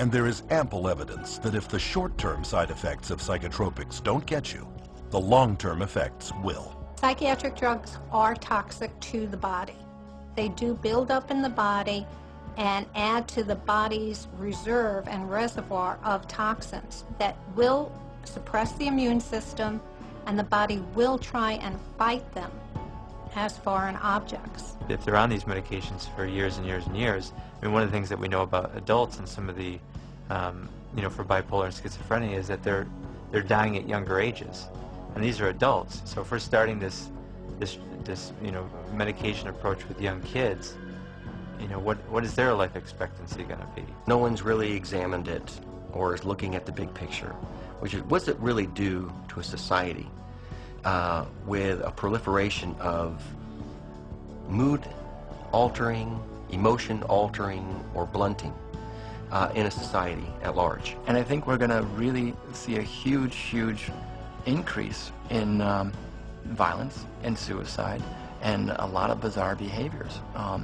And there is ample evidence that if the short-term side effects of psychotropics don't get you, the long-term effects will. Psychiatric drugs are toxic to the body. They do build up in the body and add to the body's reserve and reservoir of toxins that will suppress the immune system, and the body will try and fight them as foreign objects. If they're on these medications for years and years and years, I mean, one of the things that we know about adults and some of the, for bipolar and schizophrenia is that they're dying at younger ages, and these are adults. So if we're starting this medication approach with young kids, what is their life expectancy going to be? No one's really examined it or is looking at the big picture, which is what's it really do to a society with a proliferation of mood-altering, emotion-altering, or blunting in a society at large. And I think we're going to really see a huge increase in violence and suicide and a lot of bizarre behaviors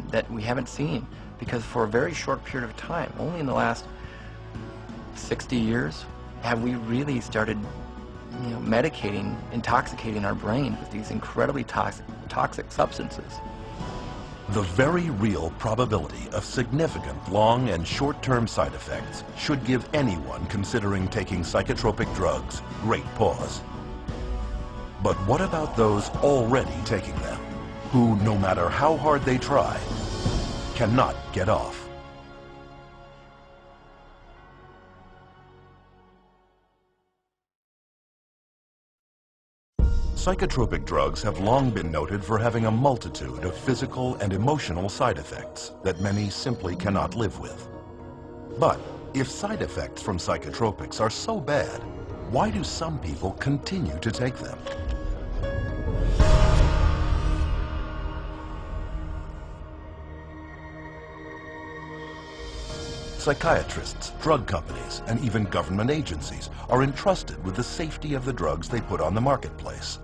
that we haven't seen, because for a very short period of time, only in the last 60 years, have we really started medicating, intoxicating our brain with these incredibly toxic substances. The very real probability of significant long and short-term side effects should give anyone considering taking psychotropic drugs great pause. But what about those already taking them, who, no matter how hard they try, cannot get off? Psychotropic drugs have long been noted for having a multitude of physical and emotional side effects that many simply cannot live with. But if side effects from psychotropics are so bad, why do some people continue to take them? Psychiatrists, drug companies, and even government agencies are entrusted with the safety of the drugs they put on the marketplace.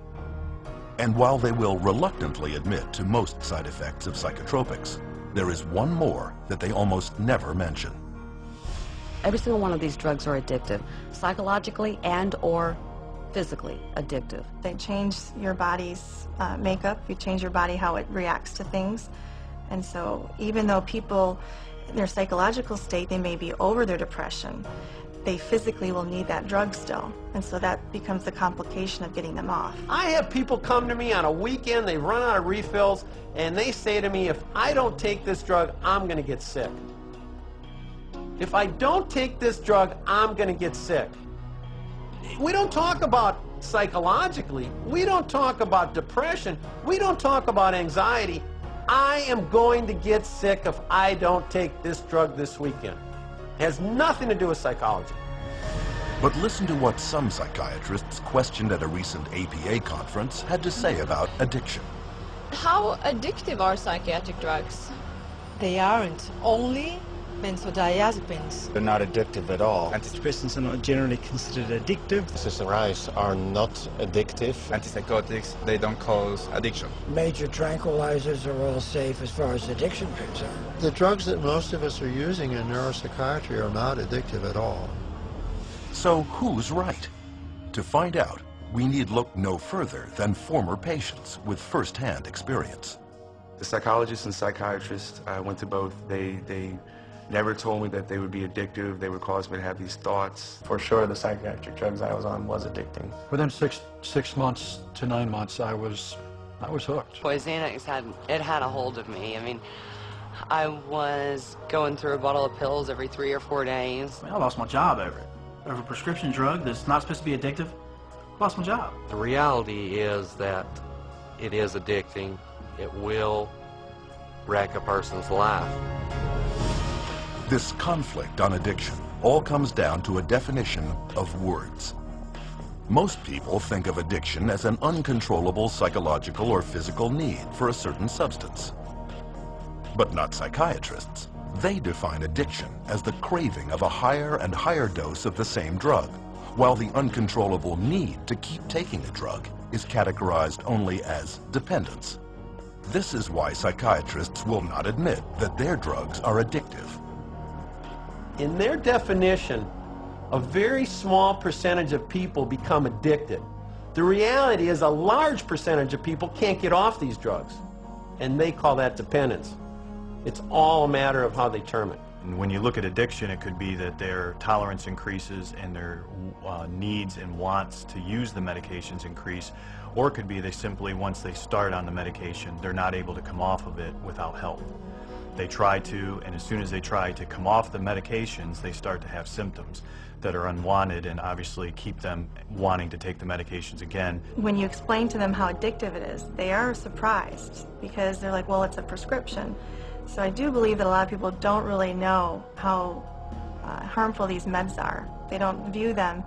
And while they will reluctantly admit to most side effects of psychotropics, there is one more that they almost never mention. Every single one of these drugs are addictive, psychologically and or physically addictive. They change your body's makeup, you change your body how it reacts to things. And so even though people, in their psychological state, they may be over their depression, they physically will need that drug still. And so that becomes the complication of getting them off. I have people come to me on a weekend, they run out of refills, and they say to me, if I don't take this drug, I'm going to get sick. If I don't take this drug, I'm going to get sick. We don't talk about psychologically, we don't talk about depression, we don't talk about anxiety. I am going to get sick if I don't take this drug this weekend. It has nothing to do with psychology. But listen to what some psychiatrists questioned at a recent APA conference had to say about addiction. How addictive are psychiatric drugs? They aren't. Only benzodiazepines. They're not addictive at all. Antidepressants are not generally considered addictive. SSRIs are not addictive. Antipsychotics, they don't cause addiction. Major tranquilizers are all safe as far as addiction is concerned. The drugs that most of us are using in neuropsychiatry are not addictive at all. So who's right? To find out, we need look no further than former patients with first-hand experience. The psychologists and psychiatrists I went to both, they never told me that they would be addictive, they would cause me to have these thoughts. For sure, the psychiatric drugs I was on was addicting. Within six months to 9 months, I was hooked. Boy, Xanax had a hold of me. I mean, I was going through a bottle of pills every 3 or 4 days. I lost my job over it. Over a prescription drug that's not supposed to be addictive, lost my job. The reality is that it is addicting. It will wreck a person's life. This conflict on addiction all comes down to a definition of words. Most people think of addiction as an uncontrollable psychological or physical need for a certain substance. But not psychiatrists. They define addiction as the craving of a higher and higher dose of the same drug, while the uncontrollable need to keep taking a drug is categorized only as dependence. This is why psychiatrists will not admit that their drugs are addictive. in their definition, a very small percentage of people become addicted. The reality is a large percentage of people can't get off these drugs, and they call that dependence. It's all a matter of how they term it. And when you look at addiction, it could be that their tolerance increases and their needs and wants to use the medications increase, or it could be they simply, once they start on the medication, they're not able to come off of it without help. They try to, and as soon as they try to come off the medications, they start to have symptoms that are unwanted and obviously keep them wanting to take the medications again. When you explain to them how addictive it is, they are surprised because they're like, well, it's a prescription. So I do believe that a lot of people don't really know how harmful these meds are. They don't view them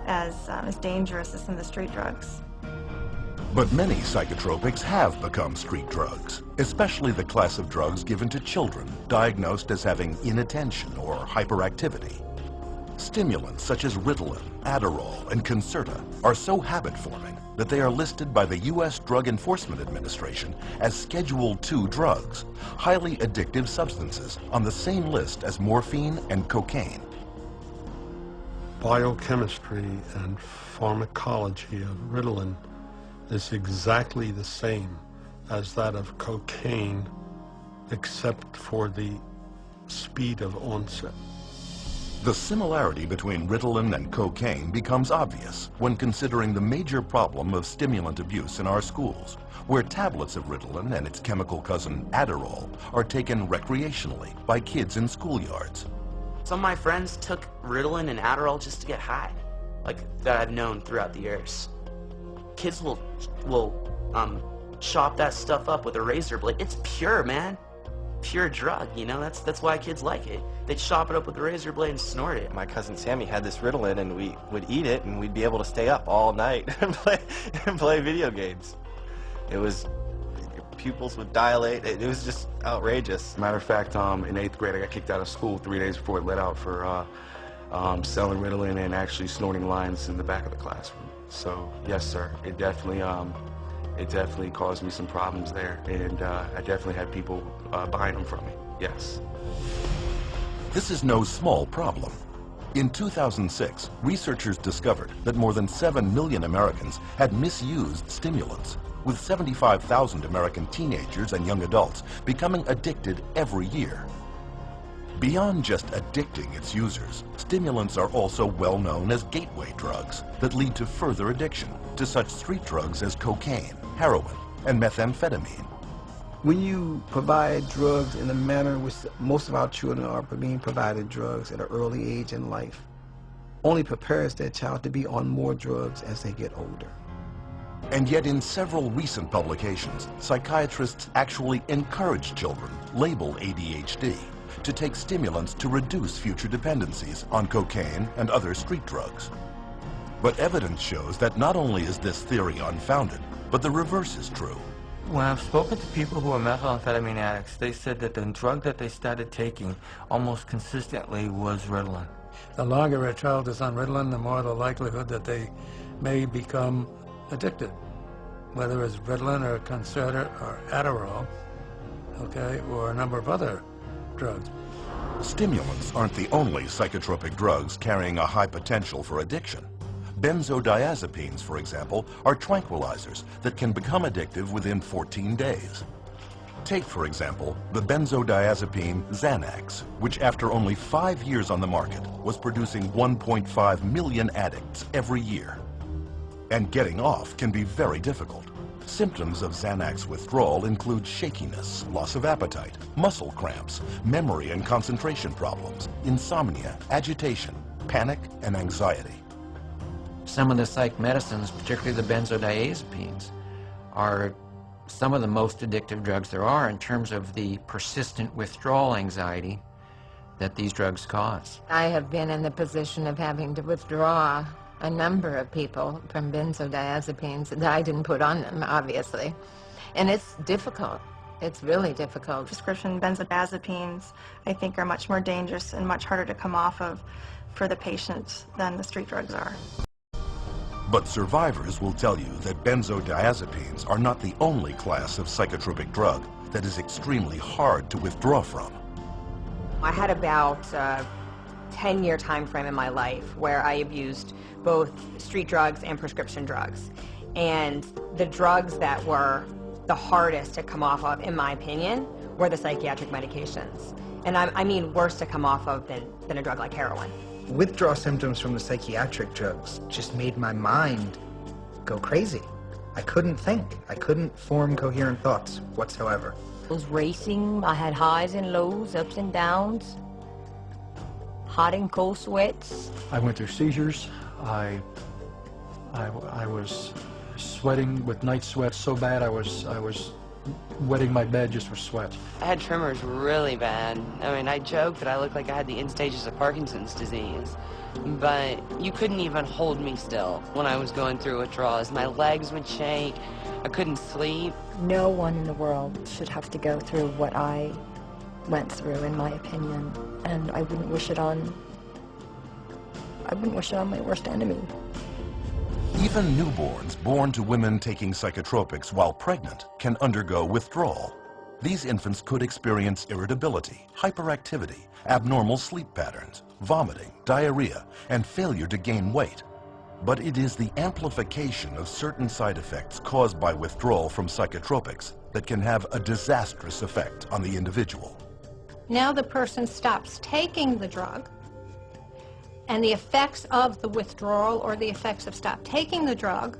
as dangerous as some of the street drugs. But many psychotropics have become street drugs, especially the class of drugs given to children diagnosed as having inattention or hyperactivity. Stimulants such as Ritalin, Adderall, and Concerta are so habit-forming that they are listed by the U.S. Drug Enforcement Administration as Schedule II drugs, highly addictive substances on the same list as morphine and cocaine. Biochemistry and pharmacology of Ritalin is exactly the same as that of cocaine, except for the speed of onset. The similarity between Ritalin and cocaine becomes obvious when considering the major problem of stimulant abuse in our schools, where tablets of Ritalin and its chemical cousin Adderall are taken recreationally by kids in schoolyards. Some of my friends took Ritalin and Adderall just to get high, like that I've known throughout the years. Kids will chop that stuff up with a razor blade. It's pure, man. Pure drug, you know, that's why kids like it. They'd chop it up with a razor blade and snort it. My cousin Sammy had this Ritalin, and we would eat it, and we'd be able to stay up all night and play video games. It was, your pupils would dilate. It was just outrageous. Matter of fact, in 8th grade, I got kicked out of school 3 days before it let out for selling Ritalin and actually snorting lines in the back of the classroom. So yes, sir, it definitely caused me some problems there, and I definitely had people buying them from me. Yes. This is no small problem. In 2006, researchers discovered that more than 7 million Americans had misused stimulants, with 75,000 American teenagers and young adults becoming addicted every year. Beyond just addicting its users, stimulants are also well known as gateway drugs that lead to further addiction to such street drugs as cocaine, heroin, and methamphetamine. When you provide drugs in the manner in which most of our children are being provided drugs at an early age in life, only prepares that child to be on more drugs as they get older. And yet in several recent publications, psychiatrists actually encourage children labeled ADHD to take stimulants to reduce future dependencies on cocaine and other street drugs. But evidence shows that not only is this theory unfounded, but the reverse is true. When I've spoken to people who are methamphetamine addicts, they said that the drug that they started taking almost consistently was Ritalin. The longer a child is on Ritalin, the more the likelihood that they may become addicted, whether it's Ritalin or Concerta or Adderall, okay, or a number of other drugs. Stimulants aren't the only psychotropic drugs carrying a high potential for addiction. Benzodiazepines, for example, are tranquilizers that can become addictive within 14 days. Take, for example, the benzodiazepine Xanax, which after only 5 years on the market was producing 1.5 million addicts every year. And getting off can be very difficult. Symptoms of Xanax withdrawal include shakiness, loss of appetite, muscle cramps, memory and concentration problems, insomnia, agitation, panic, and anxiety. Some of the psych medicines, particularly the benzodiazepines, are some of the most addictive drugs there are in terms of the persistent withdrawal anxiety that these drugs cause. I have been in the position of having to withdraw a number of people from benzodiazepines that I didn't put on them, obviously. And it's difficult. It's really difficult. Prescription benzodiazepines, I think, are much more dangerous and much harder to come off of for the patient than the street drugs are. But survivors will tell you that benzodiazepines are not the only class of psychotropic drug that is extremely hard to withdraw from. I had about 10-year time frame in my life where I abused both street drugs and prescription drugs. And the drugs that were the hardest to come off of, in my opinion, were the psychiatric medications. And I mean worse to come off of than a drug like heroin. Withdrawal symptoms from the psychiatric drugs just made my mind go crazy. I couldn't think. I couldn't form coherent thoughts whatsoever. It was racing. I had highs and lows, ups and downs, hot and cold sweats. I went through seizures. I was sweating with night sweats so bad I was wetting my bed just for sweat. I had tremors really bad. I mean, I joked that I looked like I had the end stages of Parkinson's disease, but you couldn't even hold me still when I was going through withdrawals. My legs would shake. I couldn't sleep. No one in the world should have to go through what I went through, in my opinion, and I wouldn't wish it on my worst enemy. Even newborns born to women taking psychotropics while pregnant can undergo withdrawal. These infants could experience irritability, hyperactivity, abnormal sleep patterns, vomiting, diarrhea, and failure to gain weight. But it is the amplification of certain side effects caused by withdrawal from psychotropics that can have a disastrous effect on the individual. Now the person stops taking the drug, and the effects of the withdrawal or the effects of stop taking the drug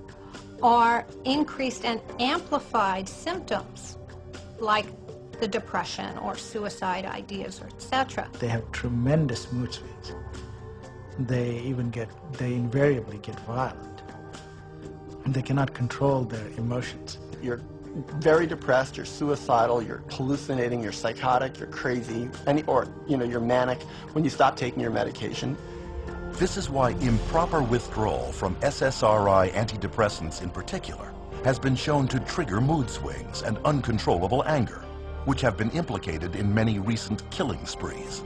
are increased and amplified symptoms like the depression or suicide ideas, or etc. They have tremendous mood swings. They invariably get violent. They cannot control their emotions. You're very depressed, you're suicidal, you're hallucinating, you're psychotic, you're crazy, you're manic when you stop taking your medication. This is why improper withdrawal from SSRI antidepressants in particular has been shown to trigger mood swings and uncontrollable anger, which have been implicated in many recent killing sprees.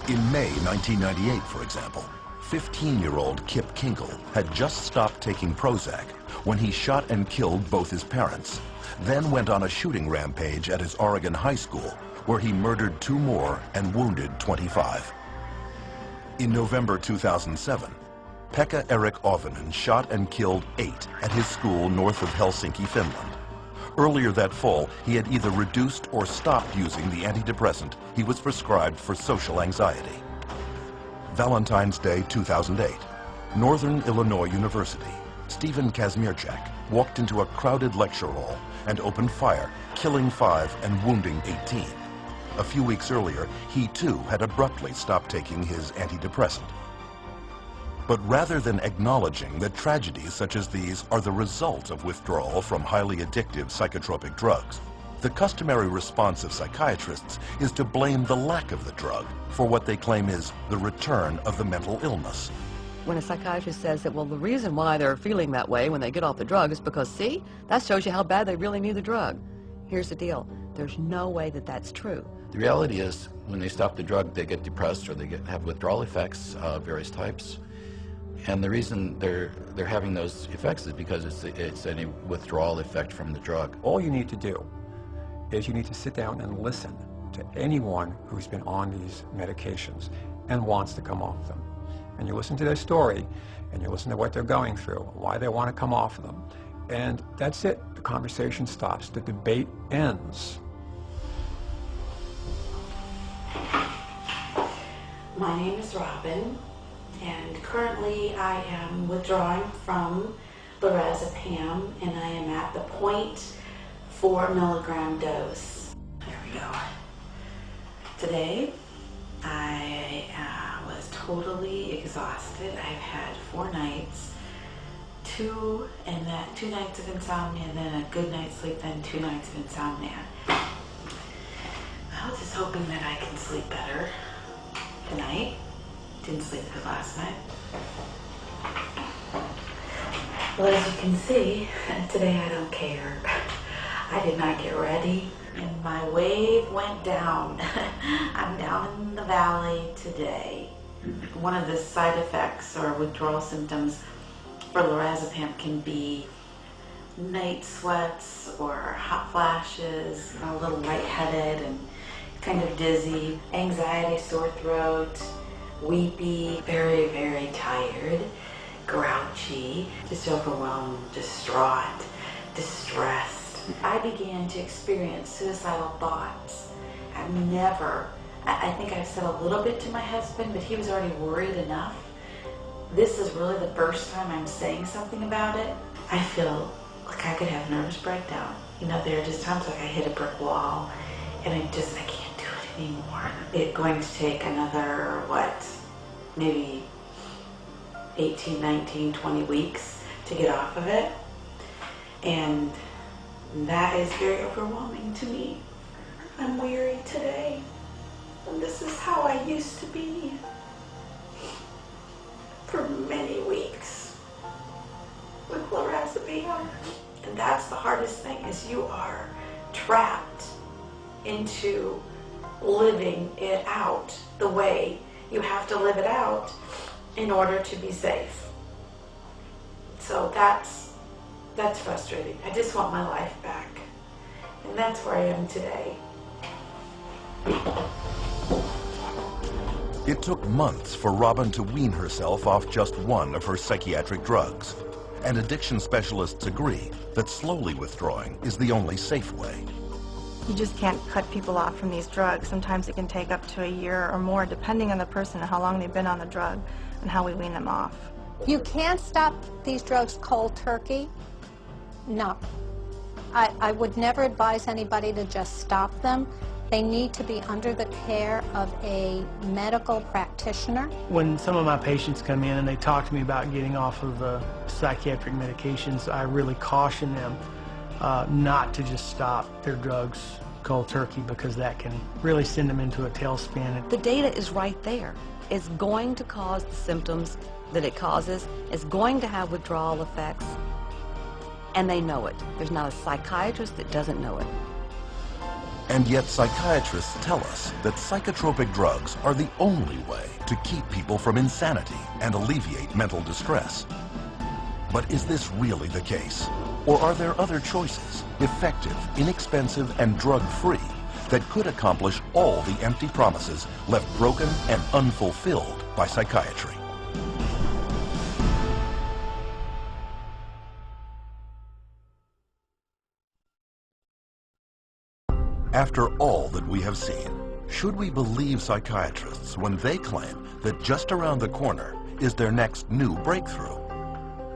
In May 1998, for example, 15-year-old Kip Kinkle had just stopped taking Prozac when he shot and killed both his parents, then went on a shooting rampage at his Oregon high school, where he murdered 2 more and wounded 25. In November 2007, Pekka Erik Ovinen shot and killed 8 at his school north of Helsinki, Finland. Earlier that fall, he had either reduced or stopped using the antidepressant he was prescribed for social anxiety. Valentine's Day 2008, Northern Illinois University, Stephen Kazmierczak walked into a crowded lecture hall and opened fire, killing 5 and wounding 18. A few weeks earlier, he too had abruptly stopped taking his antidepressant. But rather than acknowledging that tragedies such as these are the result of withdrawal from highly addictive psychotropic drugs, the customary response of psychiatrists is to blame the lack of the drug for what they claim is the return of the mental illness. When a psychiatrist says that, well, the reason why they're feeling that way when they get off the drug is because, see, that shows you how bad they really need the drug. Here's the deal. There's no way that that's true. The reality is, when they stop the drug, they get depressed or they have withdrawal effects of various types. And the reason they're having those effects is because it's a withdrawal effect from the drug. All you need to do is you need to sit down and listen to anyone who's been on these medications and wants to come off them. And you listen to their story, and you listen to what they're going through, why they want to come off them. And that's it. The conversation stops. The debate ends. My name is Robin, and currently I am withdrawing from lorazepam, and I am at the 0.4 milligram dose. There we go. Today, I was totally exhausted. I've had 4 nights, 2 nights of insomnia, and then a good night's sleep, then 2 nights of insomnia. I was just hoping that I can sleep better tonight. Didn't sleep good last night. Well, as you can see, today I don't care. I did not get ready, and my wave went down. I'm down in the valley today. One of the side effects or withdrawal symptoms for lorazepam can be night sweats or hot flashes, a little lightheaded and kind of dizzy, anxiety, sore throat, weepy, very, very tired, grouchy, just overwhelmed, distraught, distressed. I began to experience suicidal thoughts. I think I've said a little bit to my husband, but he was already worried enough. This is really the first time I'm saying something about it. I feel like I could have a nervous breakdown. You know, there are just times like I hit a brick wall and I can't do it anymore. It's going to take another, maybe 18, 19, 20 weeks to get off of it. And that is very overwhelming to me. I'm weary today. And this is how I used to be for many weeks with lorazepam. And that's the hardest thing, is you are trapped into living it out the way you have to live it out in order to be safe. So that's frustrating. I just want my life back. And that's where I am today. It took months for Robin to wean herself off just one of her psychiatric drugs. And addiction specialists agree that slowly withdrawing is the only safe way. You just can't cut people off from these drugs. Sometimes it can take up to a year or more, depending on the person and how long they've been on the drug and how we wean them off. You can't stop these drugs cold turkey. No. I would never advise anybody to just stop them. They need to be under the care of a medical practitioner. When some of my patients come in and they talk to me about getting off of psychiatric medications, I really caution them not to just stop their drugs cold turkey, because that can really send them into a tailspin. The data is right there. It's going to cause the symptoms that it causes. It's going to have withdrawal effects, and they know it. There's not a psychiatrist that doesn't know it. And yet psychiatrists tell us that psychotropic drugs are the only way to keep people from insanity and alleviate mental distress. But is this really the case? Or are there other choices, effective, inexpensive, and drug-free, that could accomplish all the empty promises left broken and unfulfilled by psychiatry? After all that we have seen, should we believe psychiatrists when they claim that just around the corner is their next new breakthrough?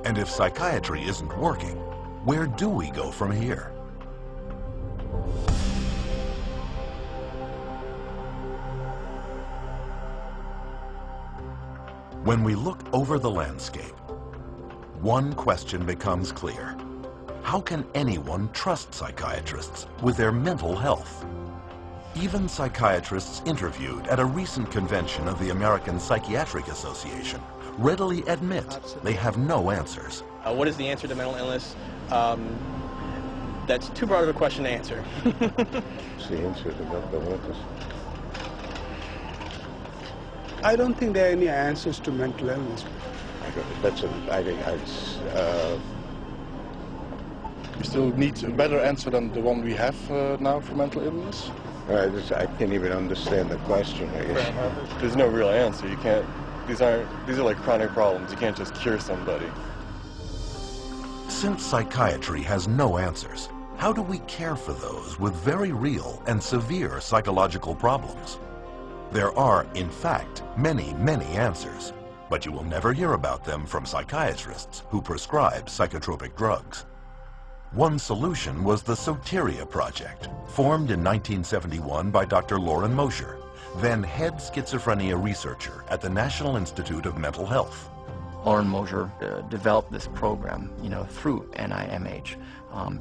And if psychiatry isn't working, where do we go from here? When we look over the landscape, one question becomes clear. How can anyone trust psychiatrists with their mental health? Even psychiatrists interviewed at a recent convention of the American Psychiatric Association readily admit they have no answers. What is the answer to mental illness? That's too broad of a question to answer. What's the answer to mental illness? I don't think there are any answers to mental illness. We still need a better answer than the one we have now for mental illness. I can't even understand the question, I guess. There's no real answer. You can't. These are like chronic problems. You can't just cure somebody. Since psychiatry has no answers, how do we care for those with very real and severe psychological problems? There are, in fact, many, many answers, but you will never hear about them from psychiatrists who prescribe psychotropic drugs. One solution was the Soteria Project, formed in 1971 by Dr. Lauren Mosher, then head schizophrenia researcher at the National Institute of Mental Health. Lauren Mosher developed this program, through NIMH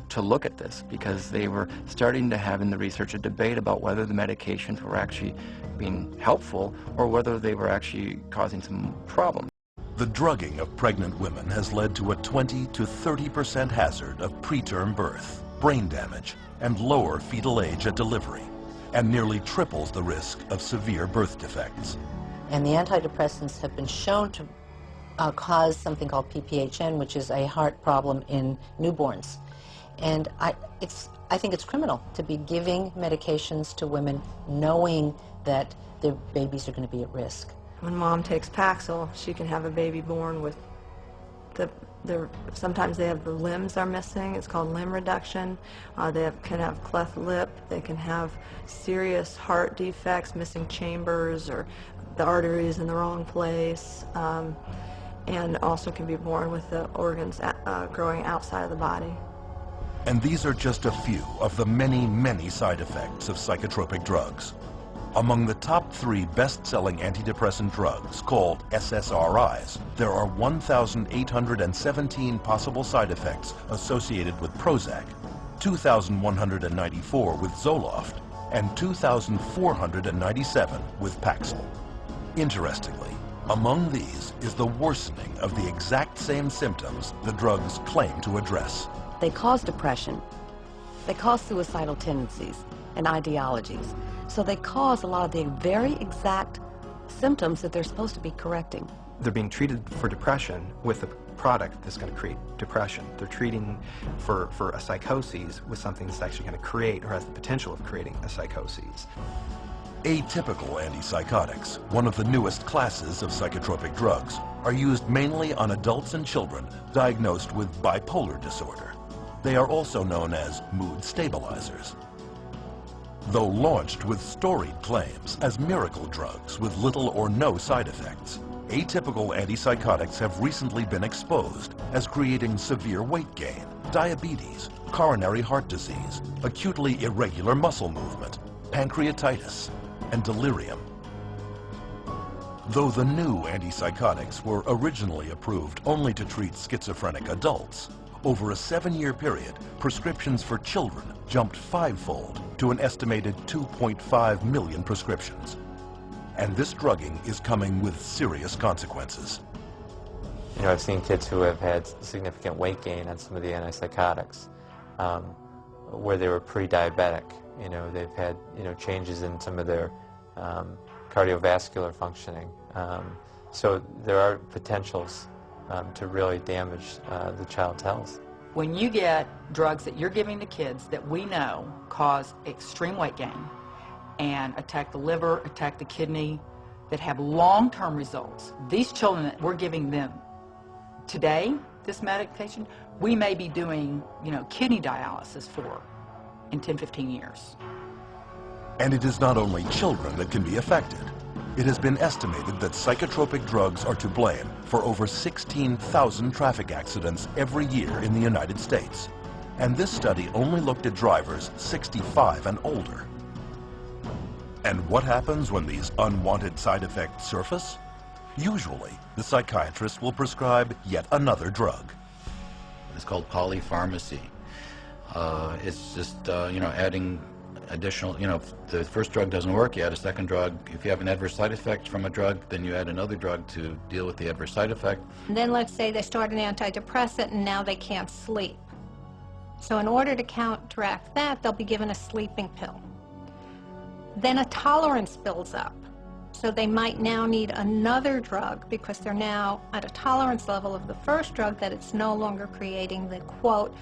to look at this, because they were starting to have in the research a debate about whether the medications were actually being helpful or whether they were actually causing some problems. The drugging of pregnant women has led to a 20 to 30% hazard of preterm birth, brain damage, and lower fetal age at delivery, and nearly triples the risk of severe birth defects. And the antidepressants have been shown to cause something called PPHN, which is a heart problem in newborns. And I think it's criminal to be giving medications to women knowing that their babies are going to be at risk. When mom takes Paxil, she can have a baby born with sometimes they have the limbs are missing. It's called limb reduction. Can have cleft lip. They can have serious heart defects, missing chambers, or the arteries in the wrong place, and also can be born with the organs growing outside of the body. And these are just a few of the many, many side effects of psychotropic drugs. Among the top 3 best-selling antidepressant drugs, called SSRIs, there are 1,817 possible side effects associated with Prozac, 2,194 with Zoloft, and 2,497 with Paxil. Interestingly, among these is the worsening of the exact same symptoms the drugs claim to address. They cause depression. They cause suicidal tendencies and ideologies. So they cause a lot of the very exact symptoms that they're supposed to be correcting. They're being treated for depression with a product that's going to create depression. They're treating for a psychosis with something that's actually going to create or has the potential of creating a psychosis. Atypical antipsychotics, one of the newest classes of psychotropic drugs, are used mainly on adults and children diagnosed with bipolar disorder. They are also known as mood stabilizers. Though launched with storied claims as miracle drugs with little or no side effects, atypical antipsychotics have recently been exposed as creating severe weight gain, diabetes, coronary heart disease, acutely irregular muscle movement, pancreatitis, and delirium. Though the new antipsychotics were originally approved only to treat schizophrenic adults, over a 7-year period, prescriptions for children jumped 5-fold to an estimated 2.5 million prescriptions. And this drugging is coming with serious consequences. You know, I've seen kids who have had significant weight gain on some of the antipsychotics, where they were pre-diabetic. You know, they've had, changes in some of their cardiovascular functioning. So there are potentials to really damage the child's health. When you get drugs that you're giving to kids that we know cause extreme weight gain and attack the liver, attack the kidney, that have long-term results, these children that we're giving them today, this medication, we may be doing, kidney dialysis for in 10, 15 years. And it is not only children that can be affected. It has been estimated that psychotropic drugs are to blame for over 16,000 traffic accidents every year in the United States. And this study only looked at drivers 65 and older. And what happens when these unwanted side effects surface? Usually, the psychiatrist will prescribe yet another drug. It's called polypharmacy. It's just, adding additional, if the first drug doesn't work, you add a second drug. If you have an adverse side effect from a drug, then you add another drug to deal with the adverse side effect. And then let's say they start an antidepressant and now they can't sleep. So in order to counteract that, they'll be given a sleeping pill. Then a tolerance builds up. So they might now need another drug because they're now at a tolerance level of the first drug that it's no longer creating the, quote,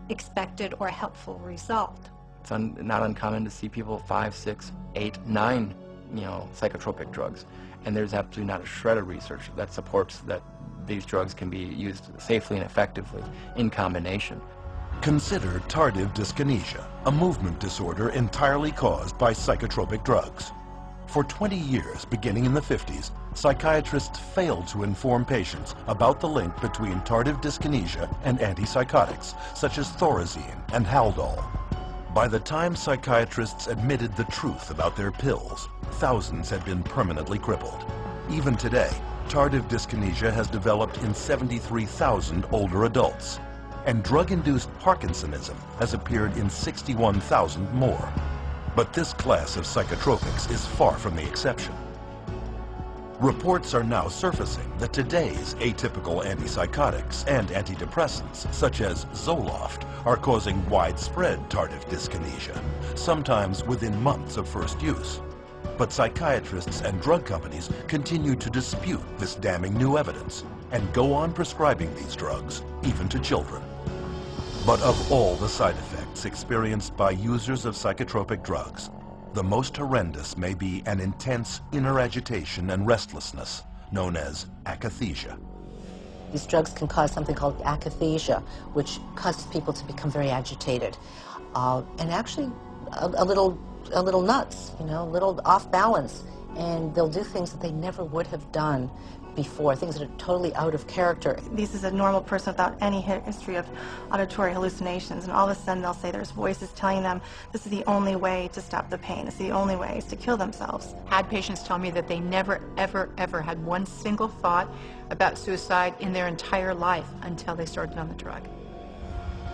expected or helpful result. It's not uncommon to see people 5, 6, 8, 9, psychotropic drugs. And there's absolutely not a shred of research that supports that these drugs can be used safely and effectively in combination. Consider tardive dyskinesia, a movement disorder entirely caused by psychotropic drugs. For 20 years, beginning in the 50s, psychiatrists failed to inform patients about the link between tardive dyskinesia and antipsychotics, such as Thorazine and Haldol. By the time psychiatrists admitted the truth about their pills, thousands had been permanently crippled. Even today, tardive dyskinesia has developed in 73,000 older adults, and drug-induced Parkinsonism has appeared in 61,000 more. But this class of psychotropics is far from the exception. Reports are now surfacing that today's atypical antipsychotics and antidepressants, such as Zoloft, are causing widespread tardive dyskinesia, sometimes within months of first use. But psychiatrists and drug companies continue to dispute this damning new evidence and go on prescribing these drugs, even to children. But of all the side effects experienced by users of psychotropic drugs, the most horrendous may be an intense inner agitation and restlessness known as akathisia. These drugs can cause something called akathisia, which causes people to become very agitated, and actually a little nuts, you know, a little off balance, and they'll do things that they never would have done before, things that are totally out of character. This is a normal person without any history of auditory hallucinations, and all of a sudden they'll say there's voices telling them this is the only way to stop the pain, this is the only way is to kill themselves. Had patients tell me that they never, ever, ever had one single thought about suicide in their entire life until they started on the drug.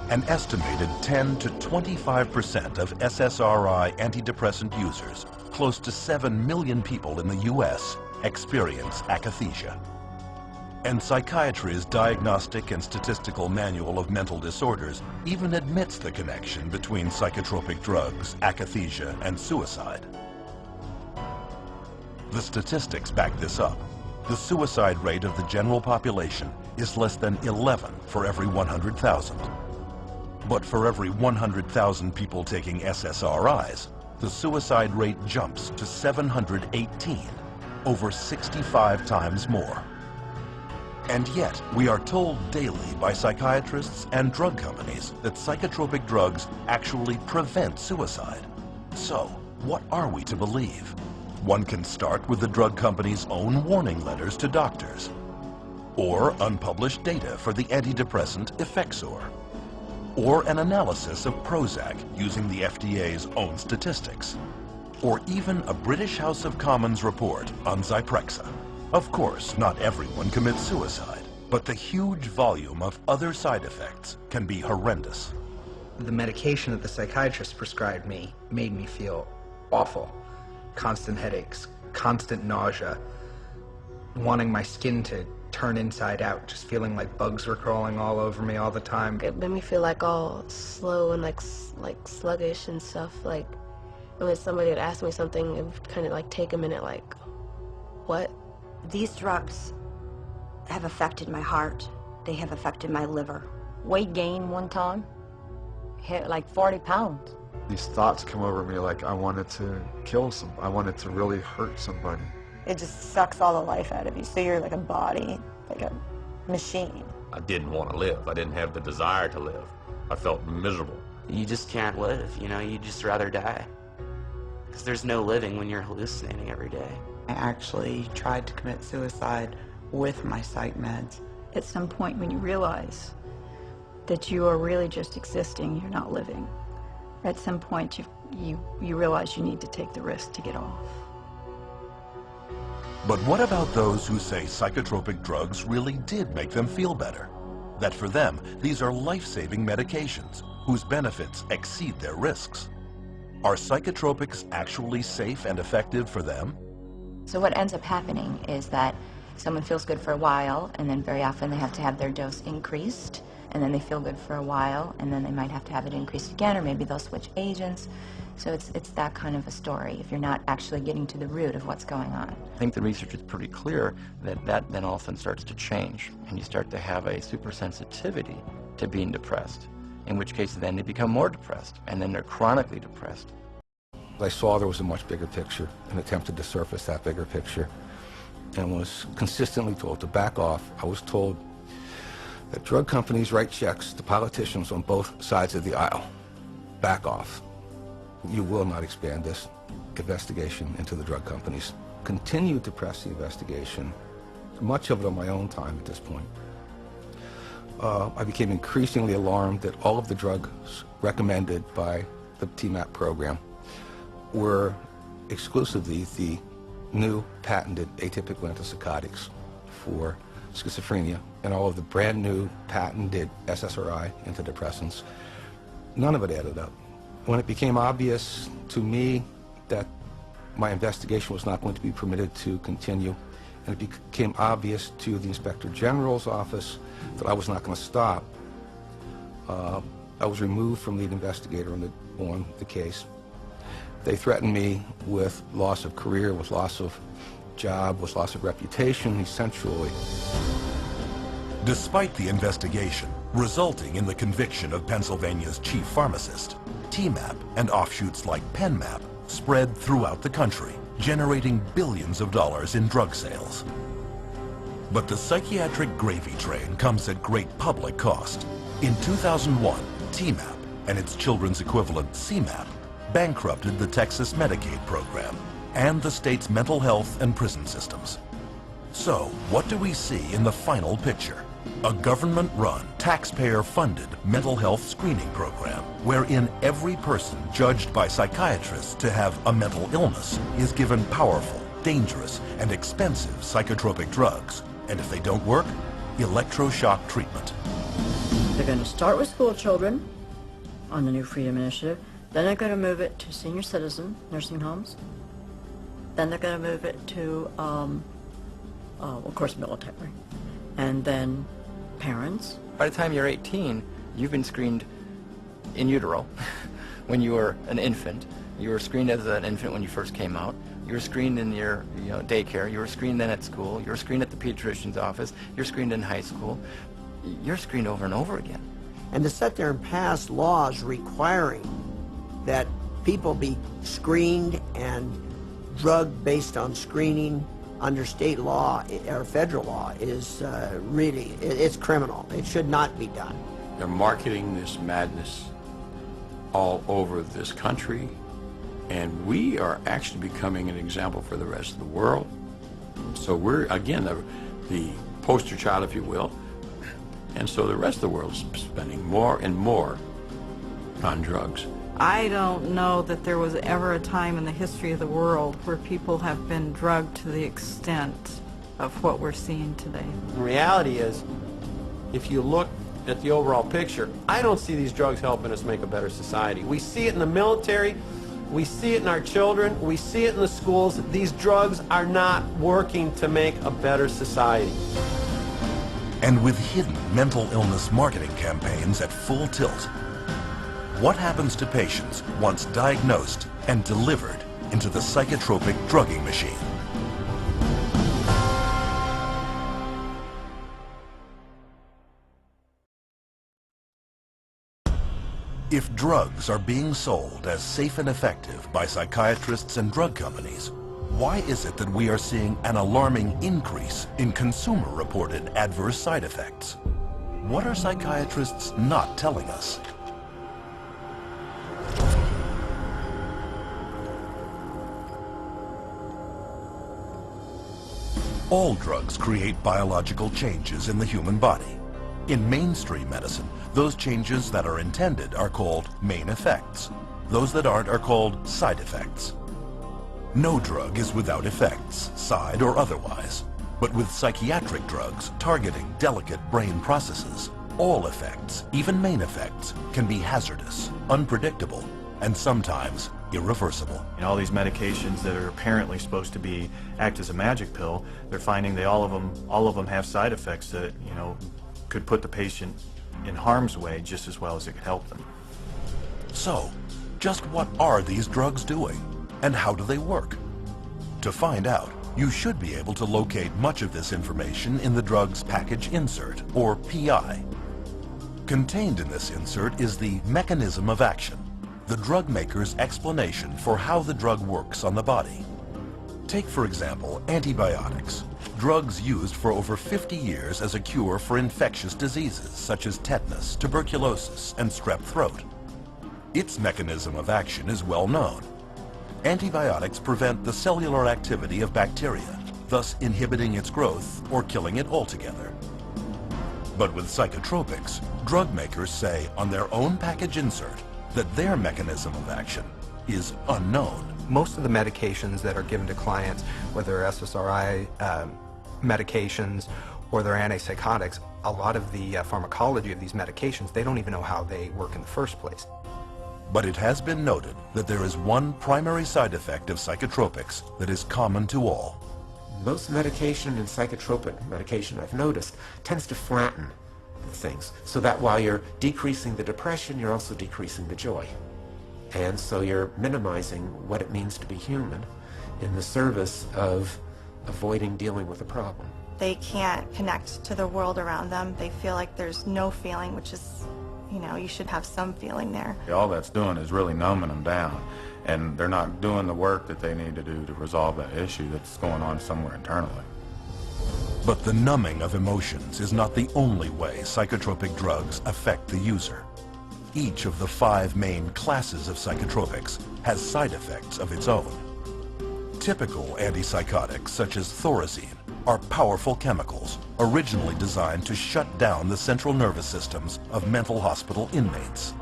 An estimated 10 to 25% of SSRI antidepressant users, close to 7 million people in the U.S., experience akathisia. And psychiatry's Diagnostic and Statistical Manual of Mental Disorders even admits the connection between psychotropic drugs, akathisia, and suicide. The statistics back this up. The suicide rate of the general population is less than 11 for every 100,000. But for every 100,000 people taking SSRIs, the suicide rate jumps to 718, over 65 times more. And yet, we are told daily by psychiatrists and drug companies that psychotropic drugs actually prevent suicide. So, what are we to believe? One can start with the drug company's own warning letters to doctors, or unpublished data for the antidepressant Effexor, or an analysis of Prozac using the FDA's own statistics, or even a British House of Commons report on Zyprexa. Of course, not everyone commits suicide, but the huge volume of other side effects can be horrendous. The medication that the psychiatrist prescribed me made me feel awful. Constant headaches, constant nausea, wanting my skin to turn inside out, just feeling like bugs were crawling all over me all the time. It made me feel like all slow and like sluggish and stuff. Like when somebody would ask me something, it would kind of like take a minute, like, what? These drugs have affected my heart. They have affected my liver. Weight gain one time, hit like 40 pounds. These thoughts come over me like I wanted to kill I wanted to really hurt somebody. It just sucks all the life out of you. So you're like a body, like a machine. I didn't want to live. I didn't have the desire to live. I felt miserable. You just can't live, you know, you'd just rather die. Because there's no living when you're hallucinating every day. I actually tried to commit suicide with my psych meds. At some point when you realize that you are really just existing, you're not living, at some point you realize you need to take the risk to get off. But what about those who say psychotropic drugs really did make them feel better? That for them, these are life-saving medications whose benefits exceed their risks. Are psychotropics actually safe and effective for them? So what ends up happening is that someone feels good for a while, and then very often they have to have their dose increased, and then they feel good for a while, and then they might have to have it increased again, or maybe they'll switch agents. So it's that kind of a story if you're not actually getting to the root of what's going on. I think the research is pretty clear that then all of a sudden starts to change, and you start to have a supersensitivity to being depressed, in which case then they become more depressed, and then they're chronically depressed. I saw there was a much bigger picture and attempted to surface that bigger picture, and was consistently told to back off. I was told that drug companies write checks to politicians on both sides of the aisle. Back off. You will not expand this investigation into the drug companies. Continued to press the investigation, much of it on my own time at this point. I became increasingly alarmed that all of the drugs recommended by the TMAP program were exclusively the new patented atypical antipsychotics for schizophrenia, and all of the brand new patented SSRI antidepressants. None of it added up. When it became obvious to me that my investigation was not going to be permitted to continue, and it became obvious to the Inspector General's office that I was not going to stop, I was removed from lead investigator on the case. They threatened me with loss of career, with loss of job, with loss of reputation, essentially. Despite the investigation resulting in the conviction of Pennsylvania's chief pharmacist, TMAP and offshoots like PenMAP spread throughout the country, generating billions of dollars in drug sales. But the psychiatric gravy train comes at great public cost. In 2001, TMAP and its children's equivalent CMAP bankrupted the Texas Medicaid program and the state's mental health and prison systems. So, what do we see in the final picture? A government-run, taxpayer-funded mental health screening program wherein every person judged by psychiatrists to have a mental illness is given powerful, dangerous, and expensive psychotropic drugs. And if they don't work, electroshock treatment. They're going to start with school children on the New Freedom Initiative. Then they're going to move it to senior citizen nursing homes. Then they're going to move it to, of course, military. And then parents. By the time you're 18, you've been screened in utero when you were an infant. You were screened as an infant when you first came out. You were screened in your daycare. You were screened then at school. You were screened at the pediatrician's office. You're screened in high school. You're screened over and over again. And to sit there and pass laws requiring that people be screened and drugged based on screening under state law or federal law is really, it's criminal. It should not be done. They're marketing this madness all over this country, and we are actually becoming an example for the rest of the world. So we're, again, the poster child, if you will, and so the rest of the world is spending more and more on drugs. I don't know that there was ever a time in the history of the world where people have been drugged to the extent of what we're seeing today. The reality is, if you look at the overall picture, I don't see these drugs helping us make a better society. We see it in the military, we see it in our children, we see it in the schools. These drugs are not working to make a better society. And with hidden mental illness marketing campaigns at full tilt, what happens to patients once diagnosed and delivered into the psychotropic drugging machine? If drugs are being sold as safe and effective by psychiatrists and drug companies, why is it that we are seeing an alarming increase in consumer-reported adverse side effects? What are psychiatrists not telling us? All drugs create biological changes in the human body. In mainstream medicine, those changes that are intended are called main effects. Those that aren't are called side effects. No drug is without effects, side or otherwise. But with psychiatric drugs targeting delicate brain processes, all effects, even main effects, can be hazardous, unpredictable, and sometimes irreversible. And all these medications that are apparently supposed to act as a magic pill, they're finding all of them have side effects that, could put the patient in harm's way just as well as it could help them. So, just what are these drugs doing, and how do they work? To find out, you should be able to locate much of this information in the drug's package insert, or PI. Contained in this insert is the mechanism of action, the drug maker's explanation for how the drug works on the body. Take, for example, antibiotics, drugs used for over 50 years as a cure for infectious diseases such as tetanus, tuberculosis, and strep throat. Its mechanism of action is well known. Antibiotics prevent the cellular activity of bacteria, thus inhibiting its growth or killing it altogether. But with psychotropics, drug makers say on their own package insert that their mechanism of action is unknown. Most of the medications that are given to clients, whether they're SSRI medications or they're antipsychotics, a lot of the pharmacology of these medications, they don't even know how they work in the first place. But it has been noted that there is one primary side effect of psychotropics that is common to all. Most medication and psychotropic medication, I've noticed, tends to flatten things, so that while you're decreasing the depression, you're also decreasing the joy. And so you're minimizing what it means to be human in the service of avoiding dealing with a problem. They can't connect to the world around them. They feel like there's no feeling, which is, You know, you should have some feeling there. All that's doing is really numbing them down, and they're not doing the work that they need to do to resolve that issue that's going on somewhere internally. But the numbing of emotions is not the only way psychotropic drugs affect the user. Each of the 5 main classes of psychotropics has side effects of its own. Typical antipsychotics, such as thorazine, are powerful chemicals originally designed to shut down the central nervous systems of mental hospital inmates.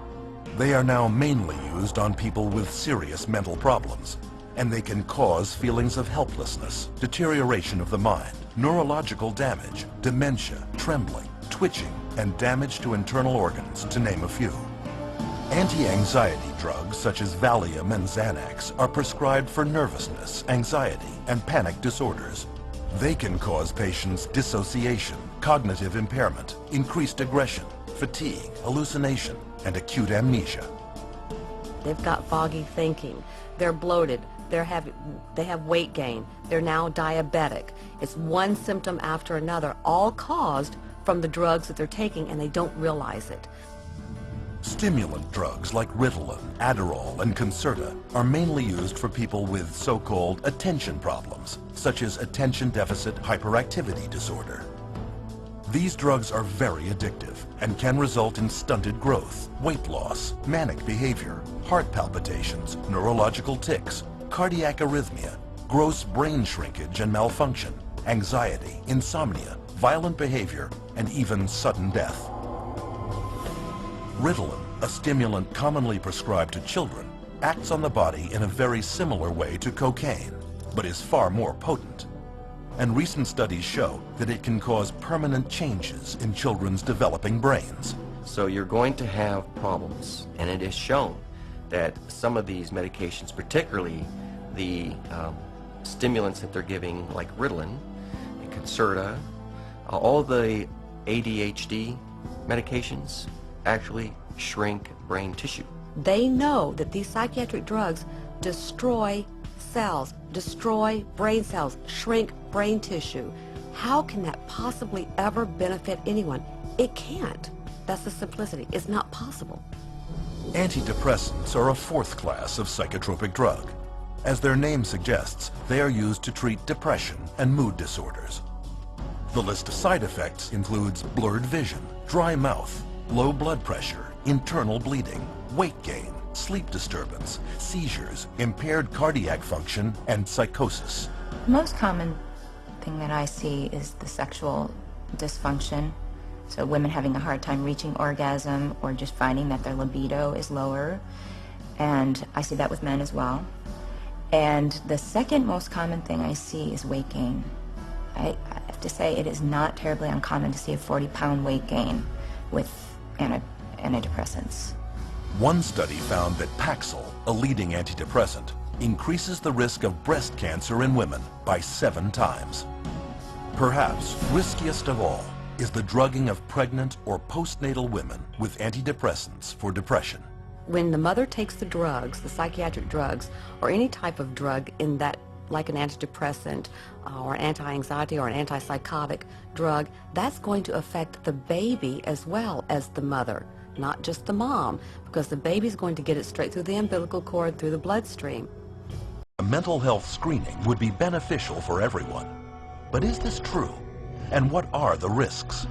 They are now mainly used on people with serious mental problems, and they can cause feelings of helplessness, deterioration of the mind, neurological damage, dementia, trembling, twitching, and damage to internal organs, to name a few. Anti-anxiety drugs such as Valium and Xanax are prescribed for nervousness, anxiety, and panic disorders. They can cause patients dissociation, cognitive impairment, increased aggression, fatigue, hallucination, and acute amnesia. They've got foggy thinking, they're bloated, they have weight gain, they're now diabetic. It's one symptom after another, all caused from the drugs that they're taking, and they don't realize it. Stimulant drugs like Ritalin, Adderall, and Concerta are mainly used for people with so-called attention problems, such as attention deficit hyperactivity disorder. These drugs are very addictive and can result in stunted growth, weight loss, manic behavior, heart palpitations, neurological tics, cardiac arrhythmia, gross brain shrinkage and malfunction, anxiety, insomnia, violent behavior, and even sudden death. Ritalin, a stimulant commonly prescribed to children, acts on the body in a very similar way to cocaine, but is far more potent. And recent studies show that it can cause permanent changes in children's developing brains. So you're going to have problems, and it is shown that some of these medications, particularly the stimulants that they're giving like Ritalin, Concerta, all the ADHD medications actually shrink brain tissue. They know that these psychiatric drugs destroy cells, destroy brain cells, shrink brain tissue. How can that possibly ever benefit anyone? It can't. That's the simplicity. It's not possible. Antidepressants are a 4th class of psychotropic drug. As their name suggests, they are used to treat depression and mood disorders. The list of side effects includes blurred vision, dry mouth, low blood pressure, internal bleeding, weight gain, sleep disturbance, seizures, impaired cardiac function, and psychosis. The most common thing that I see is the sexual dysfunction. So women having a hard time reaching orgasm or just finding that their libido is lower. And I see that with men as well. And the second most common thing I see is weight gain. I have to say it is not terribly uncommon to see a 40-pound weight gain with antidepressants. One study found that Paxil, a leading antidepressant, increases the risk of breast cancer in women by 7 times. Perhaps riskiest of all is the drugging of pregnant or postnatal women with antidepressants for depression. When the mother takes the drugs, the psychiatric drugs, or any type of drug in that, like an antidepressant or anti-anxiety or an antipsychotic drug, that's going to affect the baby as well as the mother, not just the mom, because the baby's going to get it straight through the umbilical cord, through the bloodstream. A mental health screening would be beneficial for everyone. But is this true? And what are the risks?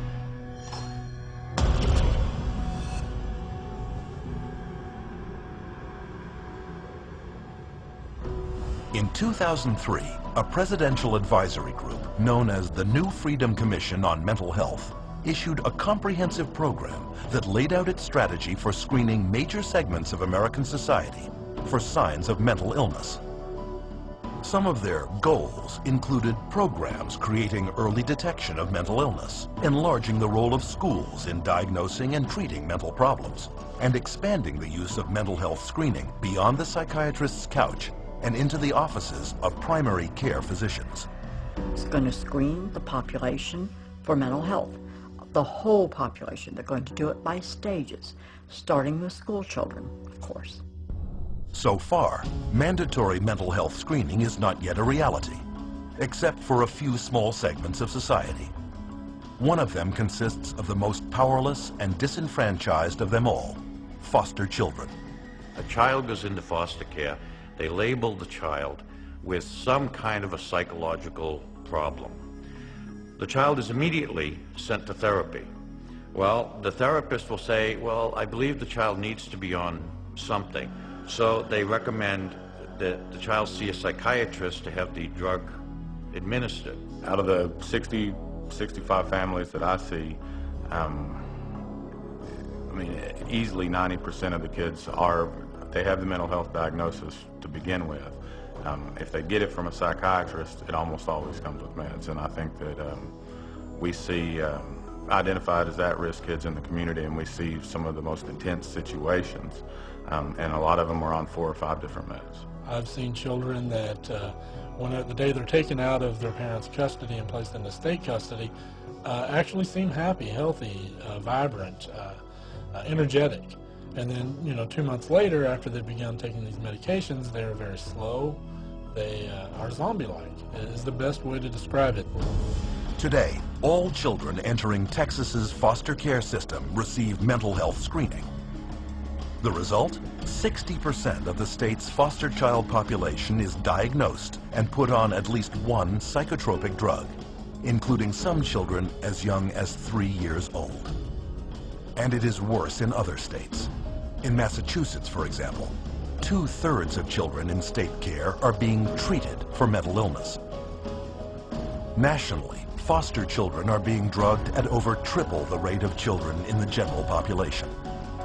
In 2003, a presidential advisory group known as the New Freedom Commission on Mental Health issued a comprehensive program that laid out its strategy for screening major segments of American society for signs of mental illness. Some of their goals included programs creating early detection of mental illness, enlarging the role of schools in diagnosing and treating mental problems, and expanding the use of mental health screening beyond the psychiatrist's couch and into the offices of primary care physicians. It's going to screen the population for mental health, the whole population. They're going to do it by stages, starting with school children, of course. So far, mandatory mental health screening is not yet a reality, except for a few small segments of society. One of them consists of the most powerless and disenfranchised of them all, foster children. A child goes into foster care, they label the child with some kind of a psychological problem. The child is immediately sent to therapy. Well, the therapist will say, well, I believe the child needs to be on something. So they recommend that the child see a psychiatrist to have the drug administered. Out of the 60, 65 families that I see, I mean, easily 90% of the kids they have the mental health diagnosis to begin with. If they get it from a psychiatrist, it almost always comes with meds. And I think that we see identified as at-risk kids in the community, and we see some of the most intense situations. And a lot of them are on 4 or 5 different meds. I've seen children that the day they're taken out of their parents' custody and placed into state custody, actually seem happy, healthy, vibrant, energetic. And then, 2 months later, after they've begun taking these medications, they're very slow. They are zombie-like, is the best way to describe it. Today, all children entering Texas's foster care system receive mental health screening. The result? 60% of the state's foster child population is diagnosed and put on at least one psychotropic drug, including some children as young as 3 years old. And it is worse in other states. In Massachusetts, for example, 2/3 of children in state care are being treated for mental illness. Nationally, foster children are being drugged at over triple the rate of children in the general population,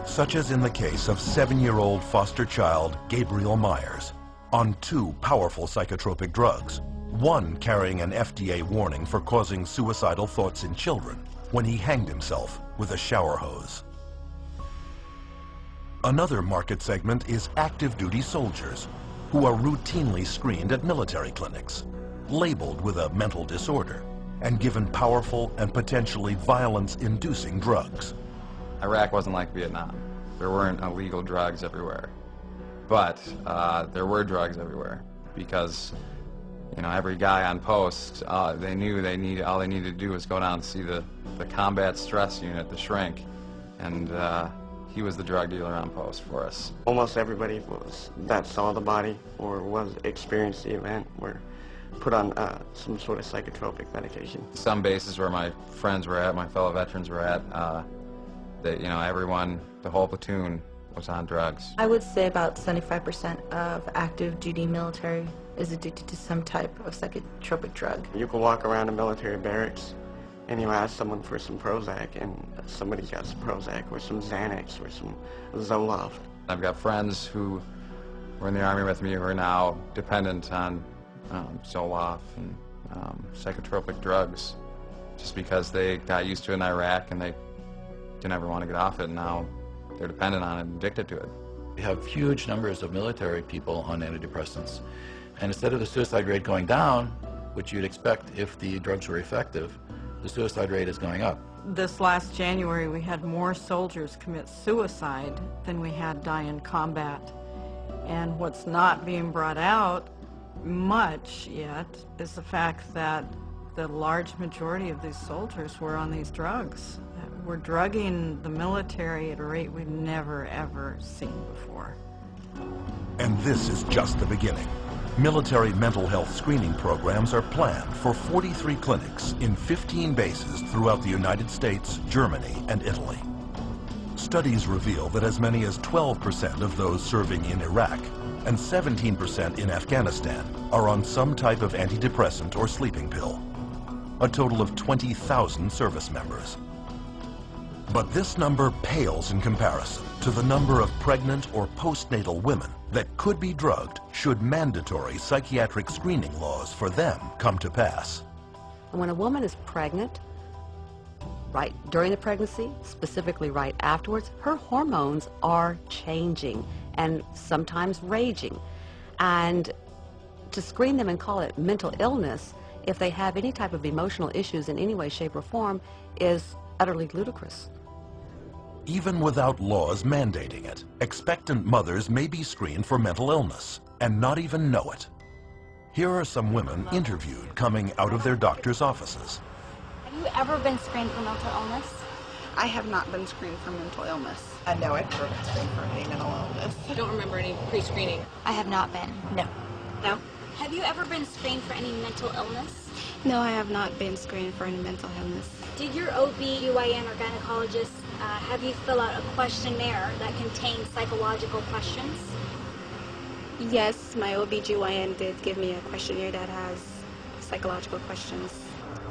such as in the case of 7-year-old foster child Gabriel Myers, on 2 powerful psychotropic drugs, one carrying an FDA warning for causing suicidal thoughts in children when he hanged himself with a shower hose. Another market segment is active duty soldiers who are routinely screened at military clinics, labeled with a mental disorder, and given powerful and potentially violence-inducing drugs. Iraq wasn't like Vietnam. There weren't illegal drugs everywhere. But there were drugs everywhere because, every guy on post, they knew all they needed to do was go down and see the combat stress unit, the shrink, and he was the drug dealer on post for us. Almost everybody that saw the body or experienced the event were put on some sort of psychotropic medication. Some bases where my friends were at, my fellow veterans were at, everyone, the whole platoon was on drugs. I would say about 75% of active duty military is addicted to some type of psychotropic drug. You can walk around a military barracks and you ask someone for some Prozac and somebody's got some Prozac or some Xanax or some Zoloft. I've got friends who were in the Army with me who are now dependent on Zoloft and psychotropic drugs just because they got used to it in Iraq and they didn't ever want to get off it, and now they're dependent on it and addicted to it. We have huge numbers of military people on antidepressants, and instead of the suicide rate going down, which you'd expect if the drugs were effective, the suicide rate is going up. This last January we had more soldiers commit suicide than we had die in combat. And what's not being brought out much yet is the fact that the large majority of these soldiers were on these drugs. We're drugging the military at a rate we've never ever seen before. And this is just the beginning. Military mental health screening programs are planned for 43 clinics in 15 bases throughout the United States, Germany, and Italy. Studies reveal that as many as 12% of those serving in Iraq and 17% in Afghanistan are on some type of antidepressant or sleeping pill. A total of 20,000 service members. But this number pales in comparison to the number of pregnant or postnatal women that could be drugged should mandatory psychiatric screening laws for them come to pass. And when a woman is pregnant, right during the pregnancy, specifically right afterwards, her hormones are changing and sometimes raging. And to screen them and call it mental illness, if they have any type of emotional issues in any way, shape, or form, is utterly ludicrous. Even without laws mandating it, expectant mothers may be screened for mental illness and not even know it. Here are some women interviewed coming out of their doctor's offices. you ever been screened for mental illness? I have not been screened for mental illness. No, I've never been screened for any mental illness. I don't remember any pre-screening. I have not been. No. No? Have you ever been screened for any mental illness? No, I have not been screened for any mental illness. Did your OB/GYN or gynecologist have you fill out a questionnaire that contains psychological questions? Yes, my OB/GYN did give me a questionnaire that has psychological questions.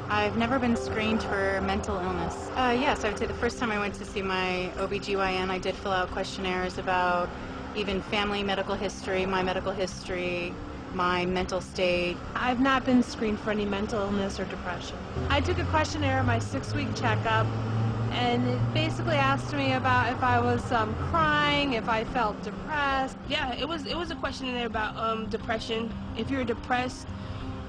I've never been screened for mental illness. Yes, I would say the first time I went to see my OB/GYN, I did fill out questionnaires about even family medical history, my mental state. I've not been screened for any mental illness or depression. I took a questionnaire at my 6-week checkup, and it basically asked me about if I was crying, if I felt depressed. Yeah, it was a questionnaire about depression. If you're depressed,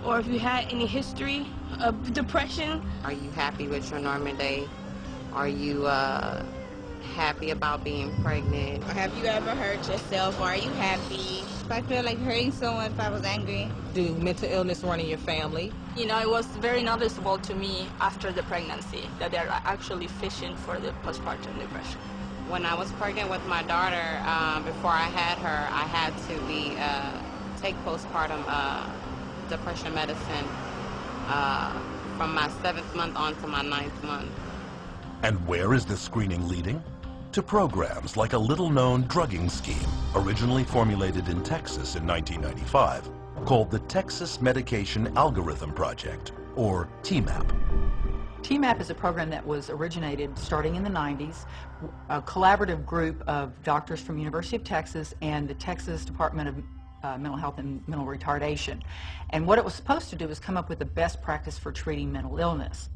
or if you had any history of depression. Are you happy with your normal day? Are you happy about being pregnant? Have you ever hurt yourself? Are you happy? If I feel like hurting someone, if I was angry. Do mental illness run in your family? You know, it was very noticeable to me after the pregnancy that they're actually fishing for the postpartum depression. When I was pregnant with my daughter, before I had her, I had to take postpartum depression medicine from my 7th month on to my 9th month. And where is this screening leading? To programs like a little-known drugging scheme originally formulated in Texas in 1995 called the Texas Medication Algorithm Project, or TMAP. TMAP is a program that was originated starting in the 90s, a collaborative group of doctors from University of Texas and the Texas Department of Mental Health and Mental Retardation. And what it was supposed to do was come up with the best practice for treating mental illness.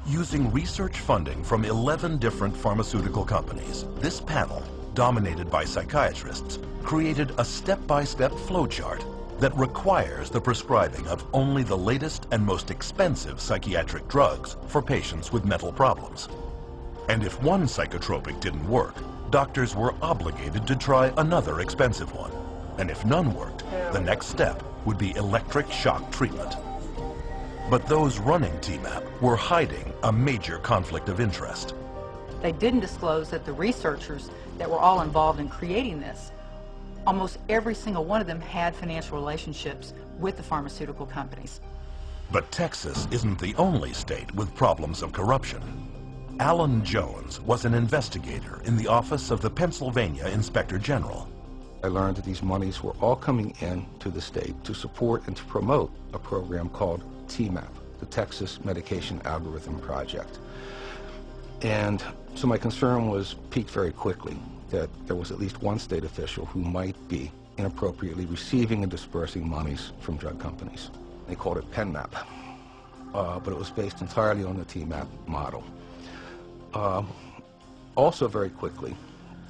Using research funding from 11 different pharmaceutical companies, this panel, dominated by psychiatrists, created a step-by-step flowchart that requires the prescribing of only the latest and most expensive psychiatric drugs for patients with mental problems. And if one psychotropic didn't work, doctors were obligated to try another expensive one. And if none worked, the next step would be electric shock treatment. But those running TMAP were hiding a major conflict of interest. They didn't disclose that the researchers that were all involved in creating this, almost every single one of them had financial relationships with the pharmaceutical companies. But Texas isn't the only state with problems of corruption. Alan Jones was an investigator in the office of the Pennsylvania Inspector General. I learned that these monies were all coming in to the state to support and to promote a program called TMAP, the Texas Medication Algorithm Project. And so my concern was piqued very quickly that there was at least one state official who might be inappropriately receiving and dispersing monies from drug companies. They called it PenMap, but it was based entirely on the TMAP model. Also very quickly,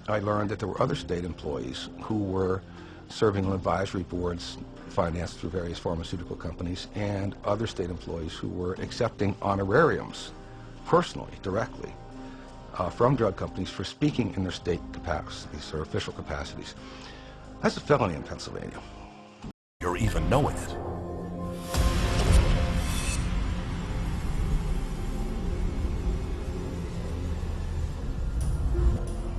I learned that there were other state employees who were serving on advisory boards financed through various pharmaceutical companies, and other state employees who were accepting honorariums personally, directly, from drug companies for speaking in their state capacities or official capacities. That's a felony in Pennsylvania. You're even knowing it.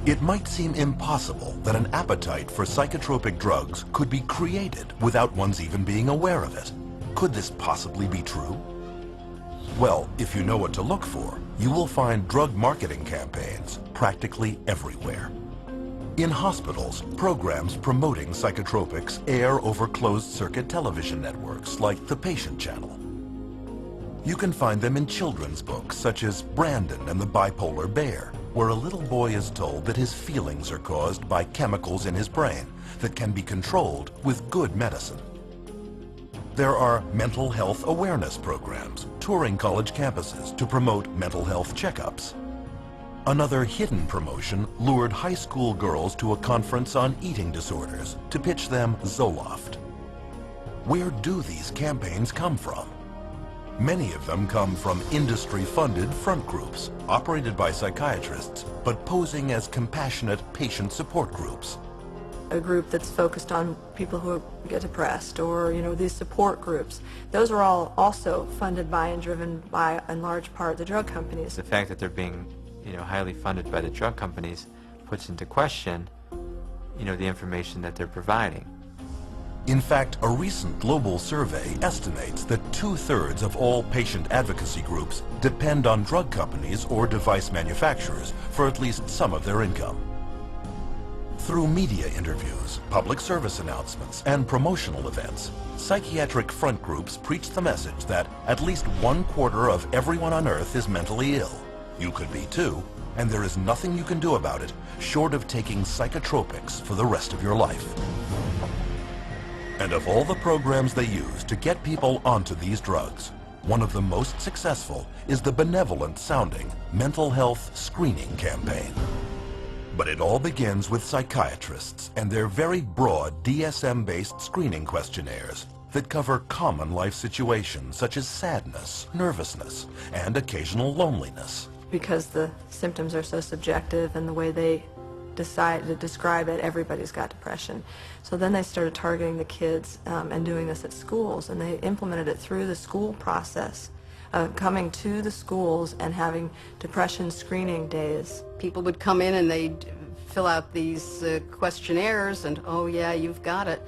It might seem impossible that an appetite for psychotropic drugs could be created without one's even being aware of it. Could this possibly be true? Well, if you know what to look for, you will find drug marketing campaigns practically everywhere. In hospitals, programs promoting psychotropics air over closed-circuit television networks like the Patient Channel. You can find them in children's books such as Brandon and the Bipolar Bear, where a little boy is told that his feelings are caused by chemicals in his brain that can be controlled with good medicine. There are mental health awareness programs touring college campuses to promote mental health checkups. Another hidden promotion lured high school girls to a conference on eating disorders to pitch them Zoloft. Where do these campaigns come from? Many of them come from industry-funded front groups, operated by psychiatrists, but posing as compassionate patient support groups. a group that's focused on people who get depressed, or these support groups. Those are all also funded by and driven by, in large part, the drug companies. The fact that they're being highly funded by the drug companies puts into question the information that they're providing. In fact, a recent global survey estimates that 2/3 of all patient advocacy groups depend on drug companies or device manufacturers for at least some of their income. Through media interviews, public service announcements, and promotional events, psychiatric front groups preach the message that at least 1/4 of everyone on Earth is mentally ill. You could be too, and there is nothing you can do about it short of taking psychotropics for the rest of your life. And of all the programs they use to get people onto these drugs, one of the most successful is the benevolent-sounding mental health screening campaign. But it all begins with psychiatrists and their very broad DSM-based screening questionnaires that cover common life situations such as sadness, nervousness, and occasional loneliness. Because the symptoms are so subjective and the way they decide to describe it, everybody's got depression. So then they started targeting the kids and doing this at schools, and they implemented it through the school process, coming to the schools and having depression screening days. People would come in and they'd fill out these questionnaires and, oh yeah, you've got it.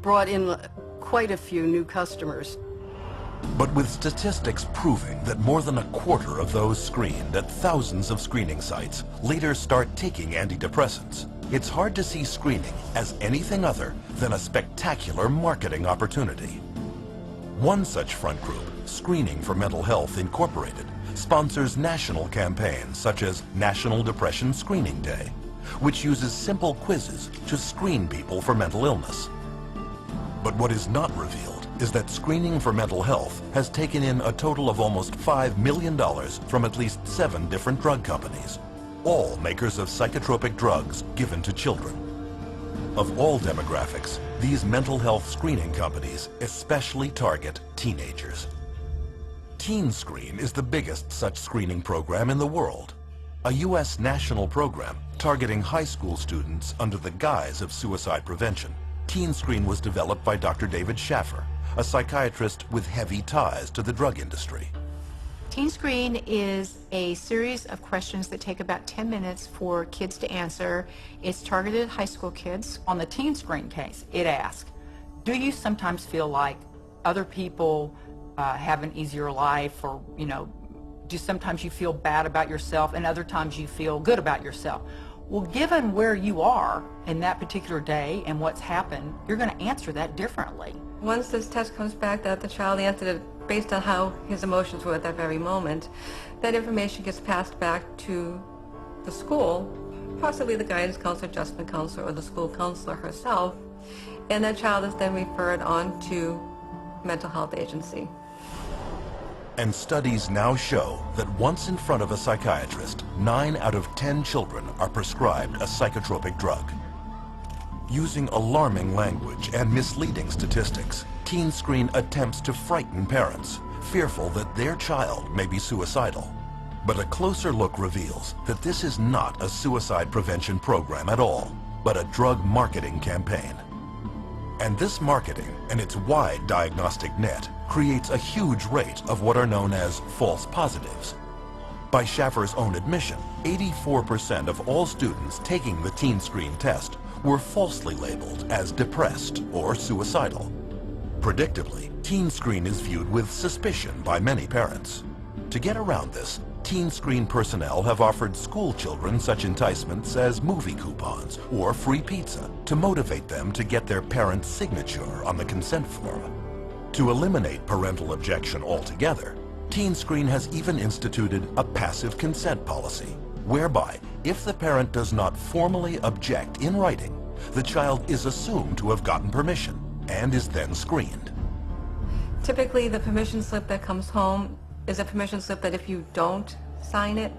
Brought in quite a few new customers. But with statistics proving that more than 1/4 of those screened at thousands of screening sites later start taking antidepressants, it's hard to see screening as anything other than a spectacular marketing opportunity. One such front group, Screening for Mental Health Incorporated, sponsors national campaigns such as National Depression Screening Day, which uses simple quizzes to screen people for mental illness. But what is not revealed is that Screening for Mental Health has taken in a total of almost $5 million from at least 7 different drug companies, all makers of psychotropic drugs given to children. Of all demographics, these mental health screening companies especially target teenagers. Teen Screen is the biggest such screening program in the world, a U.S. national program targeting high school students under the guise of suicide prevention. Teen Screen was developed by Dr. David Schaffer, a psychiatrist with heavy ties to the drug industry. Teen Screen is a series of questions that take about 10 minutes for kids to answer. It's targeted at high school kids. On the Teen Screen case, it asks, do you sometimes feel like other people have an easier life, or do sometimes you feel bad about yourself and other times you feel good about yourself? Well, given where you are in that particular day and what's happened, you're going to answer that differently. Once this test comes back that the child answered it based on how his emotions were at that very moment, that information gets passed back to the school, possibly the guidance counselor, adjustment counselor, or the school counselor herself, and that child is then referred on to mental health agency. And studies now show that once in front of a psychiatrist, 9 out of 10 children are prescribed a psychotropic drug. Using alarming language and misleading statistics, Teen Screen attempts to frighten parents, fearful that their child may be suicidal. But a closer look reveals that this is not a suicide prevention program at all, but a drug marketing campaign. And this marketing and its wide diagnostic net creates a huge rate of what are known as false positives. By Schaffer's own admission, 84% of all students taking the Teen Screen test were falsely labeled as depressed or suicidal. Predictably, Teen Screen is viewed with suspicion by many parents. To get around this, Teen Screen personnel have offered school children such enticements as movie coupons or free pizza to motivate them to get their parent's signature on the consent form. To eliminate parental objection altogether, Teen Screen has even instituted a passive consent policy, whereby if the parent does not formally object in writing, the child is assumed to have gotten permission and is then screened. Typically, the permission slip that comes home is a permission slip that if you don't sign it,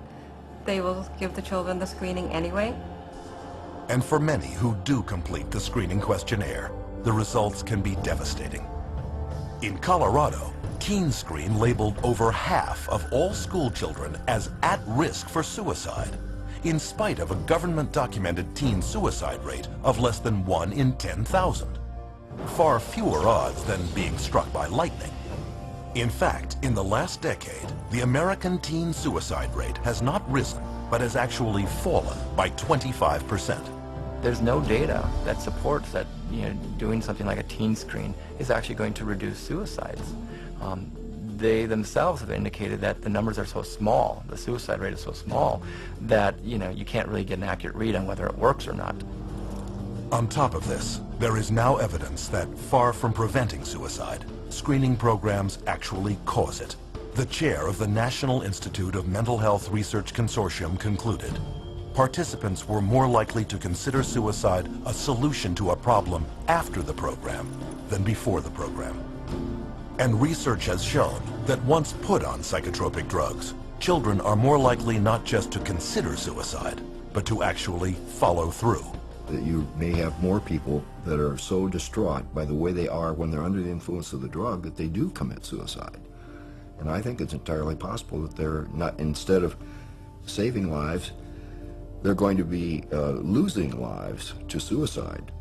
they will give the children the screening anyway. And for many who do complete the screening questionnaire, the results can be devastating. In Colorado, Teen Screen labeled over half of all school children as at risk for suicide, in spite of a government-documented teen suicide rate of less than 1 in 10,000. Far fewer odds than being struck by lightning. In fact, in the last decade, the American teen suicide rate has not risen, but has actually fallen by 25%. There's no data that supports that doing something like a teen screen is actually going to reduce suicides. They themselves have indicated that the numbers are so small, the suicide rate is so small, that you can't really get an accurate read on whether it works or not. On top of this, there is now evidence that, far from preventing suicide, screening programs actually cause it. The chair of the National Institute of Mental Health Research Consortium concluded participants were more likely to consider suicide a solution to a problem after the program than before the program. And research has shown that once put on psychotropic drugs, children are more likely not just to consider suicide, but to actually follow through. That you may have more people that are so distraught by the way they are when they're under the influence of the drug that they do commit suicide. And I think it's entirely possible that they're not, instead of saving lives, they're going to be losing lives to suicide.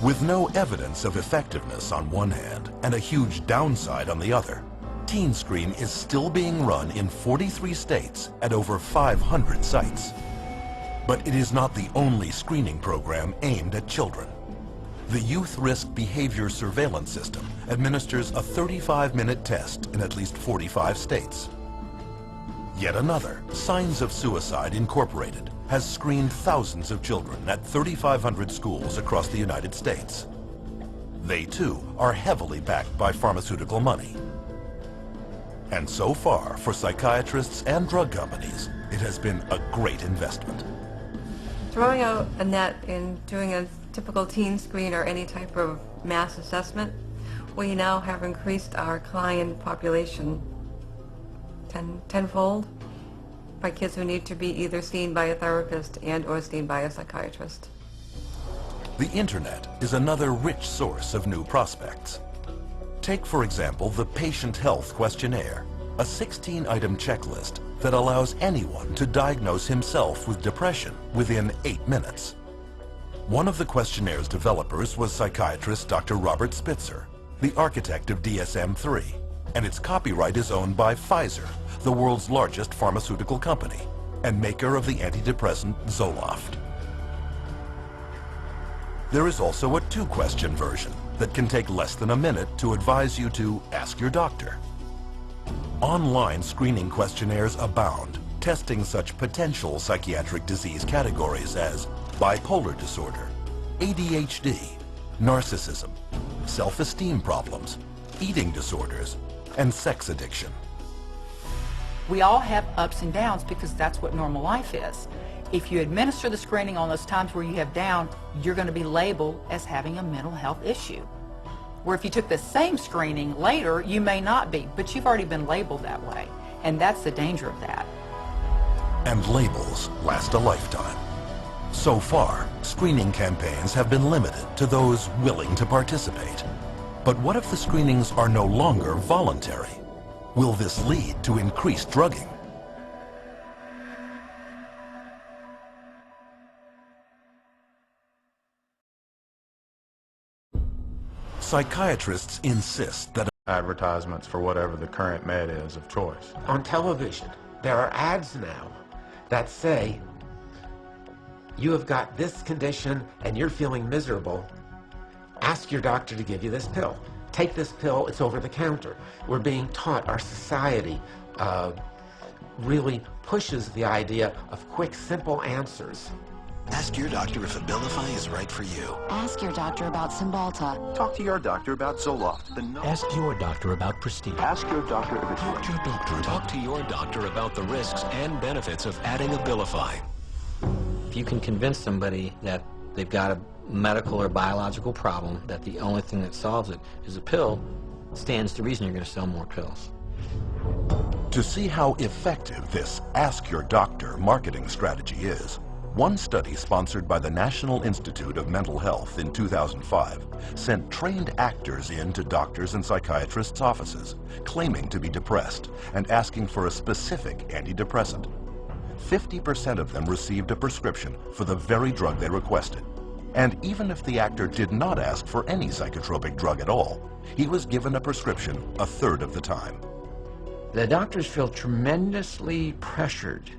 With no evidence of effectiveness on one hand and a huge downside on the other, Teen Screen is still being run in 43 states at over 500 sites. But it is not the only screening program aimed at children. The Youth Risk Behavior Surveillance System administers a 35-minute test in at least 45 states. Yet another, Signs of Suicide Incorporated, has screened thousands of children at 3,500 schools across the United States. They too are heavily backed by pharmaceutical money. And so far, for psychiatrists and drug companies, it has been a great investment. Throwing out a net in doing a typical teen screen or any type of mass assessment, we now have increased our client population tenfold by kids who need to be either seen by a therapist and or seen by a psychiatrist. The internet is another rich source of new prospects. Take, for example, the Patient Health Questionnaire, a 16-item checklist that allows anyone to diagnose himself with depression within 8 minutes. One of the questionnaires developers was psychiatrist Dr. Robert Spitzer, the architect of DSM-3, and its copyright is owned by Pfizer, the world's largest pharmaceutical company, and maker of the antidepressant Zoloft. There is also a 2-question version that can take less than a minute to advise you to ask your doctor. Online screening questionnaires abound, testing such potential psychiatric disease categories as bipolar disorder, ADHD, narcissism, self-esteem problems, eating disorders, and sex addiction. We all have ups and downs because that's what normal life is. If you administer the screening on those times where you have down, you're going to be labeled as having a mental health issue. Where if you took the same screening later, you may not be, but you've already been labeled that way. And that's the danger of that. And labels last a lifetime. So far, screening campaigns have been limited to those willing to participate. But what if the screenings are no longer voluntary? Will this lead to increased drugging? Psychiatrists insist that advertisements for whatever the current med is of choice. On television, there are ads now that say, you have got this condition and you're feeling miserable. Ask your doctor to give you this pill. Take this pill, it's over the counter. We're being taught, our society really pushes the idea of quick, simple answers. Ask your doctor if Abilify is right for you. Ask your doctor about Cymbalta. Talk to your doctor about Zoloft. Ask your doctor about Prestige. Ask your doctor if it's Talk to your doctor. Talk to your doctor about the risks and benefits of adding Abilify. If you can convince somebody that they've got a medical or biological problem, that the only thing that solves it is a pill, stands to reason you're going to sell more pills. To see how effective this Ask Your Doctor marketing strategy is, one study sponsored by the National Institute of Mental Health in 2005 sent trained actors in to doctors and psychiatrists' offices, claiming to be depressed and asking for a specific antidepressant. 50% of them received a prescription for the very drug they requested. And even if the actor did not ask for any psychotropic drug at all, he was given a prescription a third of the time. The doctors feel tremendously pressured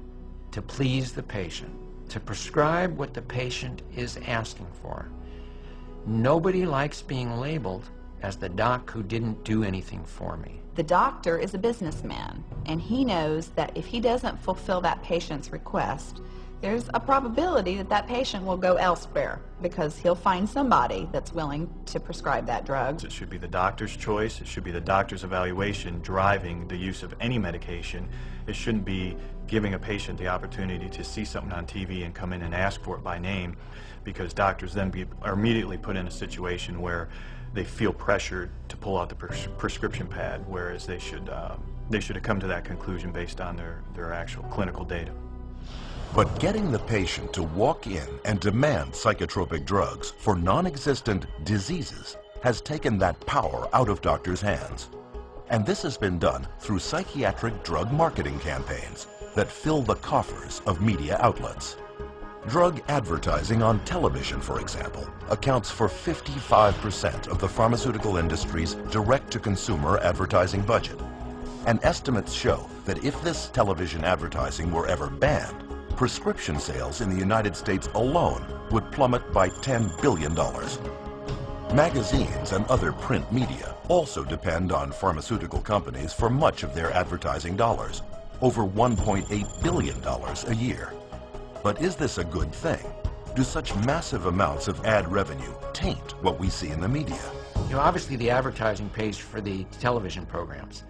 to please the patient, to prescribe what the patient is asking for. Nobody likes being labeled as the doc who didn't do anything for me. The doctor is a businessman, and he knows that if he doesn't fulfill that patient's request, there's a probability that that patient will go elsewhere because he'll find somebody that's willing to prescribe that drug. It should be the doctor's choice. It should be the doctor's evaluation driving the use of any medication. It shouldn't be giving a patient the opportunity to see something on TV and come in and ask for it by name, because doctors then are immediately put in a situation where they feel pressured to pull out the prescription pad, whereas they should have come to that conclusion based on their actual clinical data. But getting the patient to walk in and demand psychotropic drugs for non-existent diseases has taken that power out of doctors' hands. And this has been done through psychiatric drug marketing campaigns that fill the coffers of media outlets. Drug advertising on television, for example, accounts for 55% of the pharmaceutical industry's direct-to-consumer advertising budget. And estimates show that if this television advertising were ever banned, prescription sales in the United States alone would plummet by $10 billion. Magazines and other print media also depend on pharmaceutical companies for much of their advertising dollars, over $1.8 billion a year. But is this a good thing? Do such massive amounts of ad revenue taint what we see in the media? You know, obviously the advertising pays for the television programs.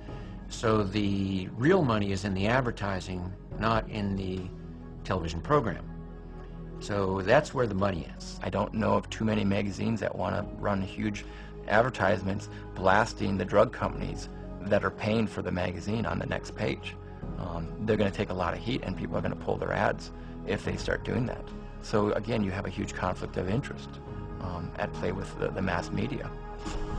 So the real money is in the advertising, not in the television program. So that's where the money is. I don't know of too many magazines that want to run huge advertisements blasting the drug companies that are paying for the magazine on the next page. They're going to take a lot of heat, and people are going to pull their ads if they start doing that. So again, you have a huge conflict of interest at play with the mass media.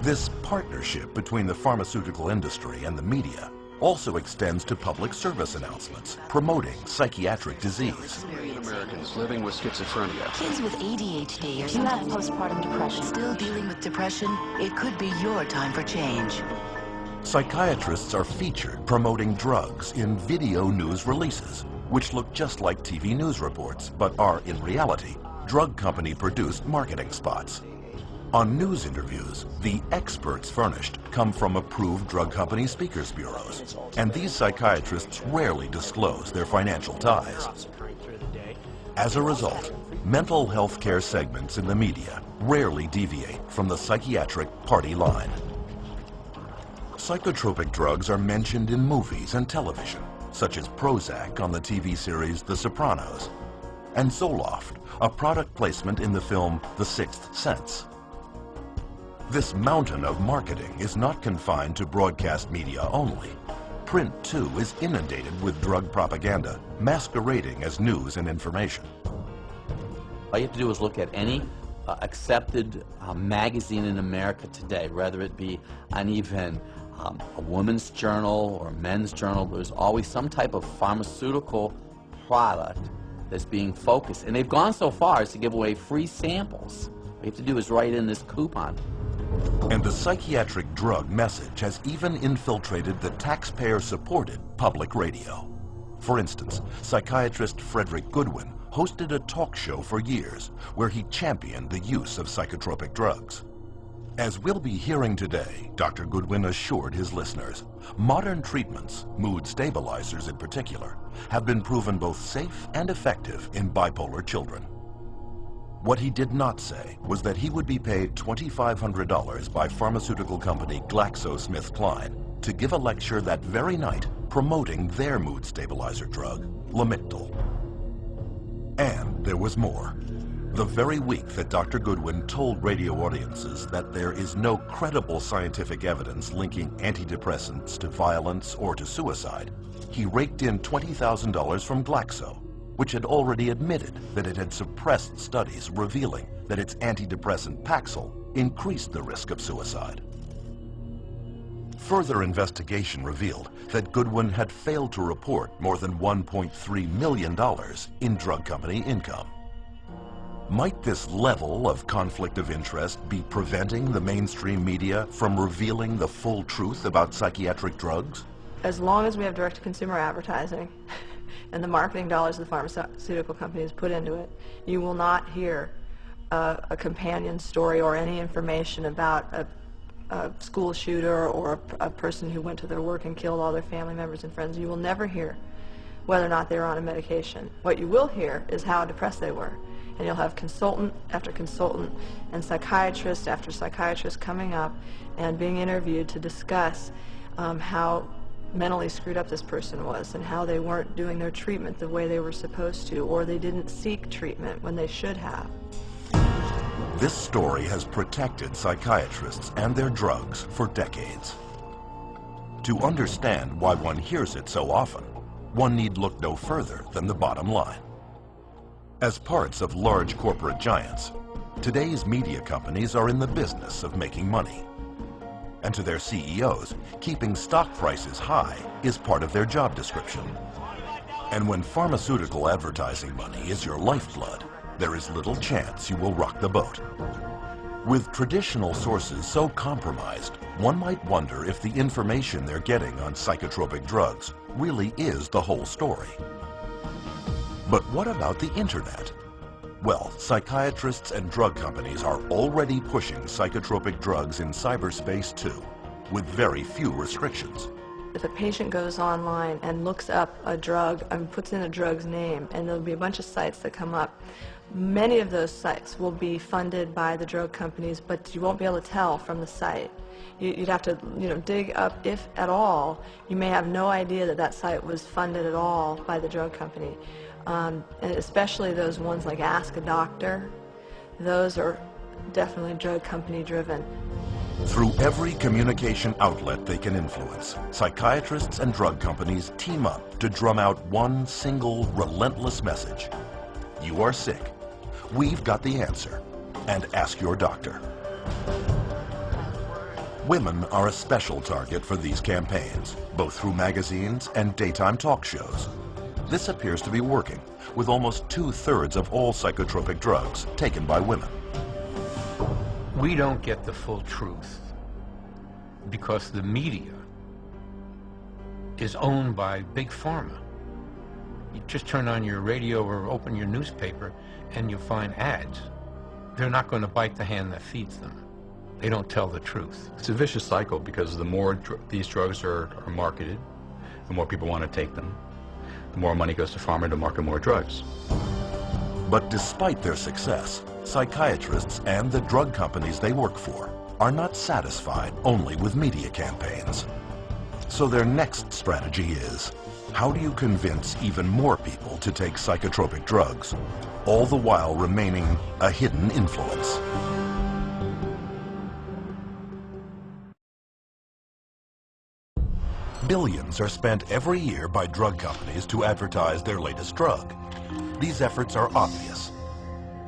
This partnership between the pharmaceutical industry and the media also extends to public service announcements promoting psychiatric disease. Americans living with schizophrenia. Kids with ADHD or you have postpartum depression. Still dealing with depression? It could be your time for change. Psychiatrists are featured promoting drugs in video news releases, which look just like TV news reports, but are, in reality, drug company-produced marketing spots. On news interviews, the experts furnished come from approved drug company speakers bureaus, and these psychiatrists rarely disclose their financial ties. As a result, mental health care segments in the media rarely deviate from the psychiatric party line. Psychotropic drugs are mentioned in movies and television, such as Prozac on the TV series The Sopranos, and Zoloft, a product placement in the film The Sixth Sense. This mountain of marketing is not confined to broadcast media only. Print, too, is inundated with drug propaganda, masquerading as news and information. All you have to do is look at any accepted magazine in America today, whether it be on even a woman's journal or a men's journal. There's always some type of pharmaceutical product that's being focused. And they've gone so far as to give away free samples. All you have to do is write in this coupon. And the psychiatric drug message has even infiltrated the taxpayer-supported public radio. For instance, psychiatrist Frederick Goodwin hosted a talk show for years where he championed the use of psychotropic drugs. As we'll be hearing today, Dr. Goodwin assured his listeners, modern treatments, mood stabilizers in particular, have been proven both safe and effective in bipolar children. What he did not say was that he would be paid $2,500 by pharmaceutical company GlaxoSmithKline to give a lecture that very night promoting their mood stabilizer drug, Lamictal. And there was more. The very week that Dr. Goodwin told radio audiences that there is no credible scientific evidence linking antidepressants to violence or to suicide, he raked in $20,000 from Glaxo, which had already admitted that it had suppressed studies revealing that its antidepressant Paxil increased the risk of suicide. Further investigation revealed that Goodwin had failed to report more than $1.3 million in drug company income. Might this level of conflict of interest be preventing the mainstream media from revealing the full truth about psychiatric drugs? As long as we have direct-to-consumer advertising and the marketing dollars the pharmaceutical companies put into it, you will not hear a companion story or any information about a school shooter or a person who went to their work and killed all their family members and friends. You will never hear whether or not they were on a medication. What you will hear is how depressed they were. And you'll have consultant after consultant and psychiatrist after psychiatrist coming up and being interviewed to discuss how mentally screwed up this person was and how they weren't doing their treatment the way they were supposed to, or they didn't seek treatment when they should have. This story has protected psychiatrists and their drugs for decades. To understand why one hears it so often, one need look no further than the bottom line. As parts of large corporate giants, today's media companies are in the business of making money. And to their CEOs, keeping stock prices high is part of their job description. And when pharmaceutical advertising money is your lifeblood, there is little chance you will rock the boat. With traditional sources so compromised, one might wonder if the information they're getting on psychotropic drugs really is the whole story. But what about the internet? Well, psychiatrists and drug companies are already pushing psychotropic drugs in cyberspace too, with very few restrictions. If a patient goes online and looks up a drug and puts in a drug's name, and there'll be a bunch of sites that come up, many of those sites will be funded by the drug companies, but you won't be able to tell from the site. You'd have to, dig up, if at all. You may have no idea that that site was funded at all by the drug company. And especially those ones like Ask a Doctor, those are definitely drug company driven. Through every communication outlet they can influence, psychiatrists and drug companies team up to drum out one single relentless message. You are sick. We've got the answer. And ask your doctor. Women are a special target for these campaigns, both through magazines and daytime talk shows. This appears to be working, with almost 2/3 of all psychotropic drugs taken by women. We don't get the full truth because the media is owned by Big Pharma. You just turn on your radio or open your newspaper and you'll find ads. They're not going to bite the hand that feeds them. They don't tell the truth. It's a vicious cycle because the more these drugs are marketed, the more people want to take them. The more money goes to pharma to market more drugs. But despite their success, psychiatrists and the drug companies they work for are not satisfied only with media campaigns. So their next strategy is, how do you convince even more people to take psychotropic drugs, all the while remaining a hidden influence? Billions are spent every year by drug companies to advertise their latest drug. These efforts are obvious.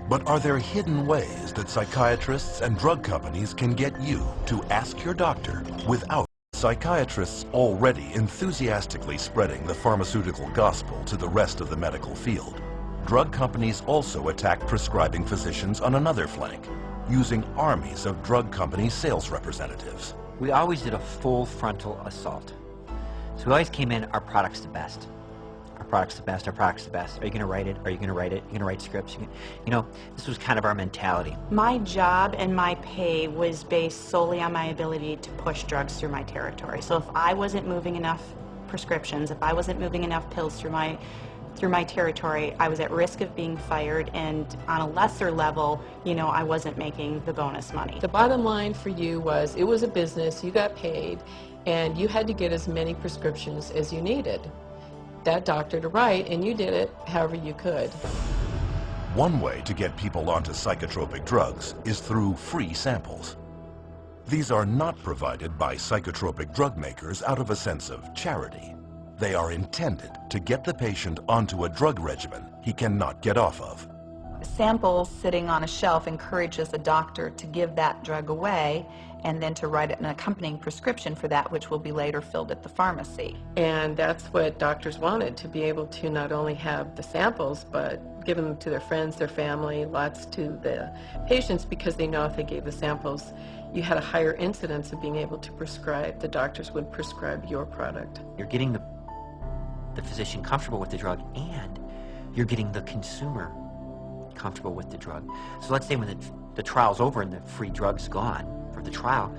But are there hidden ways that psychiatrists and drug companies can get you to ask your doctor without psychiatrists already enthusiastically spreading the pharmaceutical gospel to the rest of the medical field? Drug companies also attack prescribing physicians on another flank, using armies of drug company sales representatives. We always did a full frontal assault. So we always came in, our product's the best. Our product's the best, our product's the best. Are you going to write it? Are you going to write it? Are you going to write scripts? This was kind of our mentality. My job and my pay was based solely on my ability to push drugs through my territory. So if I wasn't moving enough prescriptions, if I wasn't moving enough pills through my territory, I was at risk of being fired, and on a lesser level, I wasn't making the bonus money. The bottom line for you was, it was a business, you got paid, and you had to get as many prescriptions as you needed that doctor to write, and you did it however you could. One way to get people onto psychotropic drugs is through free samples. These are not provided by psychotropic drug makers out of a sense of charity. They are intended to get the patient onto a drug regimen he cannot get off of. samples sitting on a shelf encourages a doctor to give that drug away and then to write an accompanying prescription for that, which will be later filled at the pharmacy. And that's what doctors wanted, to be able to not only have the samples, but give them to their friends, their family, lots to the patients, because they know if they gave the samples, you had a higher incidence of being able to prescribe. The doctors would prescribe your product. You're getting the physician comfortable with the drug, and you're getting the consumer comfortable with the drug. So let's say when the trial's over and the free drug's gone for the trial,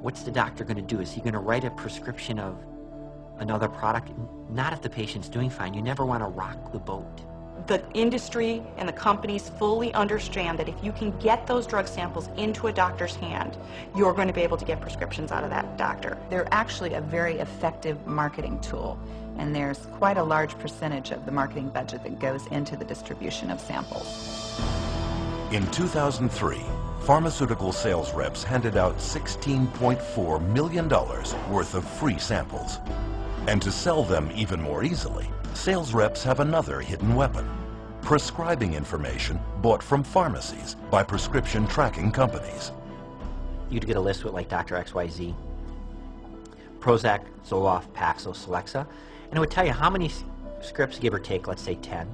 what's the doctor going to do? Is he going to write a prescription of another product? Not if the patient's doing fine. You never want to rock the boat. The industry and the companies fully understand that if you can get those drug samples into a doctor's hand, you're going to be able to get prescriptions out of that doctor. They're actually a very effective marketing tool, and there's quite a large percentage of the marketing budget that goes into the distribution of samples. In 2003, pharmaceutical sales reps handed out $16.4 million worth of free samples. And to sell them even more easily, sales reps have another hidden weapon: prescribing information bought from pharmacies by prescription tracking companies. You'd get a list with like Dr. XYZ, Prozac, Zoloft, Paxil, Celexa, and it would tell you how many scripts, give or take, let's say 10,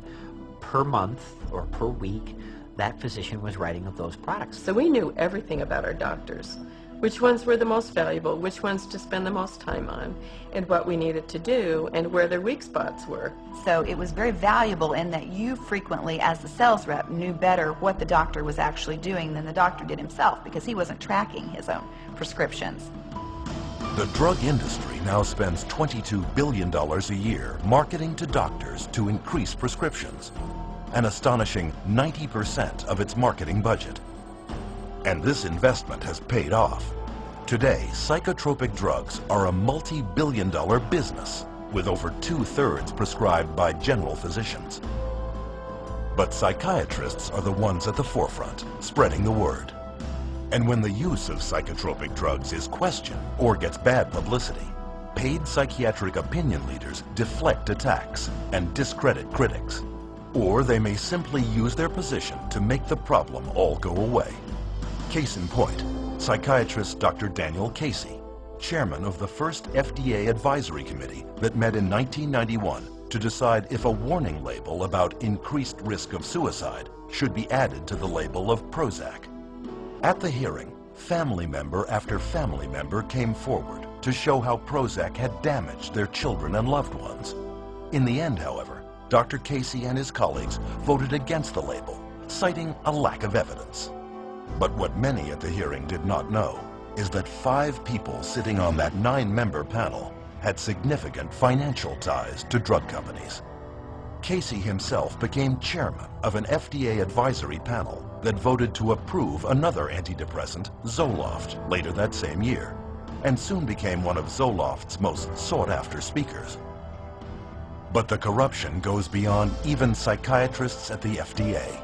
per month or per week, that physician was writing of those products. So we knew everything about our doctors, which ones were the most valuable, which ones to spend the most time on, and what we needed to do, and where their weak spots were. So it was very valuable in that you frequently, as the sales rep, knew better what the doctor was actually doing than the doctor did himself, because he wasn't tracking his own prescriptions. The drug industry now spends $22 billion a year marketing to doctors to increase prescriptions, an astonishing 90% of its marketing budget. And this investment has paid off. Today, psychotropic drugs are a multi-billion-dollar business, with over 2/3 prescribed by general physicians. But psychiatrists are the ones at the forefront, spreading the word. And when the use of psychotropic drugs is questioned or gets bad publicity, paid psychiatric opinion leaders deflect attacks and discredit critics. Or they may simply use their position to make the problem all go away. Case in point, psychiatrist Dr. Daniel Casey, chairman of the first FDA advisory committee that met in 1991 to decide if a warning label about increased risk of suicide should be added to the label of Prozac. At the hearing, family member after family member came forward to show how Prozac had damaged their children and loved ones. In the end, however, Dr. Casey and his colleagues voted against the label, citing a lack of evidence. But what many at the hearing did not know is that 5 people sitting on that 9-member panel had significant financial ties to drug companies. Casey himself became chairman of an FDA advisory panel that voted to approve another antidepressant, Zoloft, later that same year, and soon became one of Zoloft's most sought-after speakers. But the corruption goes beyond even psychiatrists at the FDA.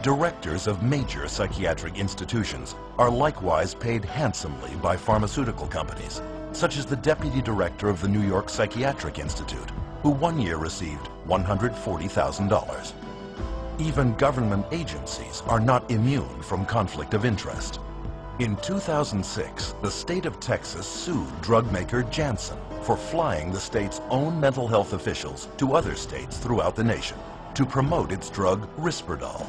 Directors of major psychiatric institutions are likewise paid handsomely by pharmaceutical companies, such as the deputy director of the New York Psychiatric Institute, who one year received $140,000. Even government agencies are not immune from conflict of interest. In 2006, the state of Texas sued drug maker Janssen for flying the state's own mental health officials to other states throughout the nation to promote its drug Risperdal.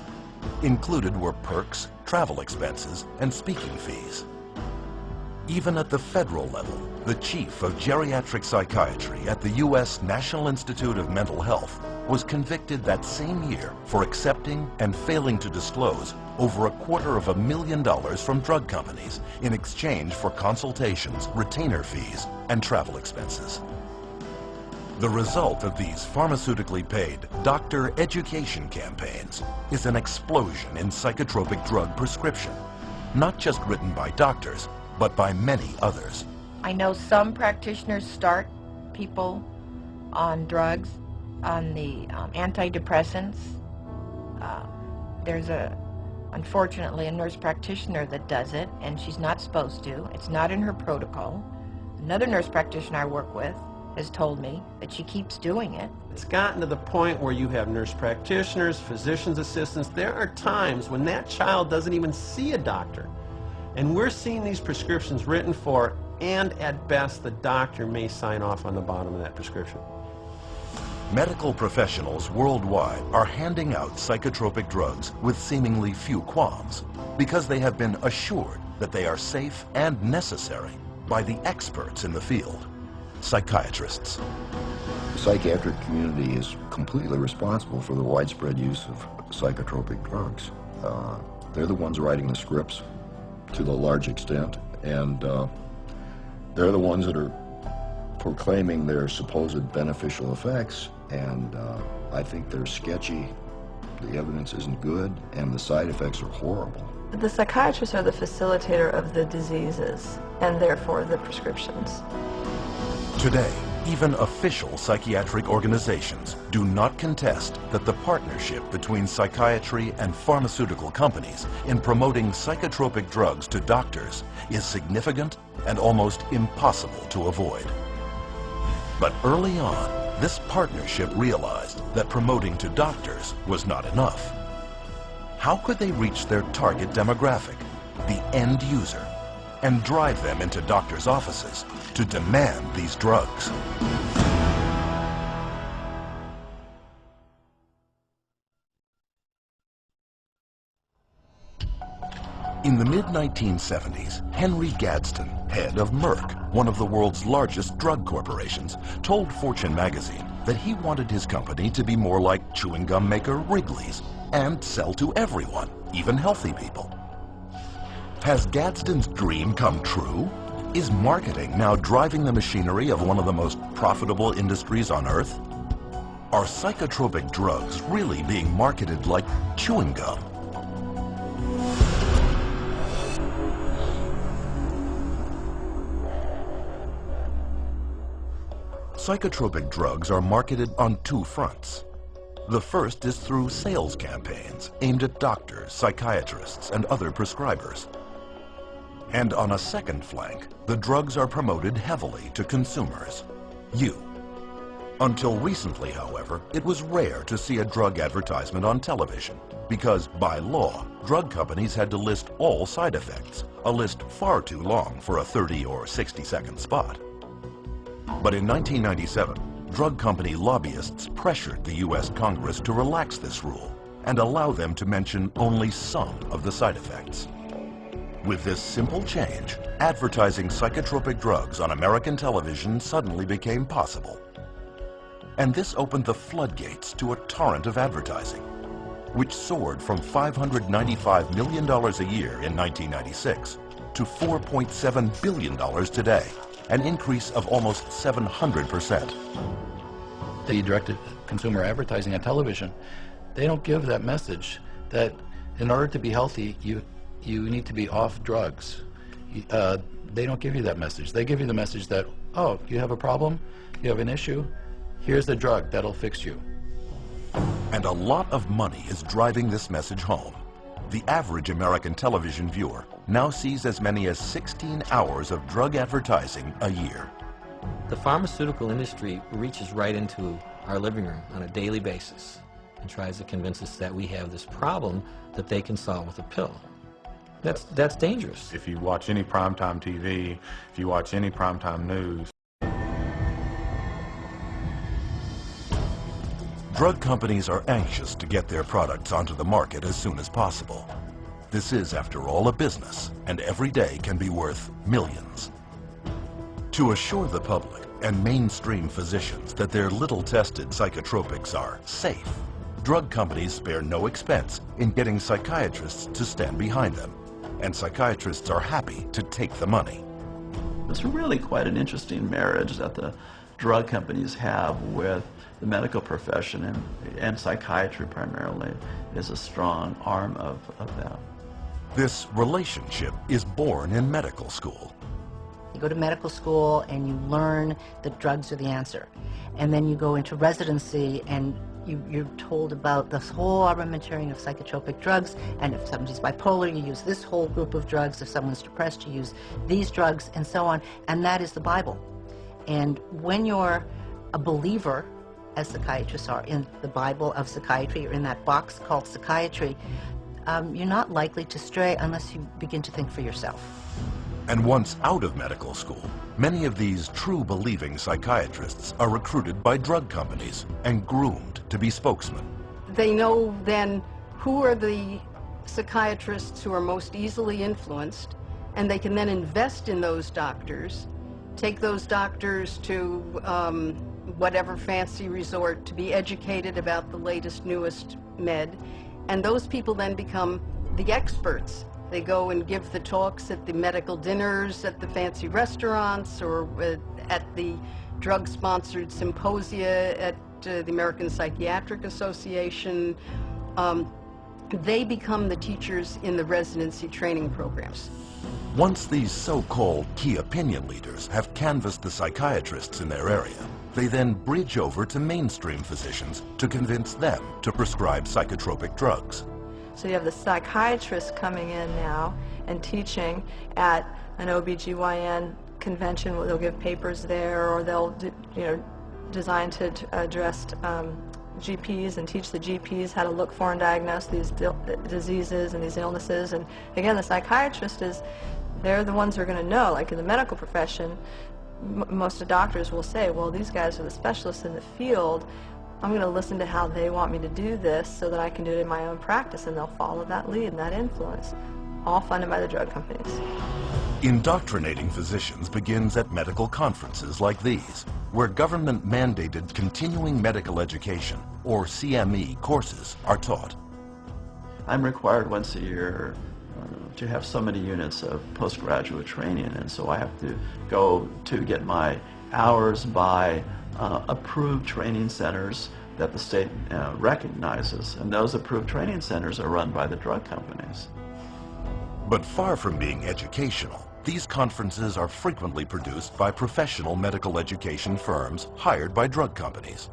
Included were perks, travel expenses, and speaking fees. Even at the federal level, the chief of geriatric psychiatry at the U.S. National Institute of Mental Health was convicted that same year for accepting and failing to disclose over $250,000 from drug companies in exchange for consultations, retainer fees, and travel expenses. The result of these pharmaceutically paid doctor education campaigns is an explosion in psychotropic drug prescription, not just written by doctors, but by many others. I know some practitioners start people on drugs, on the antidepressants. There's unfortunately, a nurse practitioner that does it, and she's not supposed to. It's not in her protocol. Another nurse practitioner I work with has told me that she keeps doing it. It's gotten to the point where you have nurse practitioners, physician's assistants. There are times when that child doesn't even see a doctor. And we're seeing these prescriptions written for, and at best, the doctor may sign off on the bottom of that prescription. Medical professionals worldwide are handing out psychotropic drugs with seemingly few qualms because they have been assured that they are safe and necessary by the experts in the field, psychiatrists. The psychiatric community is completely responsible for the widespread use of psychotropic drugs. They're the ones writing the scripts to the large extent, and they're the ones that are proclaiming their supposed beneficial effects, and I think they're sketchy, the evidence isn't good, and the side effects are horrible. The psychiatrists are the facilitator of the diseases, and therefore the prescriptions. Today, even official psychiatric organizations do not contest that the partnership between psychiatry and pharmaceutical companies in promoting psychotropic drugs to doctors is significant and almost impossible to avoid. But early on, this partnership realized that promoting to doctors was not enough. How could they reach their target demographic, the end user, and drive them into doctors' offices to demand these drugs? In the mid-1970s, Henry Gadsden, head of Merck, one of the world's largest drug corporations, told Fortune magazine that he wanted his company to be more like chewing gum maker Wrigley's and sell to everyone, even healthy people. Has Gadsden's dream come true? Is marketing now driving the machinery of one of the most profitable industries on Earth? Are psychotropic drugs really being marketed like chewing gum? Psychotropic drugs are marketed on two fronts. The first is through sales campaigns aimed at doctors, psychiatrists, and other prescribers. And on a second flank, the drugs are promoted heavily to consumers, you. Until recently, however, it was rare to see a drug advertisement on television because, by law, drug companies had to list all side effects, a list far too long for a 30 or 60-second spot. But in 1997, drug company lobbyists pressured the U.S. Congress to relax this rule and allow them to mention only some of the side effects. With this simple change, advertising psychotropic drugs on American television suddenly became possible. And this opened the floodgates to a torrent of advertising, which soared from $595 million a year in 1996 to $4.7 billion today, an increase of almost 700%. The directed consumer advertising on television, they don't give that message that in order to be healthy, you need to be off drugs. They don't give you that message. They give you the message that, oh, you have a problem, you have an issue, here's the drug that'll fix you. And a lot of money is driving this message home. The average American television viewer now sees as many as 16 hours of drug advertising a year. The pharmaceutical industry reaches right into our living room on a daily basis and tries to convince us that we have this problem that they can solve with a pill. That's dangerous. If you watch any primetime TV, if you watch any primetime news, drug companies are anxious to get their products onto the market as soon as possible. This is, after all, a business, and every day can be worth millions. To assure the public and mainstream physicians that their little-tested psychotropics are safe, drug companies spare no expense in getting psychiatrists to stand behind them, and psychiatrists are happy to take the money. It's really quite an interesting marriage that the drug companies have with the medical profession, and psychiatry primarily is a strong arm of them. This relationship is born in medical school. You go to medical school and you learn that drugs are the answer. And then you go into residency and you're told about this whole armamentarium of psychotropic drugs, and if somebody's bipolar, you use this whole group of drugs. If someone's depressed, you use these drugs, and so on. And that is the Bible. And when you're a believer, as psychiatrists are, in the Bible of psychiatry, or in that box called psychiatry, you're not likely to stray unless you begin to think for yourself. And once out of medical school, many of these true believing psychiatrists are recruited by drug companies and groomed to be spokesmen. They know then who are the psychiatrists who are most easily influenced, and they can then invest in those doctors, take those doctors to whatever fancy resort to be educated about the latest, newest med, and those people then become the experts. They go and give the talks at the medical dinners, at the fancy restaurants, or at the drug-sponsored symposia at the American Psychiatric Association. They become the teachers in the residency training programs. Once these so-called key opinion leaders have canvassed the psychiatrists in their area, they then bridge over to mainstream physicians to convince them to prescribe psychotropic drugs. So you have the psychiatrists coming in now and teaching at an OBGYN convention. They'll give papers there, or they'll, designed to address GPs and teach the GPs how to look for and diagnose these diseases and these illnesses. And again, the psychiatrist they're the ones who are going to know. Like in the medical profession, most of the doctors will say, well, these guys are the specialists in the field. I'm going to listen to how they want me to do this so that I can do it in my own practice, and they'll follow that lead and that influence, all funded by the drug companies. Indoctrinating physicians begins at medical conferences like these, where government-mandated continuing medical education, or CME, courses are taught. I'm required once a year to have so many units of postgraduate training, and so I have to go to get my hours by approved training centers that the state recognizes, and those approved training centers are run by the drug companies. But far from being educational, these conferences are frequently produced by professional medical education firms hired by drug companies.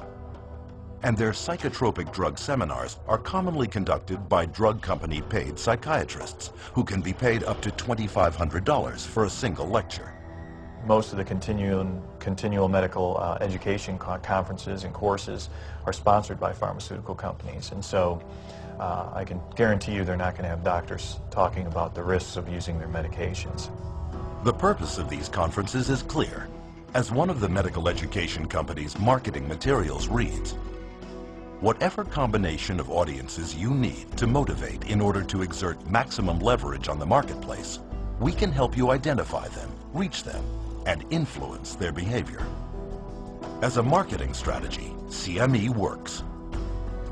And their psychotropic drug seminars are commonly conducted by drug company paid psychiatrists, who can be paid up to $2,500 for a single lecture. Most of the continual medical education conferences and courses are sponsored by pharmaceutical companies, and so I can guarantee you they're not going to have doctors talking about the risks of using their medications. The purpose of these conferences is clear. As one of the medical education company's marketing materials reads, "Whatever combination of audiences you need to motivate in order to exert maximum leverage on the marketplace, we can help you identify them, reach them, and influence their behavior." As a marketing strategy, CME works.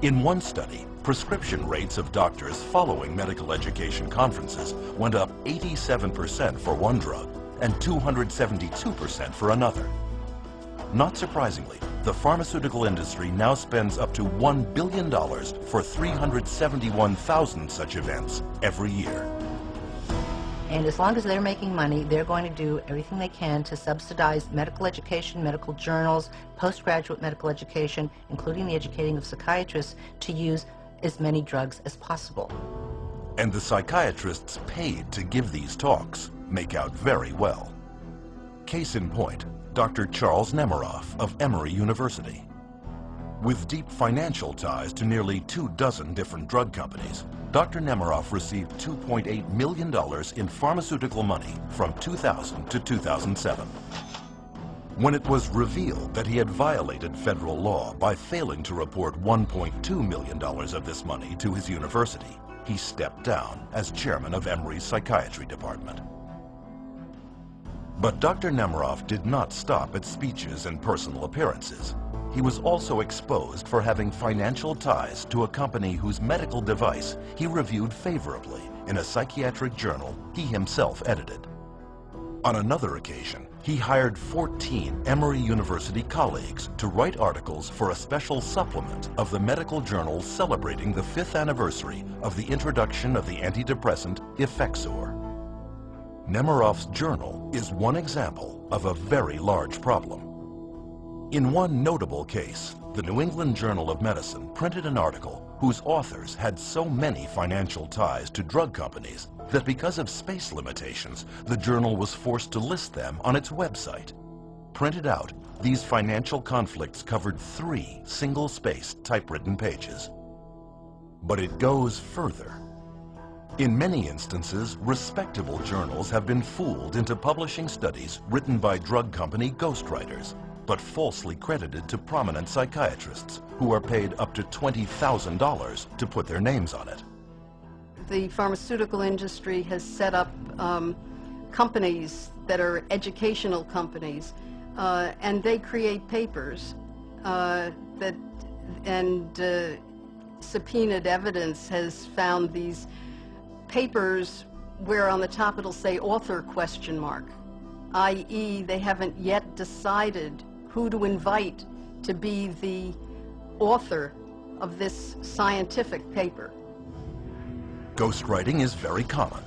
In one study, prescription rates of doctors following medical education conferences went up 87% for one drug and 272% for another. Not surprisingly, the pharmaceutical industry now spends up to $1 billion for 371,000 such events every year. And as long as they're making money, they're going to do everything they can to subsidize medical education, medical journals, postgraduate medical education, including the educating of psychiatrists, to use as many drugs as possible. And the psychiatrists paid to give these talks make out very well. Case in point, Dr. Charles Nemiroff of Emory University. With deep financial ties to nearly 24 different drug companies, Dr. Nemiroff received $2.8 million in pharmaceutical money from 2000 to 2007. When it was revealed that he had violated federal law by failing to report $1.2 million of this money to his university, he stepped down as chairman of Emory's psychiatry department. But Dr. Nemiroff did not stop at speeches and personal appearances. He was also exposed for having financial ties to a company whose medical device he reviewed favorably in a psychiatric journal he himself edited. On another occasion, he hired 14 Emory University colleagues to write articles for a special supplement of the medical journal celebrating the 5th anniversary of the introduction of the antidepressant Effexor. Nemiroff's journal is one example of a very large problem. In one notable case, the New England Journal of Medicine printed an article whose authors had so many financial ties to drug companies that because of space limitations, the journal was forced to list them on its website. Printed out, these financial conflicts covered 3 single-spaced typewritten pages. But it goes further. In many instances, respectable journals have been fooled into publishing studies written by drug company ghostwriters, but falsely credited to prominent psychiatrists who are paid up to $20,000 to put their names on it. The pharmaceutical industry has set up companies that are educational companies, and they create papers subpoenaed evidence has found these papers where on the top it'll say author ? i.e. they haven't yet decided who to invite to be the author of this scientific paper. Ghostwriting is very common.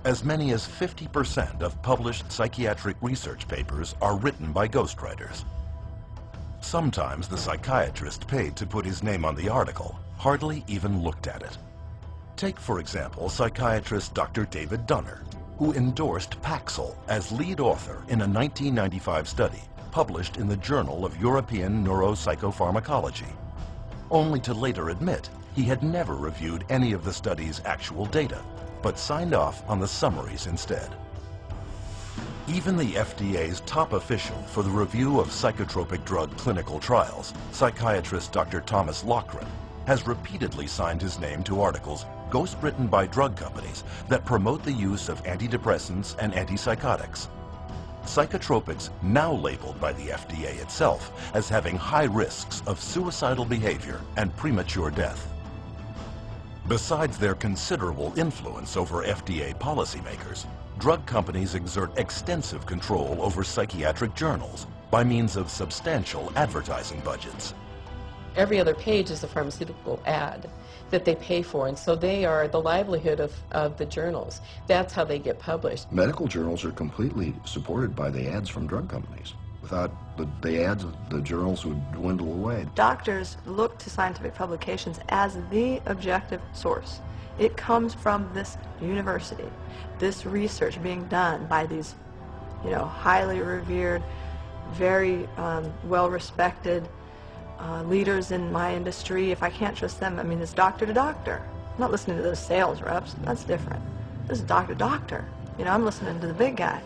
As many as 50% of published psychiatric research papers are written by ghostwriters. Sometimes the psychiatrist paid to put his name on the article hardly even looked at it. Take, for example, psychiatrist Dr. David Dunner, who endorsed Paxil as lead author in a 1995 study published in the Journal of European Neuropsychopharmacology, only to later admit he had never reviewed any of the study's actual data, but signed off on the summaries instead. Even the FDA's top official for the review of psychotropic drug clinical trials, psychiatrist Dr. Thomas Loughran, has repeatedly signed his name to articles ghostwritten by drug companies that promote the use of antidepressants and antipsychotics. Psychotropics now labeled by the FDA itself as having high risks of suicidal behavior and premature death. Besides their considerable influence over FDA policymakers, drug companies exert extensive control over psychiatric journals by means of substantial advertising budgets. Every other page is a pharmaceutical ad that they pay for, and so they are the livelihood of the journals. That's how they get published. Medical journals are completely supported by the ads from drug companies. Without the ads, the journals would dwindle away. Doctors look to scientific publications as the objective source. It comes from this university, this research being done by these, highly revered, very well-respected leaders in my industry. If I can't trust them, it's doctor to doctor. I'm not listening to those sales reps. That's different. This is doctor to doctor. I'm listening to the big guy.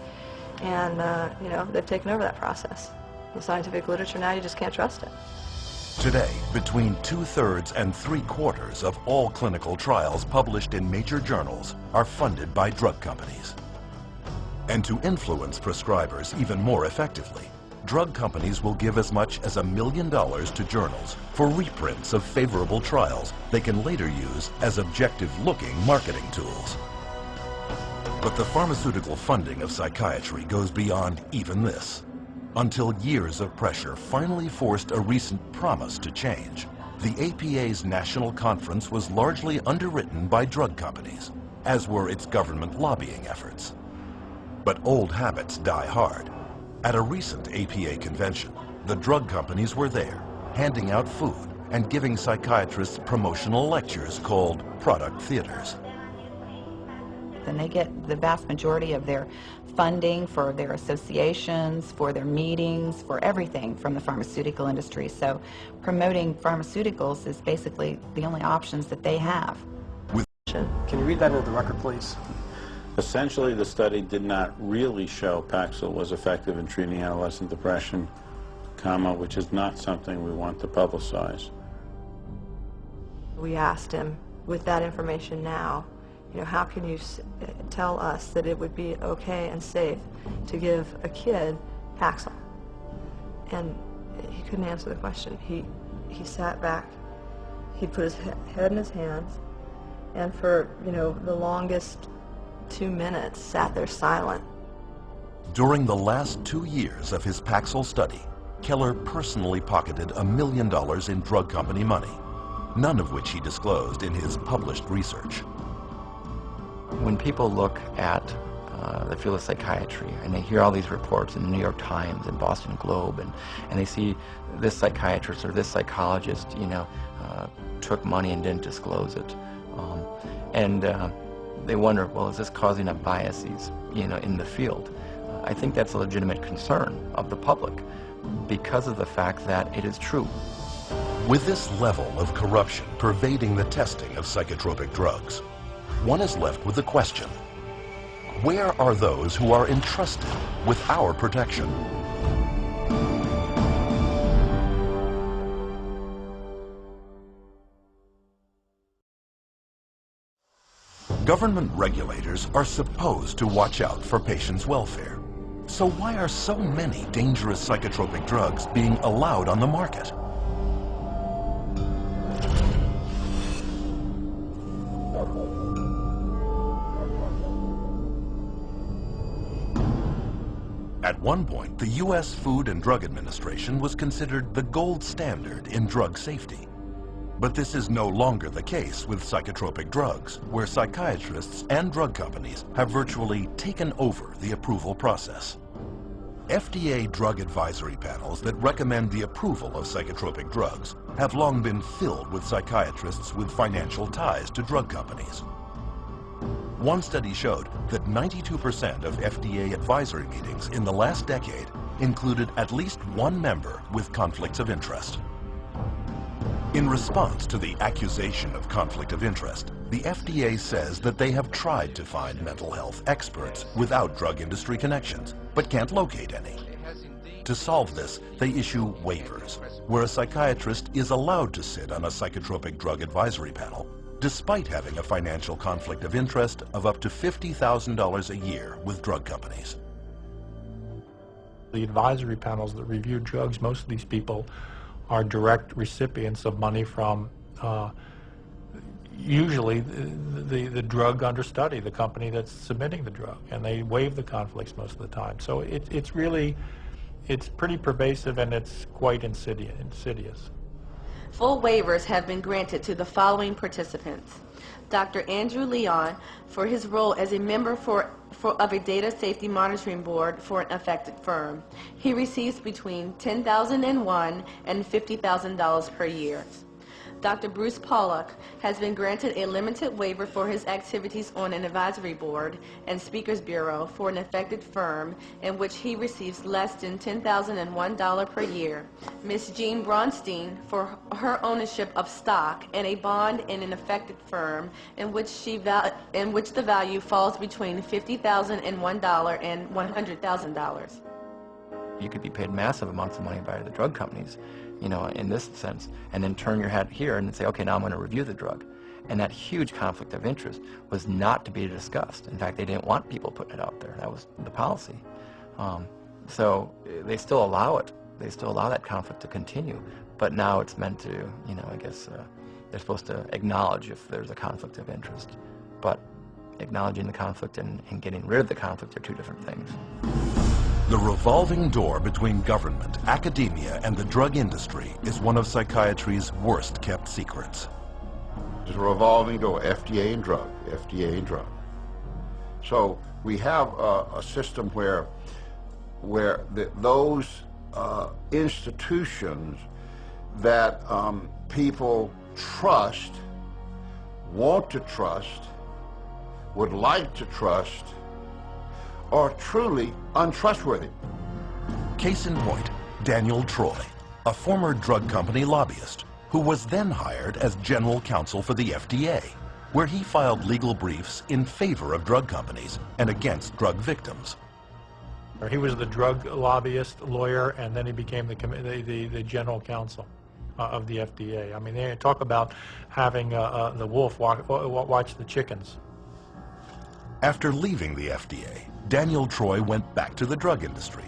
And, they've taken over that process. The scientific literature now, you just can't trust it. Today, between 2/3 and 3/4 of all clinical trials published in major journals are funded by drug companies. And to influence prescribers even more effectively, drug companies will give as much as $1 million to journals for reprints of favorable trials they can later use as objective-looking marketing tools. But the pharmaceutical funding of psychiatry goes beyond even this. Until years of pressure finally forced a recent promise to change, the APA's national conference was largely underwritten by drug companies, as were its government lobbying efforts. But old habits die hard. At a recent APA convention, the drug companies were there, handing out food and giving psychiatrists promotional lectures called product theaters. And they get the vast majority of their funding for their associations, for their meetings, for everything from the pharmaceutical industry. So promoting pharmaceuticals is basically the only options that they have. Can you read that into the record, please? Essentially, the study did not really show Paxil was effective in treating adolescent depression, which is not something we want to publicize. We asked him, with that information now, how can you tell us that it would be okay and safe to give a kid Paxil? And he couldn't answer the question. He sat back, he put his head in his hands, and for, the longest 2 minutes sat there silent. During the last 2 years of his Paxil study, Keller personally pocketed $1 million in drug company money, none of which he disclosed in his published research. When people look at the field of psychiatry and they hear all these reports in the New York Times and Boston Globe, and they see this psychiatrist or this psychologist, took money and didn't disclose it, they wonder, well, is this causing up biases, in the field? I think that's a legitimate concern of the public because of the fact that it is true. With this level of corruption pervading the testing of psychotropic drugs, one is left with the question, where are those who are entrusted with our protection? Government regulators are supposed to watch out for patients' welfare. So why are so many dangerous psychotropic drugs being allowed on the market? At one point, the U.S. Food and Drug Administration was considered the gold standard in drug safety. But this is no longer the case with psychotropic drugs, where psychiatrists and drug companies have virtually taken over the approval process. FDA drug advisory panels that recommend the approval of psychotropic drugs have long been filled with psychiatrists with financial ties to drug companies. One study showed that 92% of FDA advisory meetings in the last decade included at least one member with conflicts of interest. In response to the accusation of conflict of interest, the FDA says that they have tried to find mental health experts without drug industry connections, but can't locate any. To solve this, they issue waivers, where a psychiatrist is allowed to sit on a psychotropic drug advisory panel, despite having a financial conflict of interest of up to $50,000 a year with drug companies. The advisory panels that review drugs, most of these people are direct recipients of money from usually the drug under study, the company that's submitting the drug, and they waive the conflicts most of the time. So it's pretty pervasive, and it's quite insidious. Full waivers have been granted to the following participants. Dr. Andrew Leon for his role as a member of a data safety monitoring board for an affected firm. He receives between $10,001 and $50,000 per year. Dr. Bruce Pollock has been granted a limited waiver for his activities on an advisory board and speakers bureau for an affected firm in which he receives less than $10,001 per year. Ms. Jean Bronstein for her ownership of stock and a bond in an affected firm in which the value falls between $50,001 and $100,000. You could be paid massive amounts of money by the drug companies, you know, in this sense, and then turn your head here and say, okay, now I'm going to review the drug. And that huge conflict of interest was not to be discussed. In fact, they didn't want people putting it out there. That was the policy. So they still allow it. They still allow that conflict to continue. But now it's meant to, you know, I guess they're supposed to acknowledge if there's a conflict of interest. But acknowledging the conflict and getting rid of the conflict are two different things. The revolving door between government, academia, and the drug industry is one of psychiatry's worst-kept secrets. It's a revolving door, FDA and drug, FDA and drug. So we have a system where those institutions that people trust, want to trust, would like to trust, are truly untrustworthy. Case in point, Daniel Troy, a former drug company lobbyist, who was then hired as general counsel for the FDA, where he filed legal briefs in favor of drug companies and against drug victims. He was the drug lobbyist lawyer, and then he became the general counsel of the FDA. I mean, they talk about having the wolf watch the chickens. After leaving the FDA, Daniel Troy went back to the drug industry,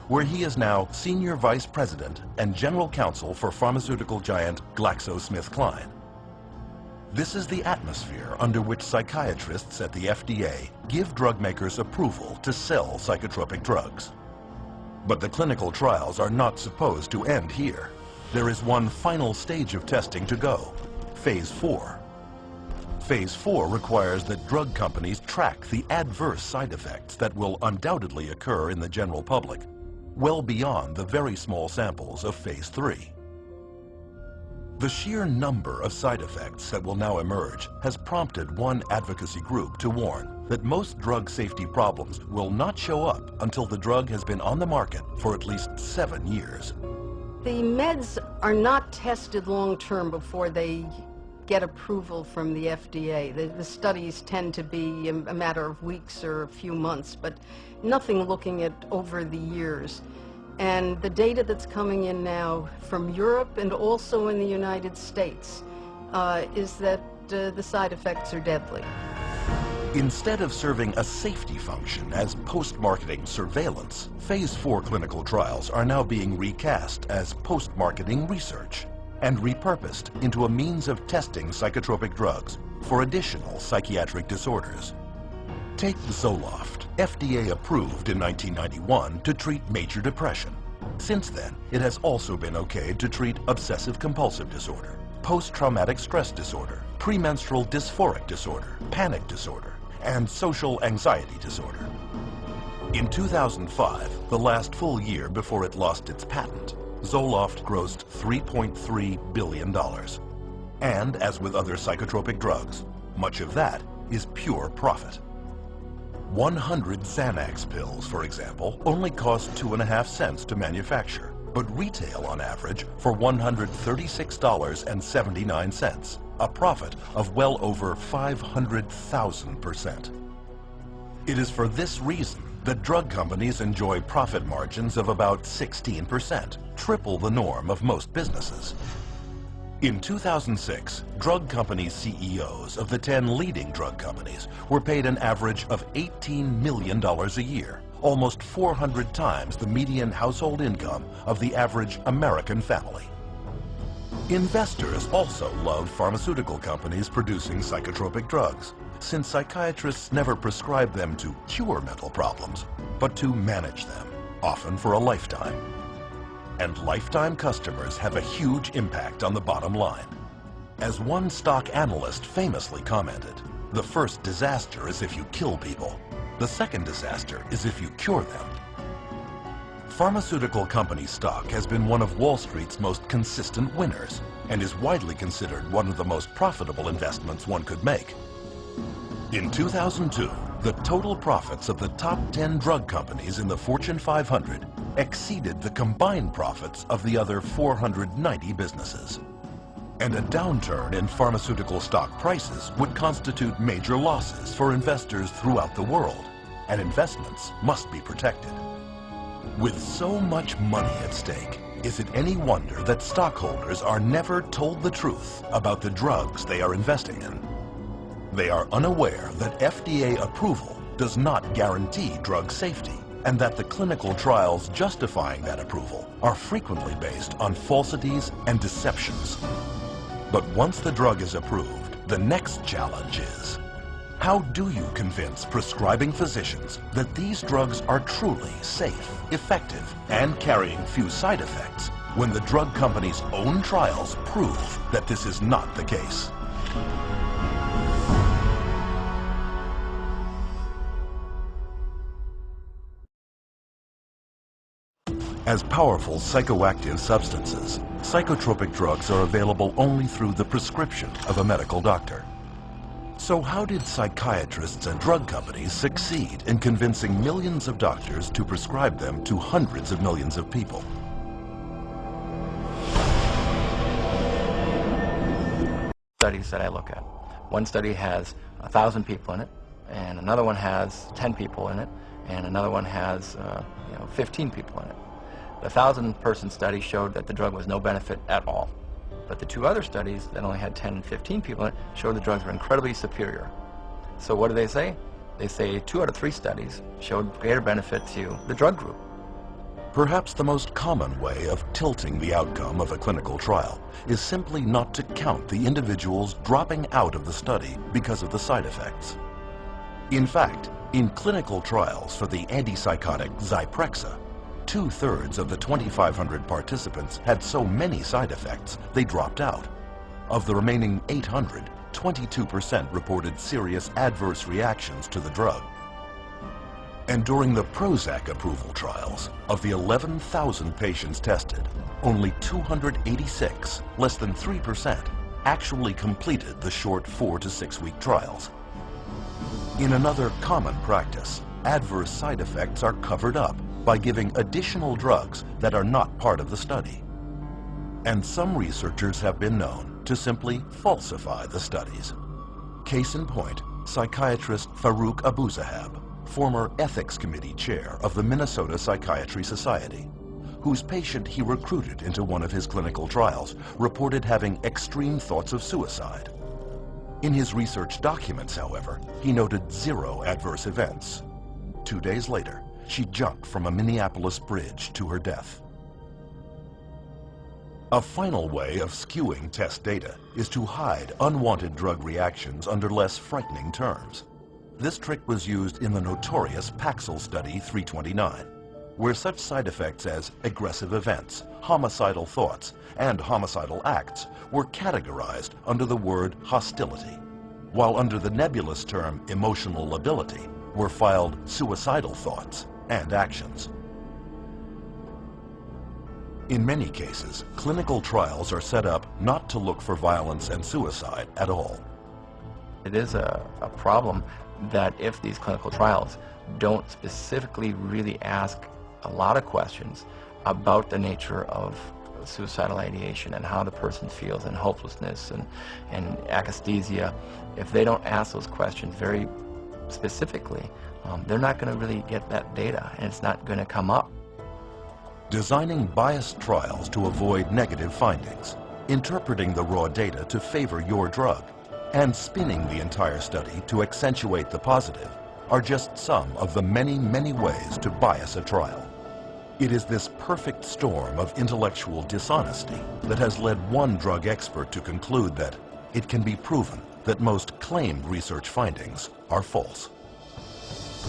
where he is now Senior Vice President and General Counsel for pharmaceutical giant GlaxoSmithKline. This is the atmosphere under which psychiatrists at the FDA give drug makers approval to sell psychotropic drugs. But the clinical trials are not supposed to end here. There is one final stage of testing to go, Phase 4. Phase 4 requires that drug companies track the adverse side effects that will undoubtedly occur in the general public, well beyond the very small samples of Phase 3. The sheer number of side effects that will now emerge has prompted one advocacy group to warn that most drug safety problems will not show up until the drug has been on the market for at least 7 years. The meds are not tested long-term before they get approval from the FDA. The studies tend to be a matter of weeks or a few months, but nothing looking at over the years. And the data that's coming in now from Europe and also in the United States is that the side effects are deadly. Instead of serving a safety function as post-marketing surveillance, Phase 4 clinical trials are now being recast as post-marketing research and repurposed into a means of testing psychotropic drugs for additional psychiatric disorders. Take Zoloft, FDA approved in 1991 to treat major depression. Since then, it has also been okayed to treat obsessive-compulsive disorder, post-traumatic stress disorder, premenstrual dysphoric disorder, panic disorder, and social anxiety disorder. In 2005, the last full year before it lost its patent, Zoloft grossed $3.3 billion. And as with other psychotropic drugs, much of that is pure profit. 100 Xanax pills, for example, only cost 2.5 cents to manufacture, but retail on average for $136.79, a profit of well over 500,000%. It is for this reason that drug companies enjoy profit margins of about 16%, triple the norm of most businesses. In 2006, drug company CEOs of the 10 leading drug companies were paid an average of $18 million a year, almost 400 times the median household income of the average American family. Investors also love pharmaceutical companies producing psychotropic drugs, since psychiatrists never prescribe them to cure mental problems, but to manage them, often for a lifetime. And lifetime customers have a huge impact on the bottom line. As one stock analyst famously commented, the first disaster is if you kill people. The second disaster is if you cure them. Pharmaceutical company stock has been one of Wall Street's most consistent winners and is widely considered one of the most profitable investments one could make. In 2002, the total profits of the top 10 drug companies in the Fortune 500 exceeded the combined profits of the other 490 businesses. And a downturn in pharmaceutical stock prices would constitute major losses for investors throughout the world, and investments must be protected. With so much money at stake, is it any wonder that stockholders are never told the truth about the drugs they are investing in? They are unaware that FDA approval does not guarantee drug safety, and that the clinical trials justifying that approval are frequently based on falsities and deceptions. But once the drug is approved, the next challenge is, how do you convince prescribing physicians that these drugs are truly safe, effective, and carrying few side effects when the drug company's own trials prove that this is not the case? As powerful psychoactive substances, psychotropic drugs are available only through the prescription of a medical doctor. So how did psychiatrists and drug companies succeed in convincing millions of doctors to prescribe them to hundreds of millions of people? Studies that I look at. One study has 1,000 people in it, and another one has 10 people in it, and another one has 15 people in it. The 1,000-person study showed that the drug was no benefit at all. But the two other studies that only had 10 and 15 people in it showed the drugs were incredibly superior. So what do they say? They say 2 out of 3 studies showed greater benefit to the drug group. Perhaps the most common way of tilting the outcome of a clinical trial is simply not to count the individuals dropping out of the study because of the side effects. In fact, in clinical trials for the antipsychotic Zyprexa, 2/3 of the 2,500 participants had so many side effects they dropped out. Of the remaining 800, 22% reported serious adverse reactions to the drug. And during the Prozac approval trials, of the 11,000 patients tested, only 286, less than 3%, actually completed the short 4 to 6 week trials. In another common practice, adverse side effects are covered up by giving additional drugs that are not part of the study. And some researchers have been known to simply falsify the studies. Case in point, psychiatrist Farouk Abuzahab, former Ethics Committee chair of the Minnesota Psychiatry Society, whose patient he recruited into one of his clinical trials, reported having extreme thoughts of suicide. In his research documents, however, he noted 0 adverse events. 2 days later, she jumped from a Minneapolis bridge to her death. A final way of skewing test data is to hide unwanted drug reactions under less frightening terms. This trick was used in the notorious Paxil Study 329, where such side effects as aggressive events, homicidal thoughts, and homicidal acts were categorized under the word hostility, while under the nebulous term emotional lability were filed suicidal thoughts and actions. In many cases, clinical trials are set up not to look for violence and suicide at all. It is a problem that if these clinical trials don't specifically really ask a lot of questions about the nature of suicidal ideation and how the person feels, and hopelessness and akathisia, if they don't ask those questions very specifically, they're not going to really get that data, and it's not going to come up. Designing biased trials to avoid negative findings, interpreting the raw data to favor your drug, and spinning the entire study to accentuate the positive are just some of the many, many ways to bias a trial. It is this perfect storm of intellectual dishonesty that has led one drug expert to conclude that it can be proven that most claimed research findings are false.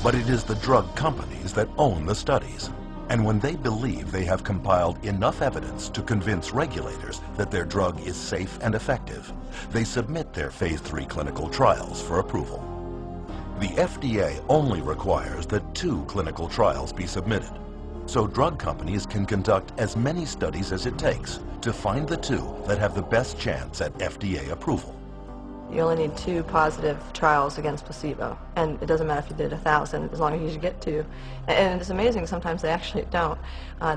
But it is the drug companies that own the studies. And when they believe they have compiled enough evidence to convince regulators that their drug is safe and effective, they submit their phase 3 clinical trials for approval. The FDA only requires that 2 clinical trials be submitted, so drug companies can conduct as many studies as it takes to find the 2 that have the best chance at FDA approval. You only need 2 positive trials against placebo, and it doesn't matter if you did 1,000, as long as you get 2. And it's amazing, sometimes they actually don't.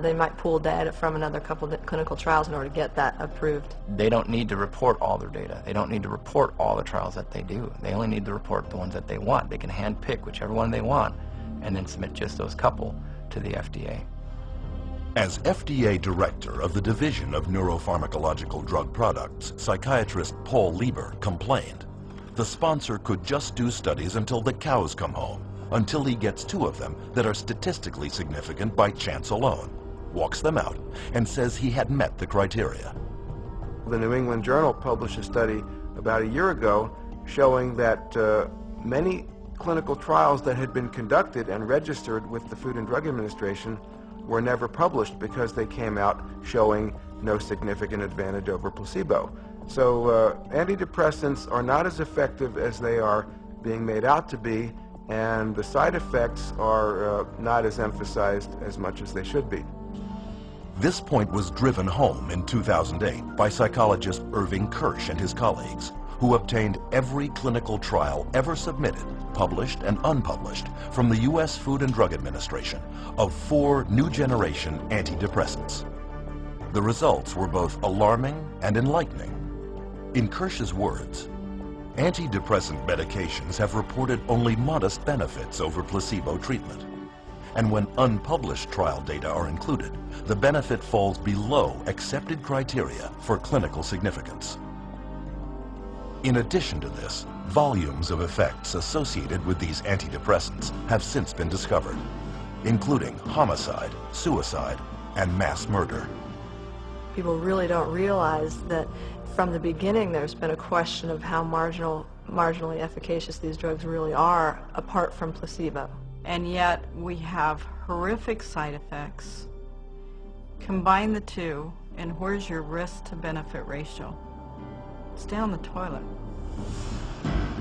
They might pool data from another couple of clinical trials in order to get that approved. They don't need to report all their data. They don't need to report all the trials that they do. They only need to report the ones that they want. They can hand-pick whichever one they want and then submit just those couple to the FDA. As FDA Director of the Division of Neuropharmacological Drug Products, psychiatrist Paul Lieber complained, the sponsor could just do studies until the cows come home, until he gets 2 of them that are statistically significant by chance alone, walks them out, and says he had met the criteria. The New England Journal published a study about a year ago showing that many clinical trials that had been conducted and registered with the Food and Drug Administration were never published because they came out showing no significant advantage over placebo. So antidepressants are not as effective as they are being made out to be, and the side effects are not as emphasized as much as they should be. This point was driven home in 2008 by psychologist Irving Kirsch and his colleagues, who obtained every clinical trial ever submitted, published and unpublished, from the U.S. Food and Drug Administration of 4 new-generation antidepressants. The results were both alarming and enlightening. In Kirsch's words, antidepressant medications have reported only modest benefits over placebo treatment. And when unpublished trial data are included, the benefit falls below accepted criteria for clinical significance. In addition to this, volumes of effects associated with these antidepressants have since been discovered, including homicide, suicide, and mass murder. People really don't realize that from the beginning there's been a question of how marginally efficacious these drugs really are apart from placebo. And yet we have horrific side effects. Combine the 2, and where's your risk to benefit ratio? It's down the toilet.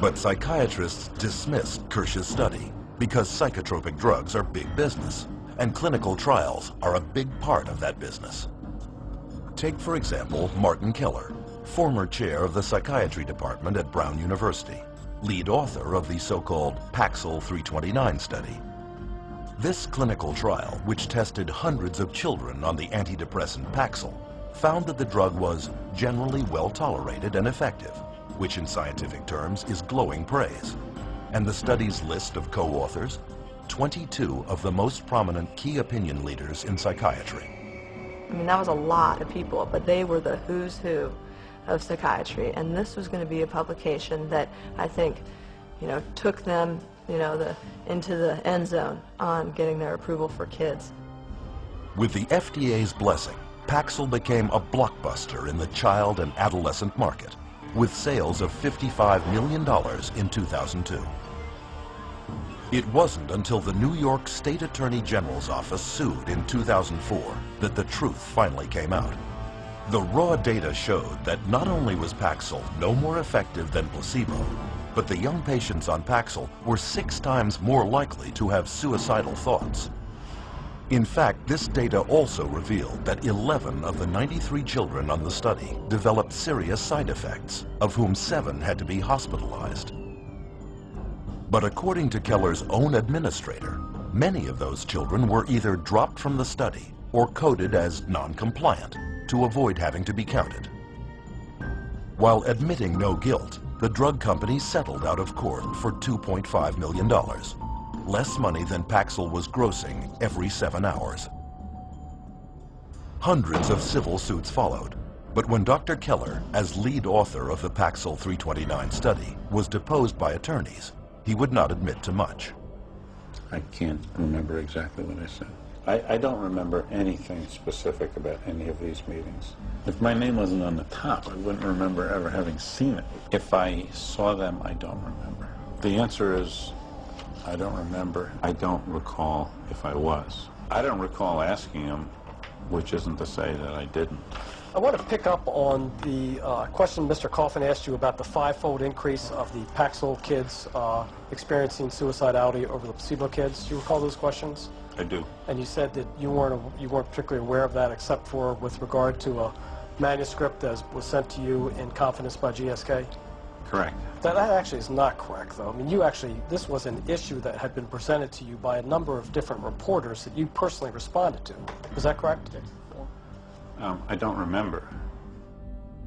But psychiatrists dismissed Kirsch's study because psychotropic drugs are big business, and clinical trials are a big part of that business. Take, for example, Martin Keller, former chair of the psychiatry department at Brown University. lead author of the so-called Paxil 329 study. This clinical trial, which tested hundreds of children on the antidepressant Paxil, found that the drug was generally well tolerated and effective, which in scientific terms is glowing praise. And the study's list of co-authors, 22 of the most prominent key opinion leaders in psychiatry. I mean, that was a lot of people, but they were the who's who of psychiatry, and this was going to be a publication that I think, took them, into the end zone on getting their approval for kids. With the FDA's blessing, Paxil became a blockbuster in the child and adolescent market, with sales of $55 million in 2002. It wasn't until the New York State Attorney General's office sued in 2004 that the truth finally came out. The raw data showed that not only was Paxil no more effective than placebo, but the young patients on Paxil were 6 times more likely to have suicidal thoughts. In fact, this data also revealed that 11 of the 93 children on the study developed serious side effects, of whom 7 had to be hospitalized. But according to Keller's own administrator, many of those children were either dropped from the study or coded as non-compliant to avoid having to be counted. While admitting no guilt, the drug company settled out of court for $2.5 million, less money than Paxil was grossing every 7 hours. Hundreds of civil suits followed, but when Dr. Keller, as lead author of the Paxil 329 study, was deposed by attorneys, he would not admit to much. I can't remember exactly what I said. I don't remember anything specific about any of these meetings. If my name wasn't on the top, I wouldn't remember ever having seen it. If I saw them, I don't remember. The answer is, I don't remember. I don't recall if I was. I don't recall asking him, which isn't to say that I didn't. I want to pick up on the question Mr. Coffin asked you about the 5-fold increase of the Paxil kids experiencing suicidality over the placebo kids. Do you recall those questions? I do. And you said that you weren't particularly aware of that, except for with regard to a manuscript that was sent to you in confidence by GSK? Correct. That actually is not correct, though. I mean, this was an issue that had been presented to you by a number of different reporters that you personally responded to. Is that correct? I don't remember.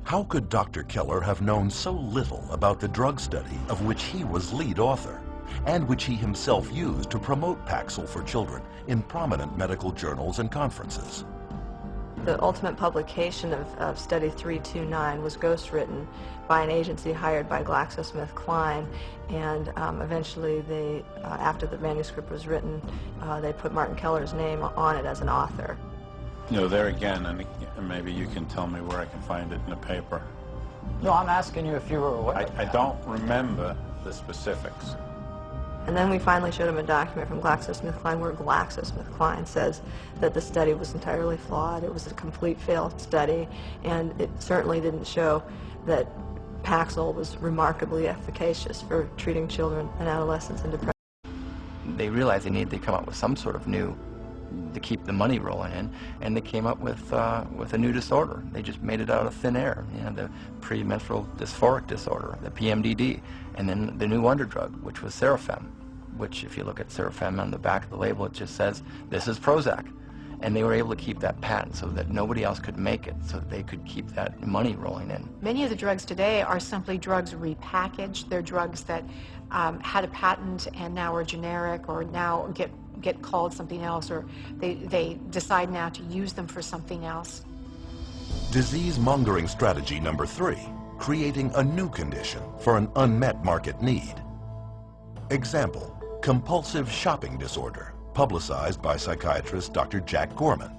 How could Dr. Keller have known so little about the drug study of which he was lead author, and which he himself used to promote Paxil for children in prominent medical journals and conferences? The ultimate publication of Study 329 was ghostwritten by an agency hired by GlaxoSmithKline, and eventually they, after the manuscript was written, they put Martin Keller's name on it as an author. There again, and maybe you can tell me where I can find it in the paper. No, I'm asking you if you were aware. I don't remember the specifics. And then we finally showed him a document from GlaxoSmithKline where GlaxoSmithKline says that the study was entirely flawed. It was a complete failed study, and it certainly didn't show that Paxil was remarkably efficacious for treating children and adolescents in depression. They realized they needed to come up with some sort of new to keep the money rolling in, and they came up with a new disorder. They just made it out of thin air. The premenstrual dysphoric disorder, the PMDD, and then the new wonder drug, which was Serafem, which, if you look at Serafem on the back of the label, it just says, this is Prozac. And they were able to keep that patent so that nobody else could make it, so that they could keep that money rolling in. Many of the drugs today are simply drugs repackaged. They're drugs that had a patent and now are generic, or now get called something else, or they decide now to use them for something else. Disease-mongering strategy number 3, creating a new condition for an unmet market need. Example, compulsive shopping disorder, publicized by psychiatrist Dr. Jack Gorman.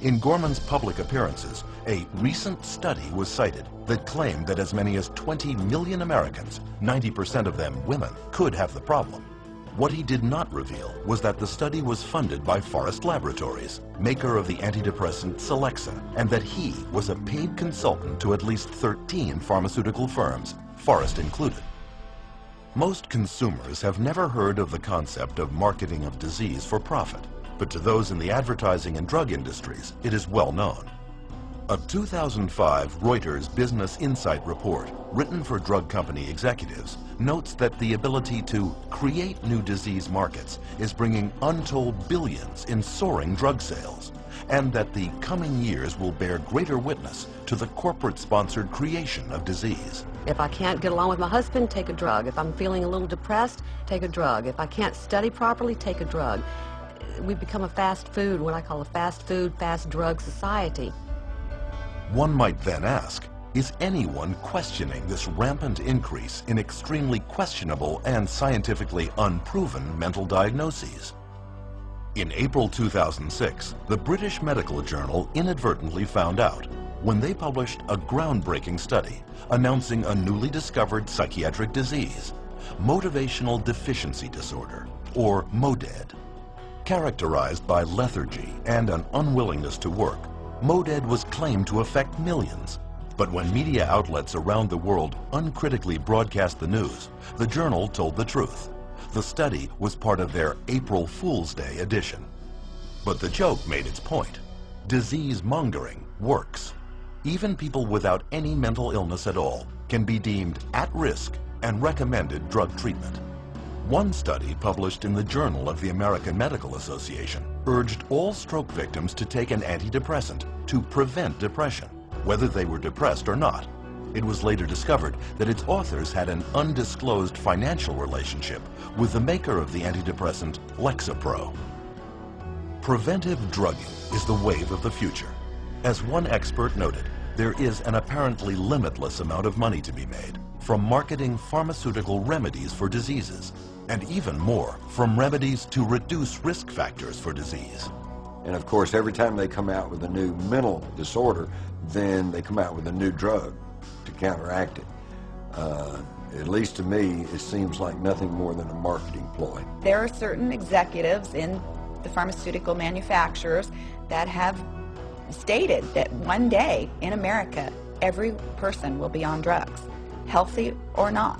In Gorman's public appearances, a recent study was cited that claimed that as many as 20 million Americans, 90% of them women, could have the problem. What he did not reveal was that the study was funded by Forest Laboratories, maker of the antidepressant Celexa, and that he was a paid consultant to at least 13 pharmaceutical firms, Forest included. Most consumers have never heard of the concept of marketing of disease for profit, but to those in the advertising and drug industries, it is well known. A 2005 Reuters Business Insight report, written for drug company executives, notes that the ability to create new disease markets is bringing untold billions in soaring drug sales, and that the coming years will bear greater witness to the corporate-sponsored creation of disease. If I can't get along with my husband, take a drug. If I'm feeling a little depressed, take a drug. If I can't study properly, take a drug. We've become a fast food, what I call a fast food, fast drug society. One might then ask, is anyone questioning this rampant increase in extremely questionable and scientifically unproven mental diagnoses? In April 2006, the British Medical Journal inadvertently found out when they published a groundbreaking study announcing a newly discovered psychiatric disease, motivational deficiency disorder, or MODED. Characterized by lethargy and an unwillingness to work, MODED was claimed to affect millions. But when media outlets around the world uncritically broadcast the news, the journal told the truth. The study was part of their April Fool's Day edition. But the joke made its point. Disease mongering works. Even people without any mental illness at all can be deemed at risk and recommended drug treatment. One study published in the Journal of the American Medical Association urged all stroke victims to take an antidepressant to prevent depression, whether they were depressed or not. It was later discovered that its authors had an undisclosed financial relationship with the maker of the antidepressant Lexapro. Preventive drugging is the wave of the future. As one expert noted, there is an apparently limitless amount of money to be made from marketing pharmaceutical remedies for diseases, and even more from remedies to reduce risk factors for disease. And of course, every time they come out with a new mental disorder, then they come out with a new drug to counteract it. At least to me, it seems like nothing more than a marketing ploy. There are certain executives in the pharmaceutical manufacturers that have stated that one day in America, every person will be on drugs, healthy or not.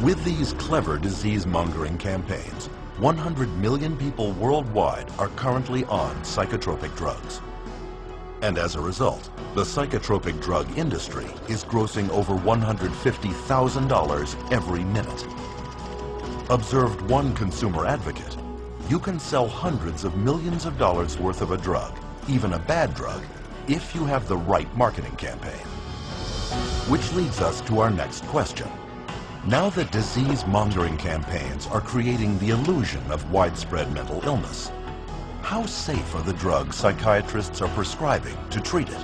With these clever disease-mongering campaigns, 100 million people worldwide are currently on psychotropic drugs. And as a result, the psychotropic drug industry is grossing over $150,000 every minute. Observed one consumer advocate, you can sell hundreds of millions of dollars worth of a drug, even a bad drug, if you have the right marketing campaign. Which leads us to our next question. Now that disease-mongering campaigns are creating the illusion of widespread mental illness, how safe are the drugs psychiatrists are prescribing to treat it?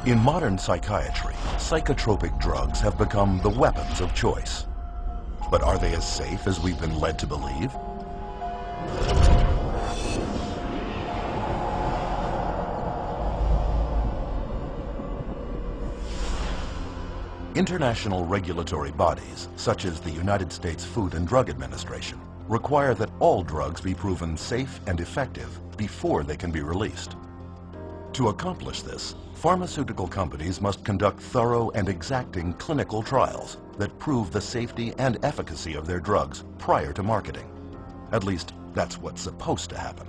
In modern psychiatry, psychotropic drugs have become the weapons of choice. But are they as safe as we've been led to believe? International regulatory bodies, such as the United States Food and Drug Administration, require that all drugs be proven safe and effective before they can be released. To accomplish this, pharmaceutical companies must conduct thorough and exacting clinical trials that prove the safety and efficacy of their drugs prior to marketing. At least, that's what's supposed to happen.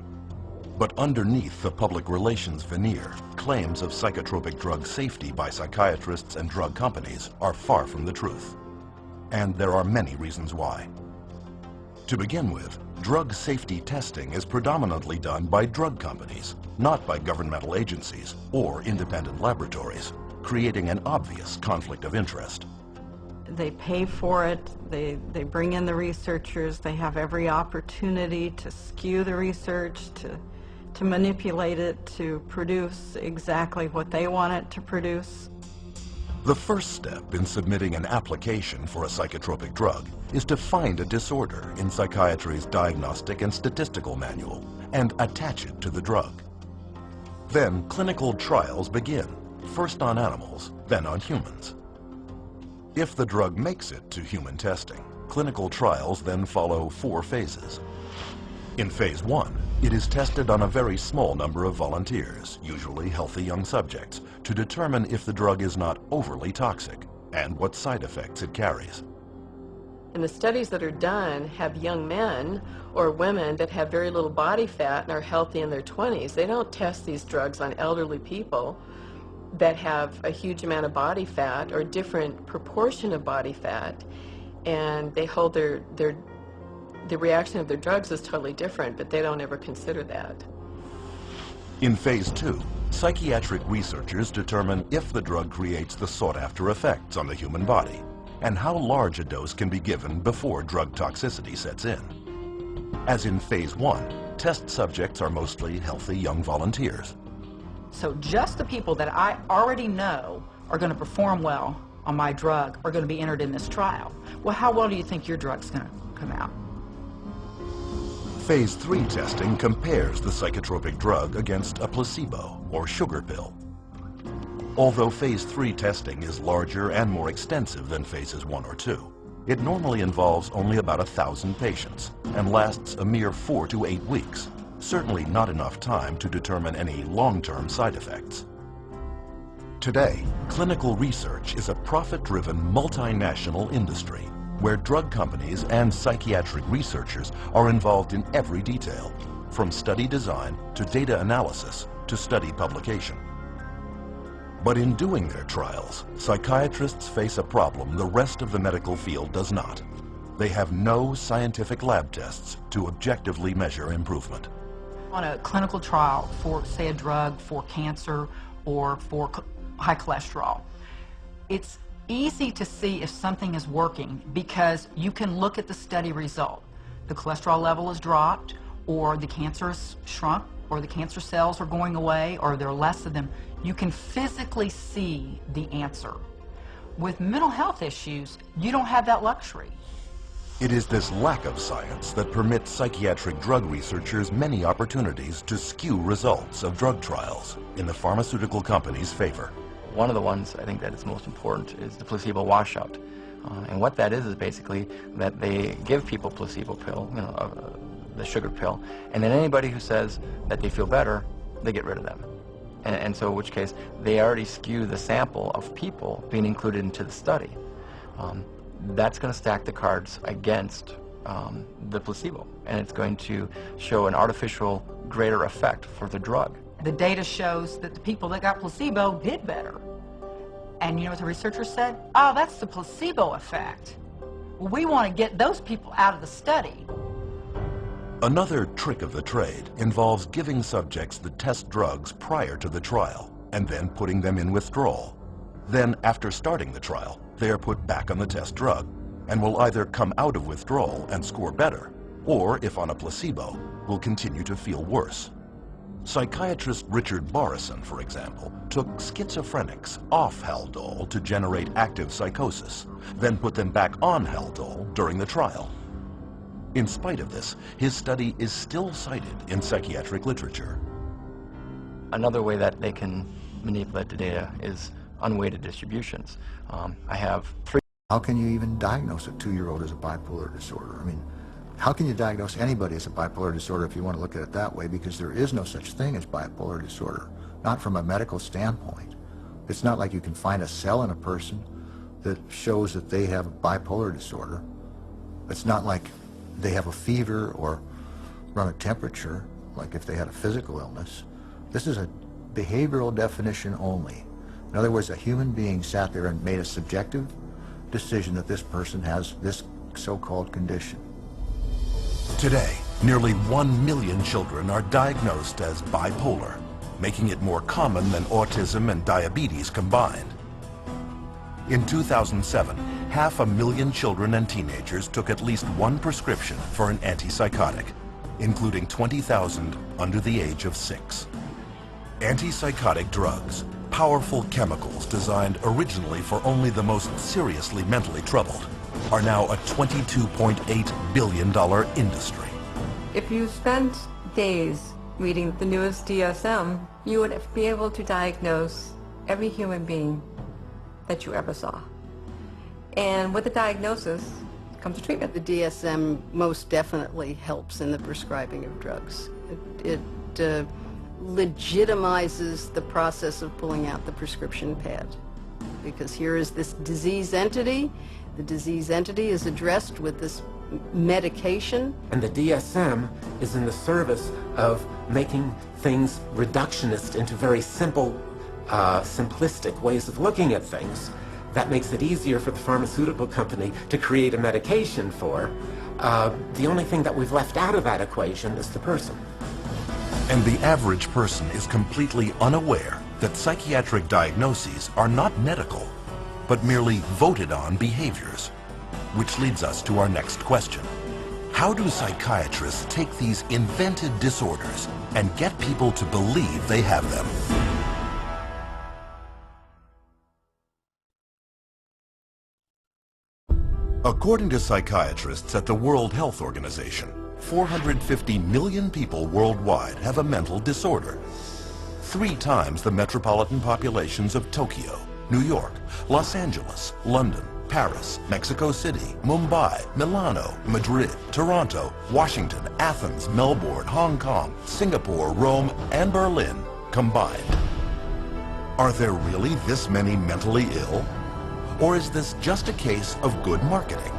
But underneath the public relations veneer, claims of psychotropic drug safety by psychiatrists and drug companies are far from the truth. And there are many reasons why. To begin with, drug safety testing is predominantly done by drug companies, not by governmental agencies or independent laboratories, creating an obvious conflict of interest. They pay for it, they bring in the researchers, they have every opportunity to skew the research, to manipulate it, to produce exactly what they want it to produce. The first step in submitting an application for a psychotropic drug is to find a disorder in psychiatry's Diagnostic and Statistical Manual and attach it to the drug. Then clinical trials begin, first on animals, then on humans. If the drug makes it to human testing, clinical trials then follow 4 phases. In phase 1, it is tested on a very small number of volunteers, usually healthy young subjects, to determine if the drug is not overly toxic and what side effects it carries. And the studies that are done have young men or women that have very little body fat and are healthy in their 20s. They don't test these drugs on elderly people that have a huge amount of body fat or different proportion of body fat, and they hold the reaction of their drugs is totally different, but they don't ever consider that. In phase 2, psychiatric researchers determine if the drug creates the sought-after effects on the human body, and how large a dose can be given before drug toxicity sets in. As in phase 1, test subjects are mostly healthy young volunteers. So just the people that I already know are going to perform well on my drug are going to be entered in this trial. Well, how well do you think your drug's going to come out? Phase 3 testing compares the psychotropic drug against a placebo or sugar pill. Although phase 3 testing is larger and more extensive than phases 1 or 2, it normally involves only about 1,000 patients and lasts a mere 4 to 8 weeks, certainly not enough time to determine any long-term side effects. Today, clinical research is a profit-driven multinational industry where drug companies and psychiatric researchers are involved in every detail, from study design to data analysis to study publication. But in doing their trials, psychiatrists face a problem the rest of the medical field does not. They have no scientific lab tests to objectively measure improvement. On a clinical trial for, say, a drug for cancer or for high cholesterol, it's easy to see if something is working because you can look at the study result. The cholesterol level is dropped, or the cancer is shrunk, or the cancer cells are going away, or there are less of them. You can physically see the answer. With mental health issues, you don't have that luxury. It is this lack of science that permits psychiatric drug researchers many opportunities to skew results of drug trials in the pharmaceutical company's favor. One of the ones I think that is most important is the placebo washout. And what that is basically that they give people placebo pill, the sugar pill, and then anybody who says that they feel better, they get rid of them. And so in which case, they already skew the sample of people being included into the study. That's going to stack the cards against the placebo, and it's going to show an artificial greater effect for the drug. The data shows that the people that got placebo did better. And you know what the researchers said? Oh, that's the placebo effect. Well, we want to get those people out of the study. Another trick of the trade involves giving subjects the test drugs prior to the trial and then putting them in withdrawal. Then, after starting the trial, they are put back on the test drug and will either come out of withdrawal and score better, or, if on a placebo, will continue to feel worse. Psychiatrist Richard Borison, for example, took schizophrenics off Haldol to generate active psychosis, then put them back on Haldol during the trial. In spite of this, his study is still cited in psychiatric literature. Another way that they can manipulate the data is unweighted distributions. I have 3. How can you even diagnose a 2-year-old as a bipolar disorder? I mean, how can you diagnose anybody as a bipolar disorder if you want to look at it that way? Because there is no such thing as bipolar disorder, not from a medical standpoint. It's not like you can find a cell in a person that shows that they have bipolar disorder. It's not like they have a fever or run a temperature, like if they had a physical illness. This is a behavioral definition only. In other words, a human being sat there and made a subjective decision that this person has this so-called condition. Today, nearly 1 million children are diagnosed as bipolar, making it more common than autism and diabetes combined. In 2007, 500,000 children and teenagers took at least one prescription for an antipsychotic, including 20,000 under the age of 6. Antipsychotic drugs, powerful chemicals designed originally for only the most seriously mentally troubled, are now a $22.8 billion industry. If you spent days reading the newest DSM, you would be able to diagnose every human being that you ever saw. And with the diagnosis comes a treatment. The DSM most definitely helps in the prescribing of drugs. It legitimizes the process of pulling out the prescription pad, because here is this disease entity The disease entity is addressed with this medication. And the DSM is in the service of making things reductionist into very simple, simplistic ways of looking at things. That makes it easier for the pharmaceutical company to create a medication for. The only thing that we've left out of that equation is the person. And the average person is completely unaware that psychiatric diagnoses are not medical, but merely voted on behaviors. Which leads us to our next question. How do psychiatrists take these invented disorders and get people to believe they have them? According to psychiatrists at the World Health Organization, 450 million people worldwide have a mental disorder. 3 times the metropolitan populations of Tokyo, New York, Los Angeles, London, Paris, Mexico City, Mumbai, Milano, Madrid, Toronto, Washington, Athens, Melbourne, Hong Kong, Singapore, Rome, and Berlin combined. Are there really this many mentally ill? Or is this just a case of good marketing?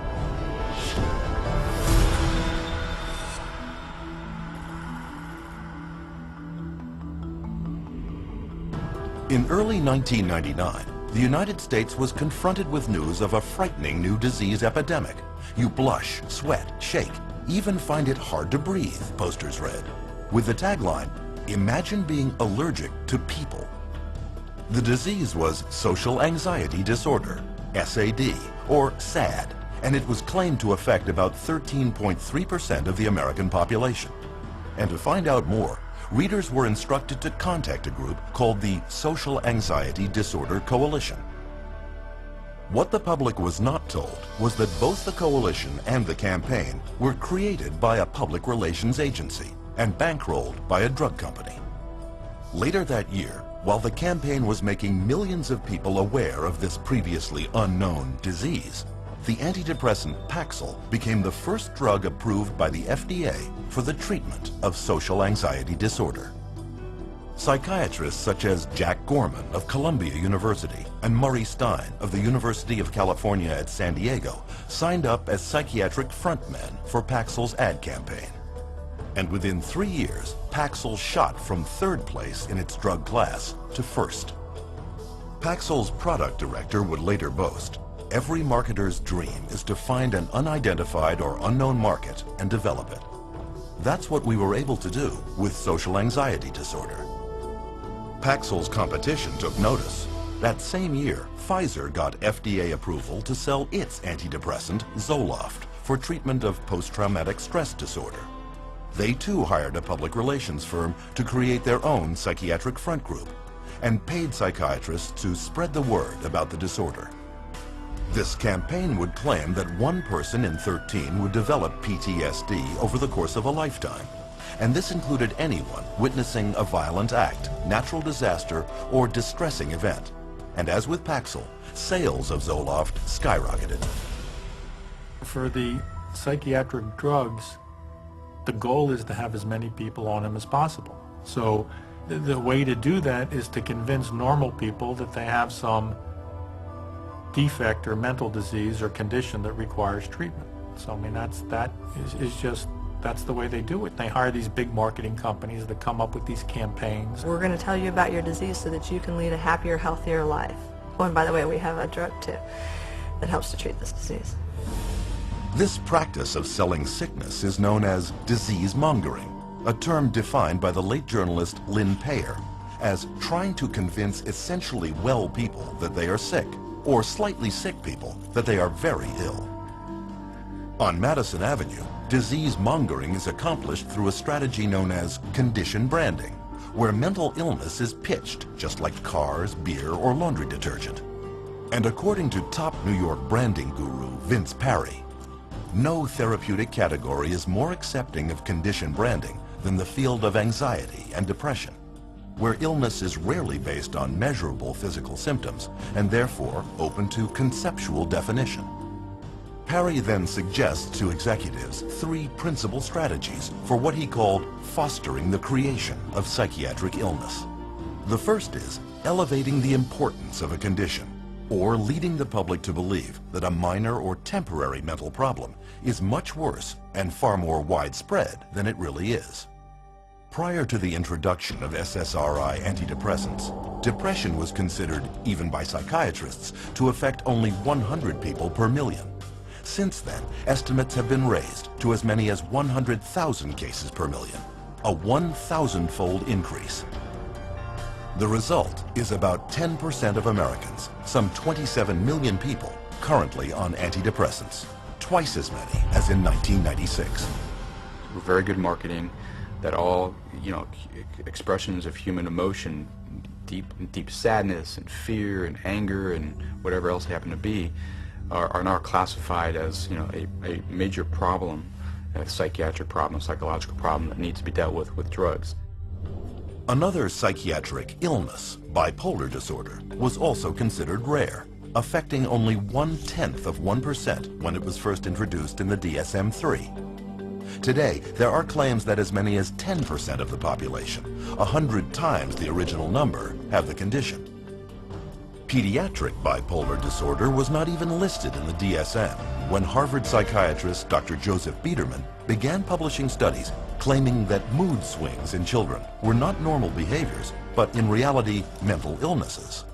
In early 1999, the United States was confronted with news of a frightening new disease epidemic. You blush, sweat, shake, even find it hard to breathe, posters read, with the tagline, "Imagine being allergic to people." The disease was social anxiety disorder, SAD, or SAD, and it was claimed to affect about 13.3% of the American population. And to find out more, readers were instructed to contact a group called the Social Anxiety Disorder Coalition. What the public was not told was that both the coalition and the campaign were created by a public relations agency and bankrolled by a drug company. Later that year, while the campaign was making millions of people aware of this previously unknown disease, the antidepressant Paxil became the first drug approved by the FDA for the treatment of social anxiety disorder. Psychiatrists such as Jack Gorman of Columbia University and Murray Stein of the University of California at San Diego signed up as psychiatric frontmen for Paxil's ad campaign. And within 3 years, Paxil shot from 3rd place in its drug class to 1st. Paxil's product director would later boast, "Every marketer's dream is to find an unidentified or unknown market and develop it." That's what we were able to do with social anxiety disorder. Paxil's competition took notice. That same year, Pfizer got FDA approval to sell its antidepressant, Zoloft, for treatment of post-traumatic stress disorder. They too hired a public relations firm to create their own psychiatric front group and paid psychiatrists to spread the word about the disorder. This campaign would claim that 1 person in 13 would develop PTSD over the course of a lifetime, and this included anyone witnessing a violent act, natural disaster, or distressing event. And as with Paxil, sales of Zoloft skyrocketed. For the psychiatric drugs, the goal is to have as many people on them as possible. So the way to do that is to convince normal people that they have some defect or mental disease or condition that requires treatment. So I mean that's the way they do it. They hire these big marketing companies that come up with these campaigns. We're going to tell you about your disease so that you can lead a happier, healthier life. Oh, and by the way, we have a drug too that helps to treat this disease. This practice of selling sickness is known as disease mongering, a term defined by the late journalist Lynn Payer as trying to convince essentially well people that they are sick, or slightly sick people that they are very ill. On Madison Avenue, disease mongering is accomplished through a strategy known as condition branding, where mental illness is pitched just like cars, beer, or laundry detergent. And according to top New York branding guru Vince Parry, no therapeutic category is more accepting of condition branding than the field of anxiety and depression, where illness is rarely based on measurable physical symptoms and therefore open to conceptual definition. Parry then suggests to executives 3 principal strategies for what he called fostering the creation of psychiatric illness. The first is elevating the importance of a condition. or leading the public to believe that a minor or temporary mental problem is much worse and far more widespread than it really is. Prior to the introduction of SSRI antidepressants, depression was considered, even by psychiatrists, to affect only 100 people per million. Since then, estimates have been raised to as many as 100,000 cases per million, a 1,000-fold increase. The result is about 10% of Americans, some 27 million people, currently on antidepressants, twice as many as in 1996. Very good marketing, that all, expressions of human emotion, deep sadness and fear and anger and whatever else they happen to be, are now classified as, a major problem, a psychiatric problem, a psychological problem that needs to be dealt with drugs. Another psychiatric illness, bipolar disorder, was also considered rare, affecting only 1/10% when it was first introduced in the DSM-3. Today, there are claims that as many as 10% of the population, 100 times the original number, have the condition. Pediatric bipolar disorder was not even listed in the DSM when Harvard psychiatrist Dr. Joseph Biederman began publishing studies claiming that mood swings in children were not normal behaviors, but in reality, mental illnesses.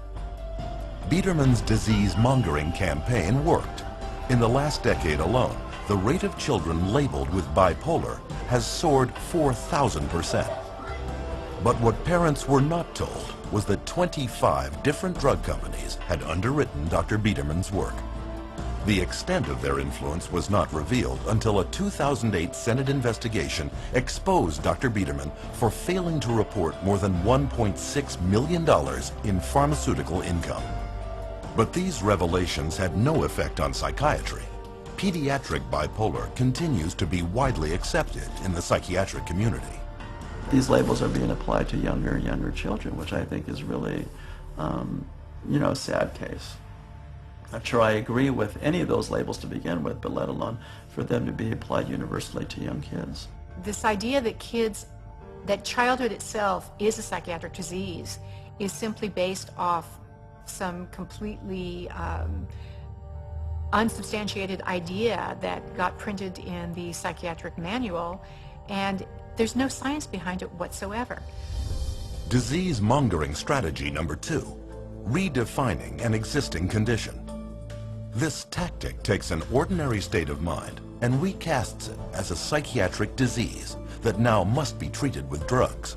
Biederman's disease-mongering campaign worked. In the last decade alone, the rate of children labeled with bipolar has soared 4,000%. But what parents were not told was that 25 different drug companies had underwritten Dr. Biederman's work. The extent of their influence was not revealed until a 2008 Senate investigation exposed Dr. Biederman for failing to report more than $1.6 million in pharmaceutical income. But these revelations had no effect on psychiatry. Pediatric bipolar continues to be widely accepted in the psychiatric community. These labels are being applied to younger and younger children, which I think is really, a sad case. Not sure I agree with any of those labels to begin with, but let alone for them to be applied universally to young kids. This idea that childhood itself is a psychiatric disease is simply based off some completely unsubstantiated idea that got printed in the psychiatric manual, and there's no science behind it whatsoever. Disease-mongering strategy number 2, redefining an existing condition. This tactic takes an ordinary state of mind and recasts it as a psychiatric disease that now must be treated with drugs.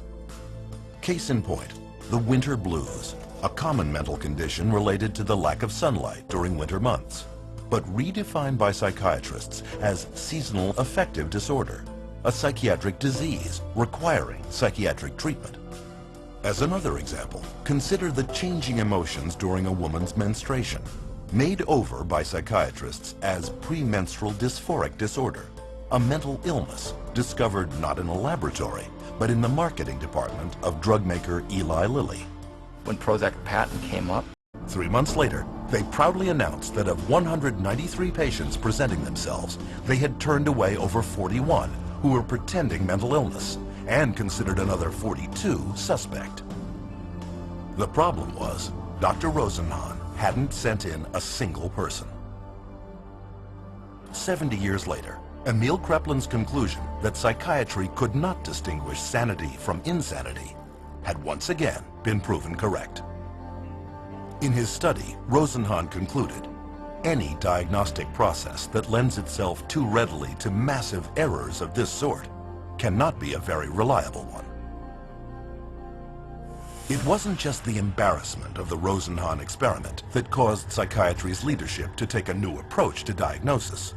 Case in point, the winter blues, a common mental condition related to the lack of sunlight during winter months, but redefined by psychiatrists as seasonal affective disorder, a psychiatric disease requiring psychiatric treatment. As another example, consider the changing emotions during a woman's menstruation, made over by psychiatrists as premenstrual dysphoric disorder, a mental illness discovered not in a laboratory, but in the marketing department of drug maker Eli Lilly. When Prozac patent came up, 3 months later, they proudly announced that of 193 patients presenting themselves, they had turned away over 41 who were pretending mental illness and considered another 42 suspect. The problem was, Dr. Rosenhan hadn't sent in a single person. 70 years later, Emil Kreplin's conclusion that psychiatry could not distinguish sanity from insanity had once again been proven correct. In his study, Rosenhan concluded, any diagnostic process that lends itself too readily to massive errors of this sort cannot be a very reliable one. It wasn't just the embarrassment of the Rosenhan experiment that caused psychiatry's leadership to take a new approach to diagnosis.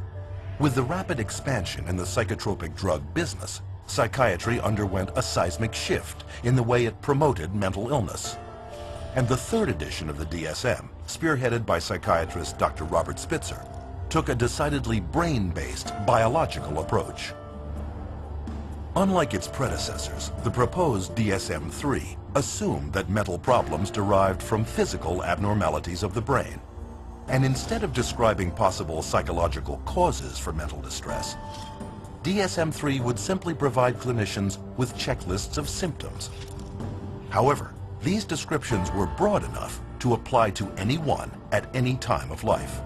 With the rapid expansion in the psychotropic drug business, psychiatry underwent a seismic shift in the way it promoted mental illness. And the third edition of the DSM, spearheaded by psychiatrist Dr. Robert Spitzer, took a decidedly brain-based biological approach. Unlike its predecessors, the proposed DSM-3 assumed that mental problems derived from physical abnormalities of the brain. And instead of describing possible psychological causes for mental distress, DSM-3 would simply provide clinicians with checklists of symptoms. However, these descriptions were broad enough to apply to anyone at any time of life.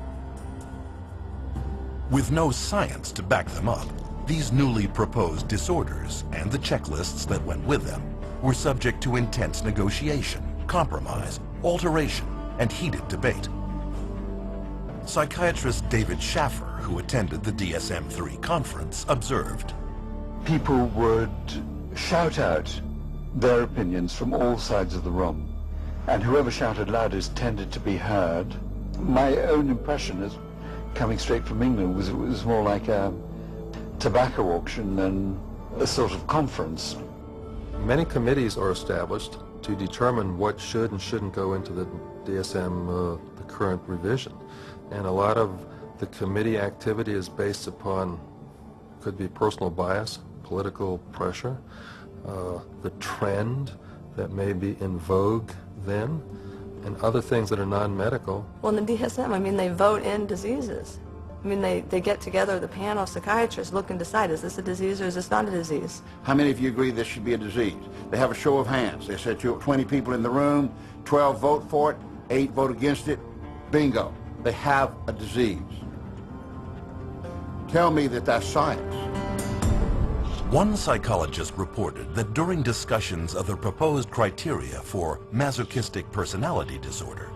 With no science to back them up, these newly proposed disorders and the checklists that went with them were subject to intense negotiation, compromise, alteration, and heated debate. Psychiatrist David Schaffer, who attended the DSM-3 conference, observed, people would shout out their opinions from all sides of the room, and whoever shouted loudest tended to be heard. My own impression, is coming straight from England, was it was more like a tobacco auction than a sort of conference. Many committees are established to determine what should and shouldn't go into the DSM, the current revision. And a lot of the committee activity is based upon, could be personal bias, political pressure, the trend that may be in vogue then, and other things that are non-medical. Well, in the DSM, I mean, they vote in diseases. I mean, they get together, the panel of psychiatrists look and decide, is this a disease or is this not a disease? How many of you agree this should be a disease? They have a show of hands. They said 20 people in the room, 12 vote for it, 8 vote against it. Bingo. They have a disease. Tell me that that's science. One psychologist reported that during discussions of the proposed criteria for masochistic personality disorder,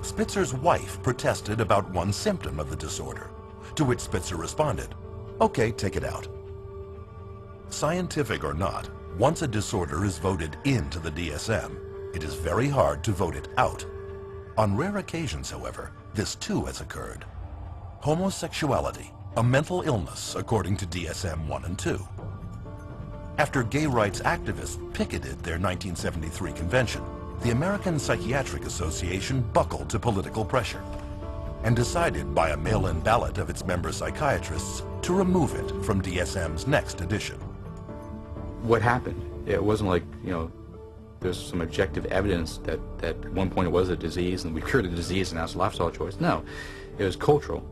Spitzer's wife protested about one symptom of the disorder, to which Spitzer responded, "Okay, take it out." Scientific or not, once a disorder is voted into the DSM, it is very hard to vote it out. On rare occasions, however, this too has occurred. Homosexuality, a mental illness according to DSM 1 and 2. After gay rights activists picketed their 1973 convention, the American Psychiatric Association buckled to political pressure and decided by a mail-in ballot of its member psychiatrists to remove it from DSM's next edition. What happened? It wasn't like, there's some objective evidence that at one point it was a disease and we cured the disease and now it's a lifestyle choice. No, it was cultural.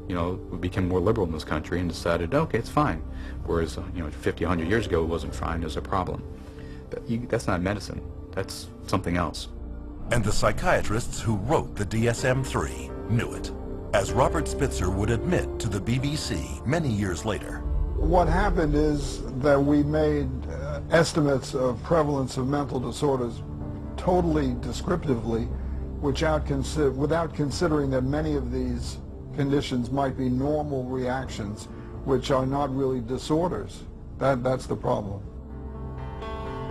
We became more liberal in this country and decided, okay, it's fine. Whereas, 50, 100 years ago, it wasn't fine, it was a problem. But that's not medicine. That's something else. And the psychiatrists who wrote the DSM-3 knew it, as Robert Spitzer would admit to the BBC many years later. What happened is that we made estimates of prevalence of mental disorders totally descriptively, without considering that many of these conditions might be normal reactions, which are not really disorders. That's the problem.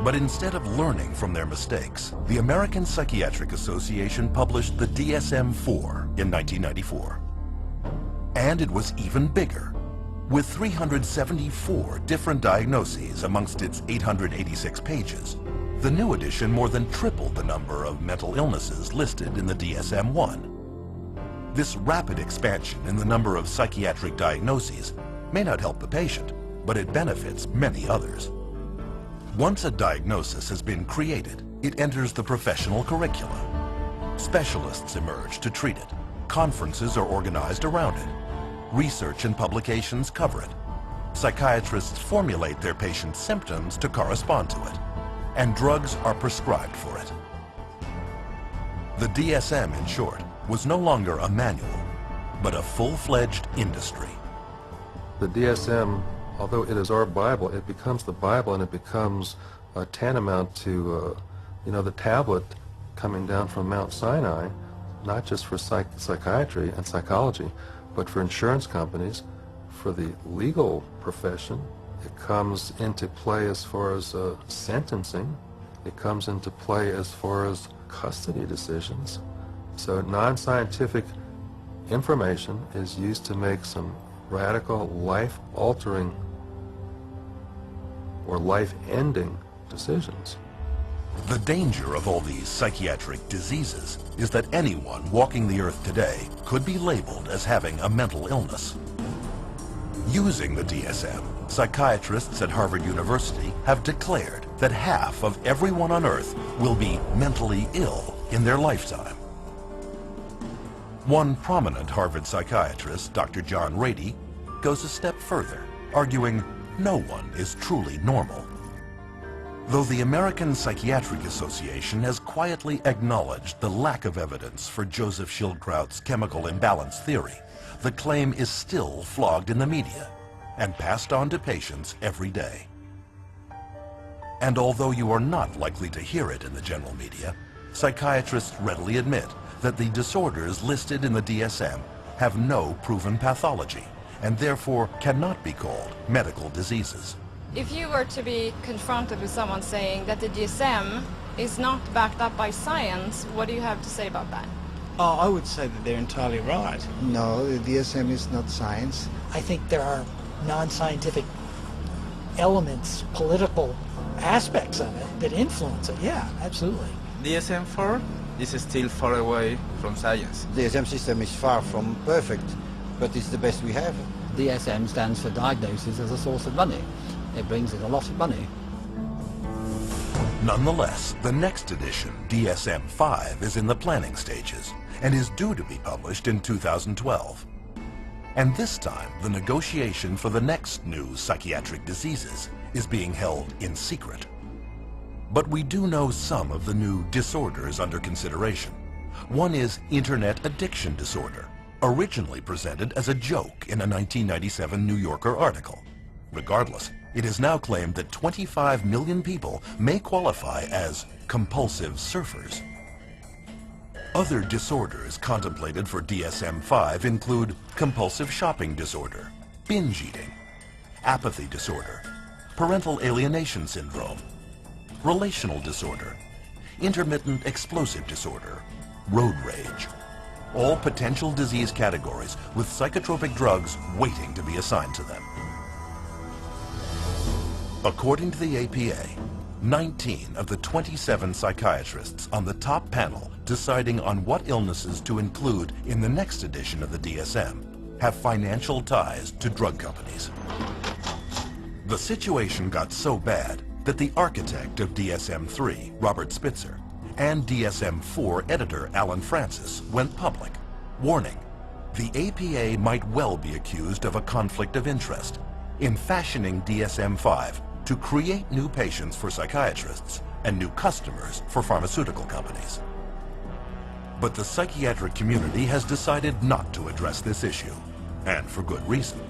But instead of learning from their mistakes, the American Psychiatric Association published the DSM-4 in 1994. And it was even bigger, with 374 different diagnoses amongst its 886 pages. The new edition more than tripled the number of mental illnesses listed in the DSM-1. This rapid expansion in the number of psychiatric diagnoses may not help the patient, but it benefits many others. Once a diagnosis has been created, it enters the professional curricula. Specialists emerge to treat it. Conferences are organized around it. Research and publications cover it. Psychiatrists formulate their patients' symptoms to correspond to it. And drugs are prescribed for it. The DSM, in short, was no longer a manual, but a full-fledged industry. The DSM, although it is our Bible, it becomes the Bible and it becomes tantamount to, the tablet coming down from Mount Sinai, not just for psychiatry and psychology, but for insurance companies, for the legal profession. It comes into play as far as sentencing. It comes into play as far as custody decisions. So non-scientific information is used to make some radical, life-altering or life-ending decisions. The danger of all these psychiatric diseases is that anyone walking the earth today could be labeled as having a mental illness. Using the DSM, psychiatrists at Harvard University have declared that half of everyone on earth will be mentally ill in their lifetime. One prominent Harvard psychiatrist, Dr. John Rady, goes a step further, arguing no one is truly normal. Though the American Psychiatric Association has quietly acknowledged the lack of evidence for Joseph Schildkraut's chemical imbalance theory, the claim is still flogged in the media and passed on to patients every day. And although you are not likely to hear it in the general media, psychiatrists readily admit that the disorders listed in the DSM have no proven pathology and therefore cannot be called medical diseases. If you were to be confronted with someone saying that the DSM is not backed up by science, what do you have to say about that? Oh, I would say that they're entirely right. No, the DSM is not science. I think there are non-scientific elements, political aspects of it that influence it. Yeah, absolutely. DSM-4 is still far away from science. The DSM system is far from perfect, but it's the best we have. DSM stands for diagnosis as a source of money. It brings in a lot of money. Nonetheless, the next edition, DSM-5, is in the planning stages and is due to be published in 2012. And this time, the negotiation for the next new psychiatric diseases is being held in secret. But we do know some of the new disorders under consideration. One is Internet addiction disorder, originally presented as a joke in a 1997 New Yorker article. Regardless, it is now claimed that 25 million people may qualify as compulsive surfers. Other disorders contemplated for DSM-5 include compulsive shopping disorder, binge eating, apathy disorder, parental alienation syndrome, relational disorder, intermittent explosive disorder, road rage. All potential disease categories with psychotropic drugs waiting to be assigned to them. According to the APA, 19 of the 27 psychiatrists on the top panel deciding on what illnesses to include in the next edition of the DSM have financial ties to drug companies. The situation got so bad that the architect of DSM-3, Robert Spitzer, and DSM-4 editor Alan Francis went public, warning the APA might well be accused of a conflict of interest in fashioning DSM-5 to create new patients for psychiatrists and new customers for pharmaceutical companies. But the psychiatric community has decided not to address this issue, and for good reason.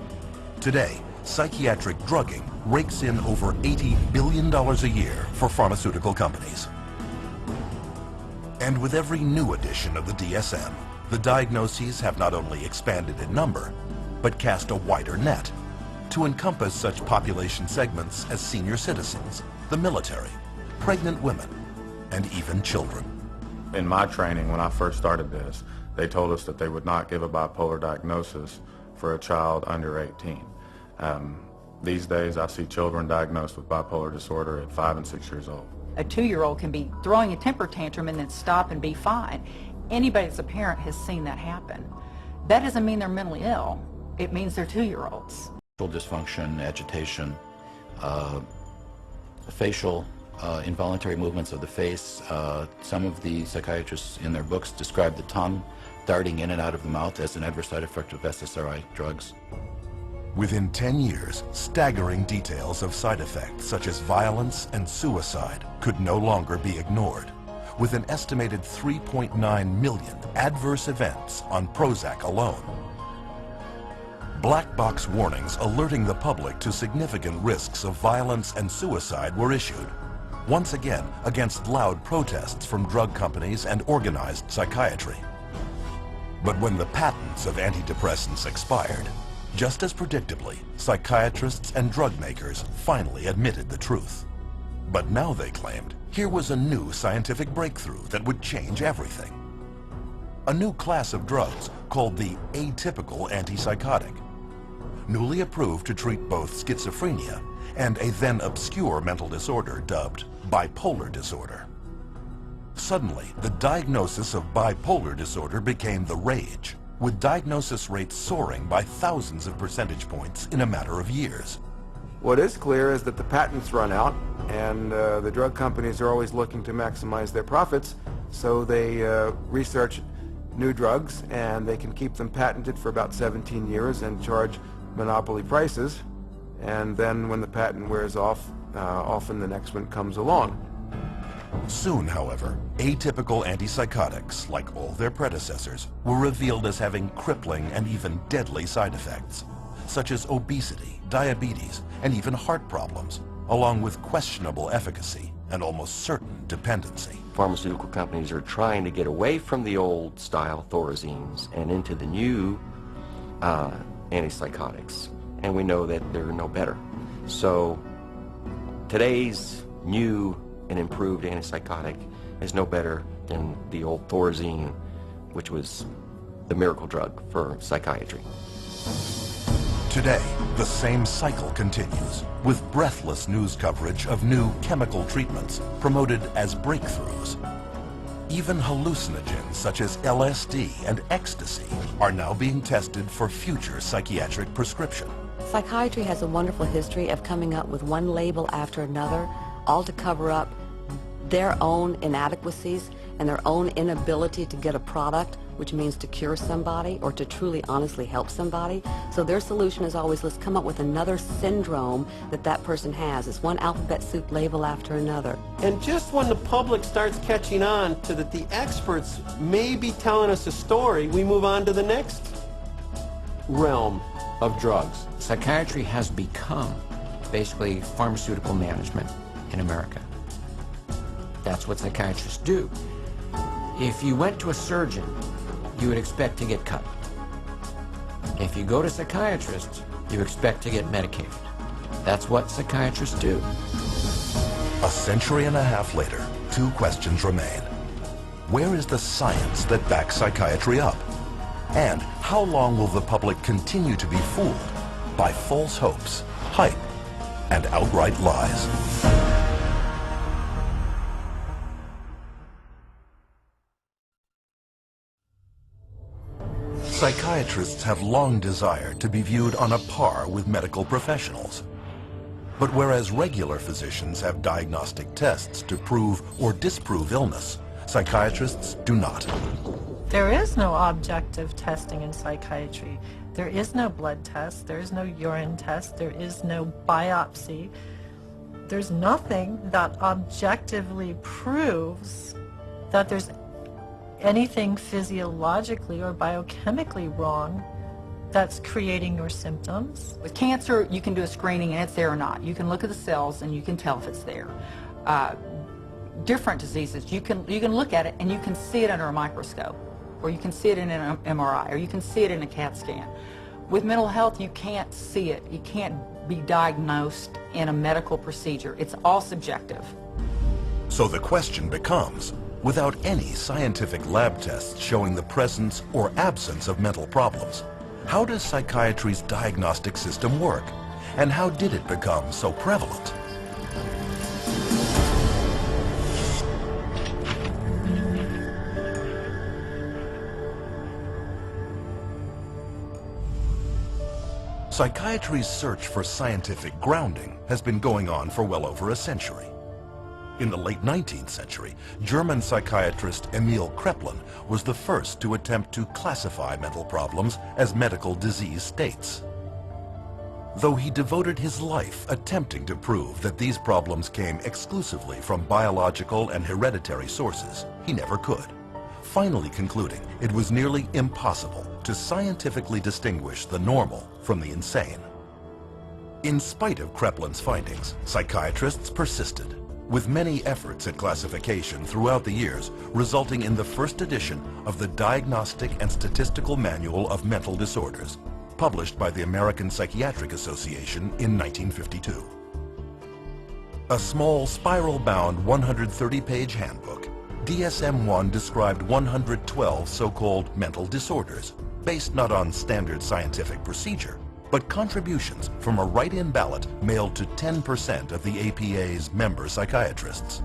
Today, psychiatric drugging rakes in over $80 billion a year for pharmaceutical companies. And with every new edition of the DSM, the diagnoses have not only expanded in number, but cast a wider net to encompass such population segments as senior citizens, the military, pregnant women, and even children. In my training, when I first started this, they told us that they would not give a bipolar diagnosis for a child under 18. These days, I see children diagnosed with bipolar disorder at 5 and 6 years old. A 2-year-old can be throwing a temper tantrum and then stop and be fine. Anybody that's a parent has seen that happen. That doesn't mean they're mentally ill. It means they're 2-year-olds. Dysfunction, agitation, facial, involuntary movements of the face. Some of the psychiatrists in their books describe the tongue darting in and out of the mouth as an adverse side effect of SSRI drugs. Within 10 years, staggering details of side effects such as violence and suicide could no longer be ignored, with an estimated 3.9 million adverse events on Prozac alone. Black box warnings alerting the public to significant risks of violence and suicide were issued, once again against loud protests from drug companies and organized psychiatry. But when the patents of antidepressants expired, just as predictably, psychiatrists and drug makers finally admitted the truth. But now they claimed here was a new scientific breakthrough that would change everything. A new class of drugs called the atypical antipsychotic, newly approved to treat both schizophrenia and a then obscure mental disorder dubbed bipolar disorder. Suddenly, the diagnosis of bipolar disorder became the rage, with diagnosis rates soaring by thousands of percentage points in a matter of years. What is clear is that the patents run out, and the drug companies are always looking to maximize their profits, so they research new drugs, and they can keep them patented for about 17 years and charge monopoly prices. And then when the patent wears off, often the next one comes along. Soon, however, atypical antipsychotics, like all their predecessors, were revealed as having crippling and even deadly side effects, such as obesity, diabetes, and even heart problems, along with questionable efficacy and almost certain dependency. Pharmaceutical companies are trying to get away from the old style thorazines and into the new antipsychotics, and we know that they're no better. So today's new and improved antipsychotic is no better than the old thorazine, which was the miracle drug for psychiatry. Today, the same cycle continues, with breathless news coverage of new chemical treatments promoted as breakthroughs. Even hallucinogens such as LSD and ecstasy are now being tested for future psychiatric prescription. Psychiatry has a wonderful history of coming up with one label after another, all to cover up their own inadequacies and their own inability to get a product, which means to cure somebody or to truly honestly help somebody. So their solution is always, let's come up with another syndrome that person has. It's one alphabet soup label after another. And just when the public starts catching on to that the experts may be telling us a story, we move on to the next realm of drugs. Psychiatry has become basically pharmaceutical management in America. That's what psychiatrists do. If you went to a surgeon, you would expect to get cut. If you go to psychiatrists, you expect to get medicated. That's what psychiatrists do. A century and a half later, two questions remain. Where is the science that backs psychiatry up? And how long will the public continue to be fooled by false hopes, hype, and outright lies? Psychiatrists have long desired to be viewed on a par with medical professionals. But whereas regular physicians have diagnostic tests to prove or disprove illness, psychiatrists do not. There is no objective testing in psychiatry. There is no blood test, there is no urine test, there is no biopsy. There's nothing that objectively proves that there's anything physiologically or biochemically wrong that's creating your symptoms. With cancer, you can do a screening and it's there or not. You can look at the cells and you can tell if it's there. Different diseases, you can look at it and you can see it under a microscope, or you can see it in an MRI, or you can see it in a CAT scan. With mental health, you can't see it. You can't be diagnosed in a medical procedure. It's all subjective. So the question becomes, without any scientific lab tests showing the presence or absence of mental problems, how does psychiatry's diagnostic system work? And how did it become so prevalent? Psychiatry's search for scientific grounding has been going on for well over a century. In the late 19th century, German psychiatrist Emil Kraepelin was the first to attempt to classify mental problems as medical disease states. Though he devoted his life attempting to prove that these problems came exclusively from biological and hereditary sources, he never could, finally concluding it was nearly impossible to scientifically distinguish the normal from the insane. In spite of Kraepelin's findings, psychiatrists persisted, with many efforts at classification throughout the years, resulting in the first edition of the Diagnostic and Statistical Manual of Mental Disorders, published by the American Psychiatric Association in 1952. A small spiral-bound 130-page handbook, DSM-1 described 112 so-called mental disorders, based not on standard scientific procedure, but contributions from a write-in ballot mailed to 10% of the APA's member psychiatrists.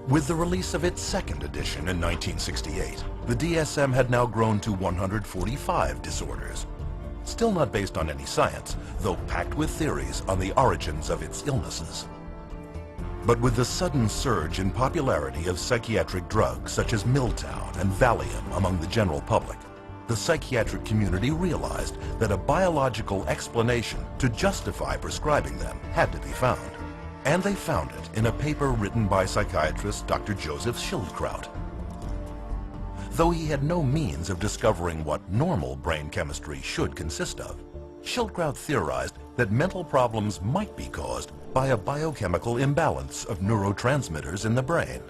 With the release of its second edition in 1968, the DSM had now grown to 145 disorders, still not based on any science, though packed with theories on the origins of its illnesses. But with the sudden surge in popularity of psychiatric drugs such as Miltown and Valium among the general public, the psychiatric community realized that a biological explanation to justify prescribing them had to be found. And they found it in a paper written by psychiatrist Dr. Joseph Schildkraut. Though he had no means of discovering what normal brain chemistry should consist of, Schildkraut theorized that mental problems might be caused by a biochemical imbalance of neurotransmitters in the brain.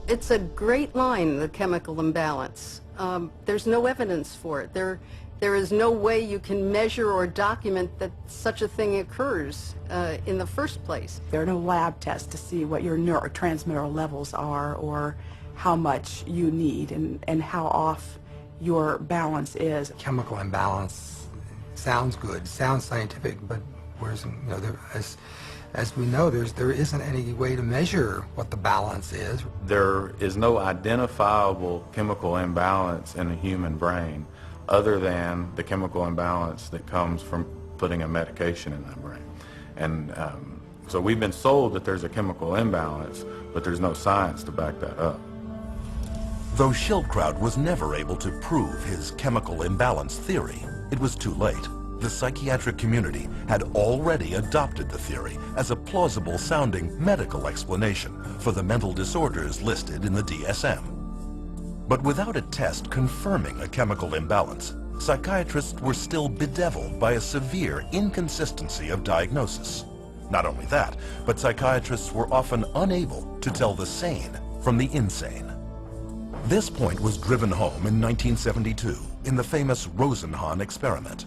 It's a great line, the chemical imbalance. There's no evidence for it. There is no way you can measure or document that such a thing occurs in the first place. There are no lab tests to see what your neurotransmitter levels are or how much you need and how off your balance is. Chemical imbalance sounds good, sounds scientific, but whereas, as we know, there isn't any way to measure what the balance is. There is no identifiable chemical imbalance in the human brain other than the chemical imbalance that comes from putting a medication in that brain. And so we've been sold that there's a chemical imbalance, but there's no science to back that up. Though Schildkraut was never able to prove his chemical imbalance theory, it was too late. The psychiatric community had already adopted the theory as a plausible-sounding medical explanation for the mental disorders listed in the DSM. But without a test confirming a chemical imbalance, psychiatrists were still bedeviled by a severe inconsistency of diagnosis. Not only that, but psychiatrists were often unable to tell the sane from the insane. This point was driven home in 1972 in the famous Rosenhan experiment,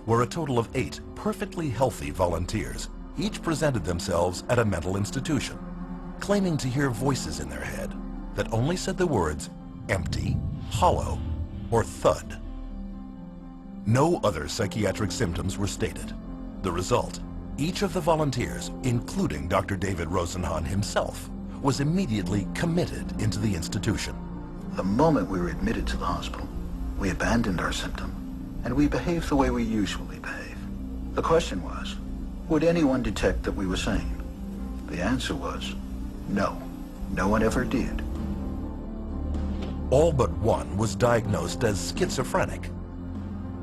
where a total of 8 perfectly healthy volunteers each presented themselves at a mental institution, claiming to hear voices in their head that only said the words empty, hollow, or thud. No other psychiatric symptoms were stated. The result, each of the volunteers, including Dr. David Rosenhan himself, was immediately committed into the institution. The moment we were admitted to the hospital, we abandoned our symptom, and we behaved the way we usually behave. The question was, would anyone detect that we were sane? The answer was, no. No one ever did. All but one was diagnosed as schizophrenic.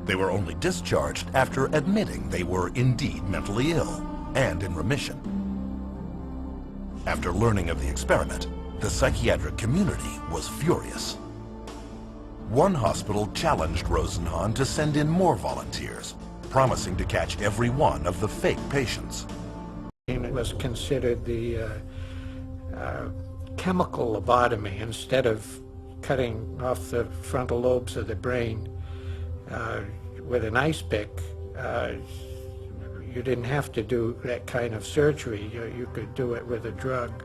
They were only discharged after admitting they were indeed mentally ill and in remission. After learning of the experiment, the psychiatric community was furious. One hospital challenged Rosenhan to send in more volunteers, promising to catch every one of the fake patients. It was considered the chemical lobotomy. Instead of cutting off the frontal lobes of the brain with an ice pick, you didn't have to do that kind of surgery. You could do it with a drug.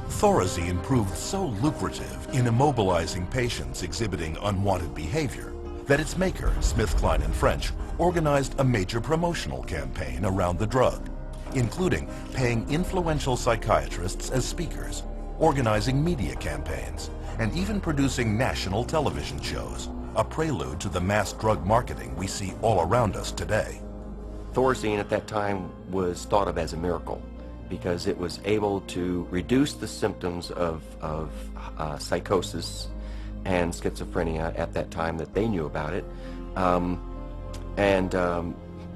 Thorazine proved so lucrative in immobilizing patients exhibiting unwanted behavior that its maker, SmithKline & French, organized a major promotional campaign around the drug, including paying influential psychiatrists as speakers, organizing media campaigns, and even producing national television shows, a prelude to the mass drug marketing we see all around us today. Thorazine at that time was thought of as a miracle because it was able to reduce the symptoms of psychosis and schizophrenia at that time that they knew about it, and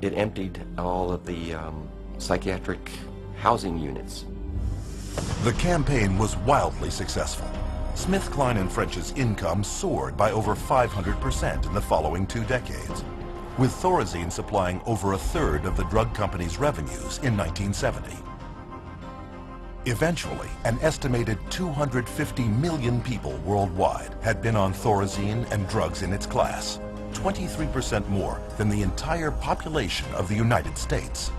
it emptied all of the psychiatric housing units. The campaign was wildly successful. SmithKline & French's income soared by over 500% in the following 2 decades, with Thorazine supplying over a third of the drug company's revenues in 1970. Eventually, an estimated 250 million people worldwide had been on Thorazine and drugs in its class, 23% more than the entire population of the United States.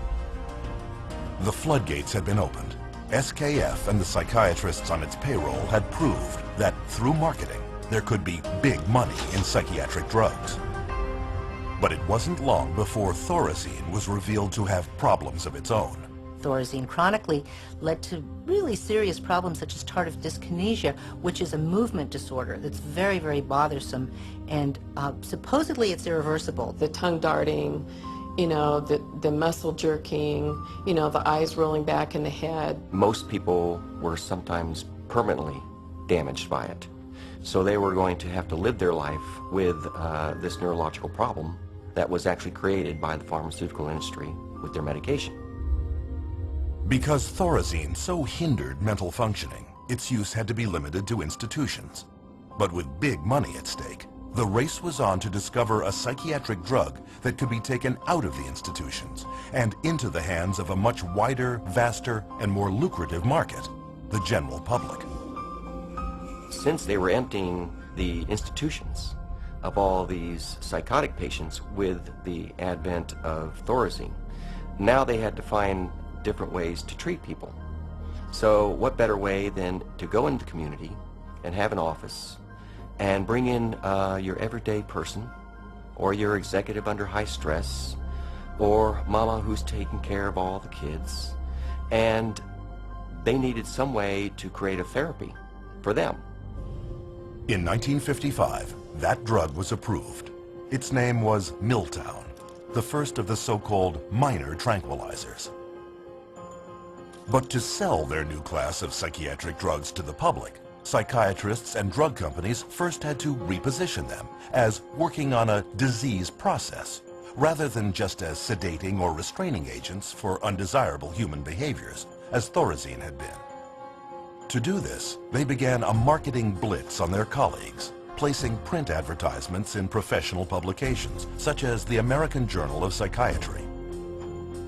The floodgates had been opened. SKF and the psychiatrists on its payroll had proved that through marketing, there could be big money in psychiatric drugs. But it wasn't long before Thorazine was revealed to have problems of its own. Thorazine chronically led to really serious problems such as tardive dyskinesia, which is a movement disorder that's very, very bothersome, and supposedly it's irreversible. The tongue darting, you know, the muscle jerking, you know, the eyes rolling back in the head. Most people were sometimes permanently damaged by it. So they were going to have to live their life with this neurological problem that was actually created by the pharmaceutical industry with their medication. Because Thorazine so hindered mental functioning, its use had to be limited to institutions. But with big money at stake, the race was on to discover a psychiatric drug that could be taken out of the institutions and into the hands of a much wider, vaster, and more lucrative market, the general public. Since they were emptying the institutions of all these psychotic patients with the advent of Thorazine, now they had to find different ways to treat people. So what better way than to go into the community and have an office and bring in your everyday person, or your executive under high stress, or mama who's taking care of all the kids, and they needed some way to create a therapy for them. In 1955, that drug was approved. Its name was Miltown, the first of the so-called minor tranquilizers. But to sell their new class of psychiatric drugs to the public, psychiatrists and drug companies first had to reposition them as working on a disease process, rather than just as sedating or restraining agents for undesirable human behaviors, as Thorazine had been. To do this, they began a marketing blitz on their colleagues, placing print advertisements in professional publications, such as the American Journal of Psychiatry.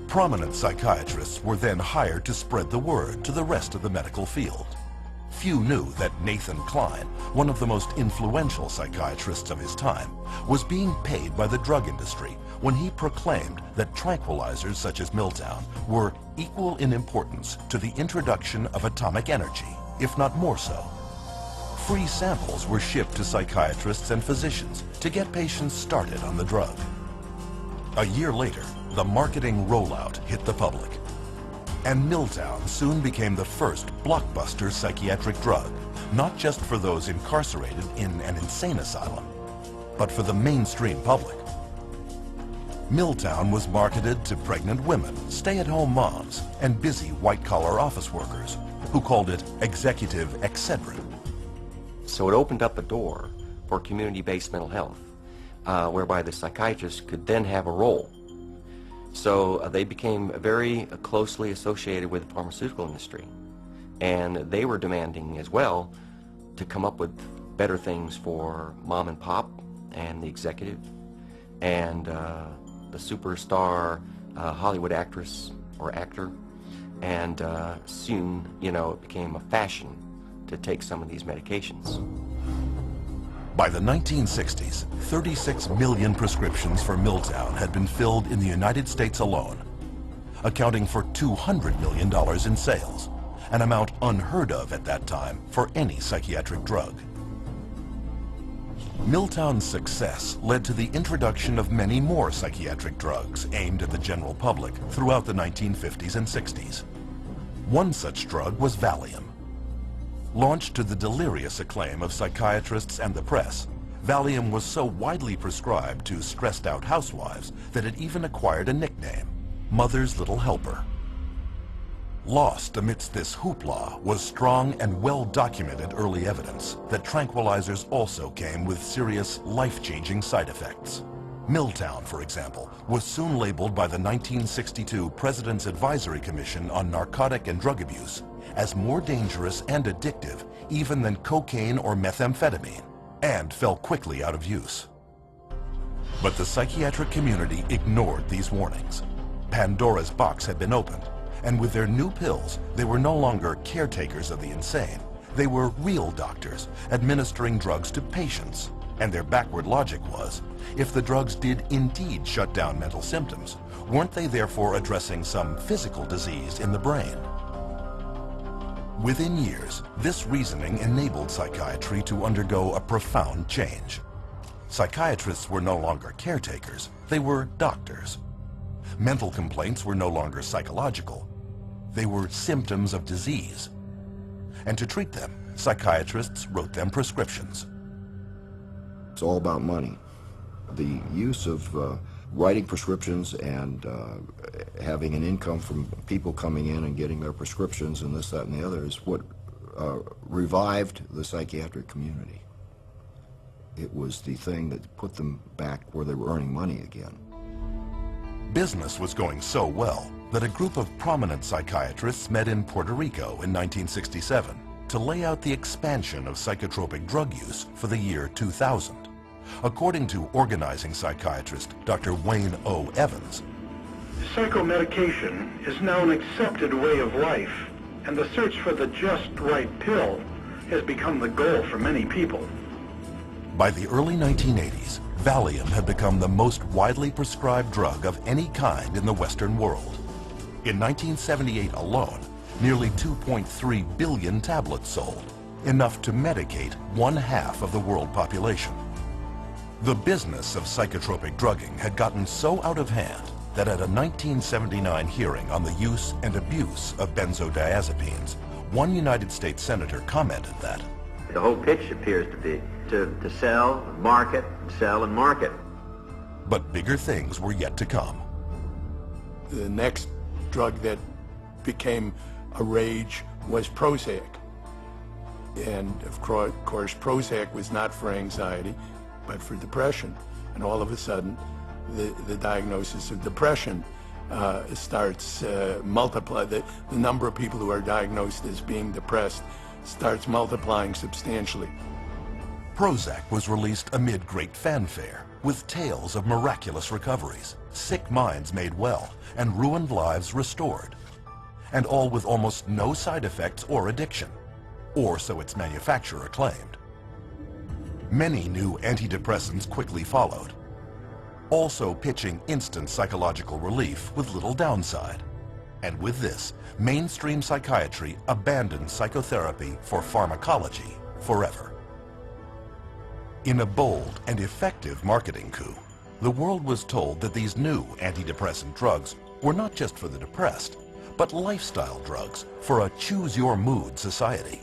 Prominent psychiatrists were then hired to spread the word to the rest of the medical field. Few knew that Nathan Klein, one of the most influential psychiatrists of his time, was being paid by the drug industry when he proclaimed that tranquilizers such as Miltown were equal in importance to the introduction of atomic energy, if not more so. Free samples were shipped to psychiatrists and physicians to get patients started on the drug. A year later, the marketing rollout hit the public, and Miltown soon became the first blockbuster psychiatric drug, not just for those incarcerated in an insane asylum, but for the mainstream public. Miltown was marketed to pregnant women, stay-at-home moms, and busy white-collar office workers, who called it executive Excedrin. So it opened up a door for community-based mental health, whereby the psychiatrist could then have a role. So they became very closely associated with the pharmaceutical industry, and they were demanding as well to come up with better things for mom and pop and the executive and the superstar Hollywood actress or actor, and soon, you know, it became a fashion to take some of these medications. By the 1960s, 36 million prescriptions for Miltown had been filled in the United States alone, accounting for $200 million in sales, an amount unheard of at that time for any psychiatric drug. Miltown's success led to the introduction of many more psychiatric drugs aimed at the general public throughout the 1950s and 60s. One such drug was Valium. Launched to the delirious acclaim of psychiatrists and the press, Valium was so widely prescribed to stressed-out housewives that it even acquired a nickname, Mother's Little Helper. Lost amidst this hoopla was strong and well-documented early evidence that tranquilizers also came with serious, life-changing side effects. Miltown, for example, was soon labeled by the 1962 President's Advisory Commission on Narcotic and Drug Abuse as more dangerous and addictive even than cocaine or methamphetamine, and fell quickly out of use. But the psychiatric community ignored these warnings. Pandora's box had been opened, and with their new pills, they were no longer caretakers of the insane. They were real doctors administering drugs to patients, and their backward logic was, if the drugs did indeed shut down mental symptoms, weren't they therefore addressing some physical disease in the brain? Within years, this reasoning enabled psychiatry to undergo a profound change. Psychiatrists were no longer caretakers, they were doctors. Mental complaints were no longer psychological, they were symptoms of disease. And to treat them, psychiatrists wrote them prescriptions. It's all about money. The use of writing prescriptions and having an income from people coming in and getting their prescriptions and this, that, and the other is what revived the psychiatric community. It was the thing that put them back where they were earning money again. Business was going so well that a group of prominent psychiatrists met in Puerto Rico in 1967 to lay out the expansion of psychotropic drug use for the year 2000. According to organizing psychiatrist Dr. Wayne O. Evans, psychomedication is now an accepted way of life, and the search for the just right pill has become the goal for many people. by the early 1980s, Valium had become the most widely prescribed drug of any kind in the Western world. In 1978 alone, nearly 2.3 billion tablets sold, enough to medicate 1/2 of the world population. The business of psychotropic drugging had gotten so out of hand that at a 1979 hearing on the use and abuse of benzodiazepines, one United States senator commented that the whole pitch appears to be to sell, market, sell, and market. But bigger things were yet to come. The next drug that became a rage was Prozac. And of course, Prozac was not for anxiety, but for depression. And all of a sudden, the diagnosis of depression starts multiply. The number of people who are diagnosed as being depressed starts multiplying substantially. Prozac was released amid great fanfare, with tales of miraculous recoveries, sick minds made well, and ruined lives restored. And all with almost no side effects or addiction, or so its manufacturer claimed. Many new antidepressants quickly followed, also pitching instant psychological relief with little downside. And with this, mainstream psychiatry abandoned psychotherapy for pharmacology forever. In a bold and effective marketing coup, the world was told that these new antidepressant drugs were not just for the depressed, but lifestyle drugs for a choose-your-mood society.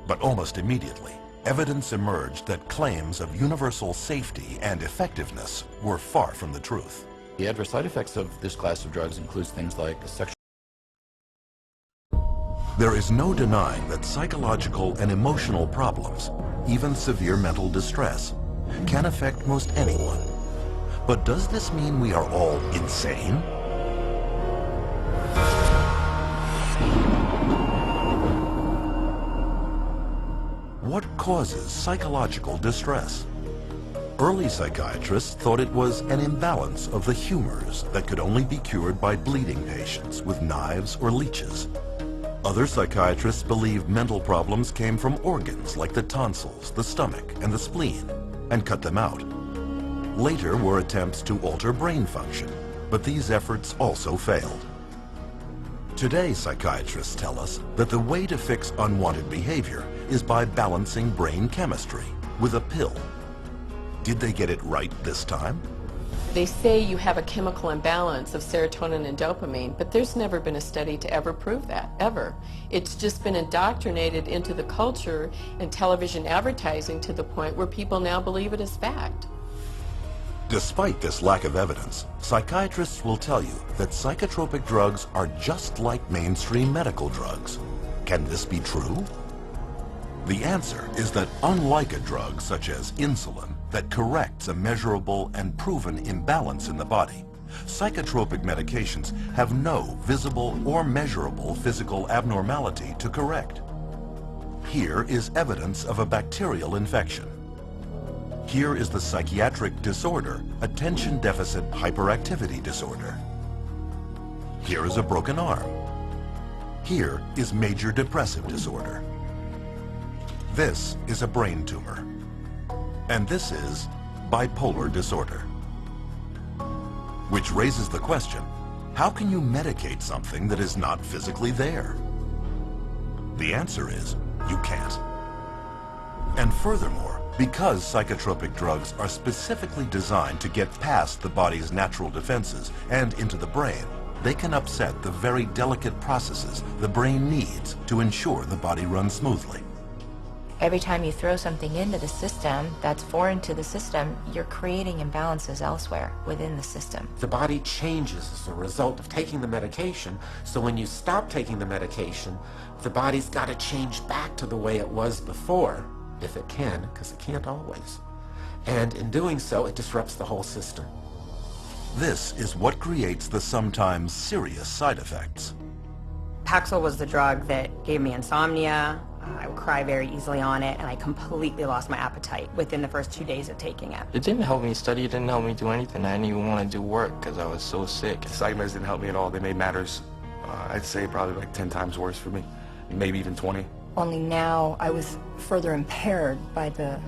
But almost immediately, evidence emerged that claims of universal safety and effectiveness were far from the truth. The adverse side effects of this class of drugs includes things like sexual. There is no denying that psychological and emotional problems, even severe mental distress, can affect most anyone. But does this mean we are all insane? What causes psychological distress? Early psychiatrists thought it was an imbalance of the humors that could only be cured by bleeding patients with knives or leeches. Other psychiatrists believed mental problems came from organs like the tonsils, the stomach, and the spleen, and cut them out. Later were attempts to alter brain function, but these efforts also failed. Today, psychiatrists tell us that the way to fix unwanted behavior is by balancing brain chemistry with a pill. Did they get it right this time? They say you have a chemical imbalance of serotonin and dopamine, but there's never been a study to ever prove that, ever. It's just been indoctrinated into the culture and television advertising to the point where people now believe it is fact. Despite this lack of evidence, psychiatrists will tell you that psychotropic drugs are just like mainstream medical drugs. Can this be true? The answer is that unlike a drug such as insulin that corrects a measurable and proven imbalance in the body, psychotropic medications have no visible or measurable physical abnormality to correct. Here is evidence of a bacterial infection. Here is the psychiatric disorder, attention deficit hyperactivity disorder. Here is a broken arm. Here is major depressive disorder. This is a brain tumor. And this is bipolar disorder. Which raises the question, how can you medicate something that is not physically there? The answer is, you can't. And furthermore, because psychotropic drugs are specifically designed to get past the body's natural defenses and into the brain, they can upset the very delicate processes the brain needs to ensure the body runs smoothly. Every time you throw something into the system that's foreign to the system, you're creating imbalances elsewhere within the system. The body changes as a result of taking the medication, so when you stop taking the medication, the body's got to change back to the way it was before, if it can, because it can't always. And in doing so, it disrupts the whole system. This is what creates the sometimes serious side effects. Paxil was the drug that gave me insomnia. I would cry very easily on it, and I completely lost my appetite within the first 2 days of taking it. It didn't help me study, it didn't help me do anything. I didn't even want to do work because I was so sick. Psych meds didn't help me at all. They made matters, I'd say probably like 10 times worse for me, maybe even 20. Only now I was further impaired by the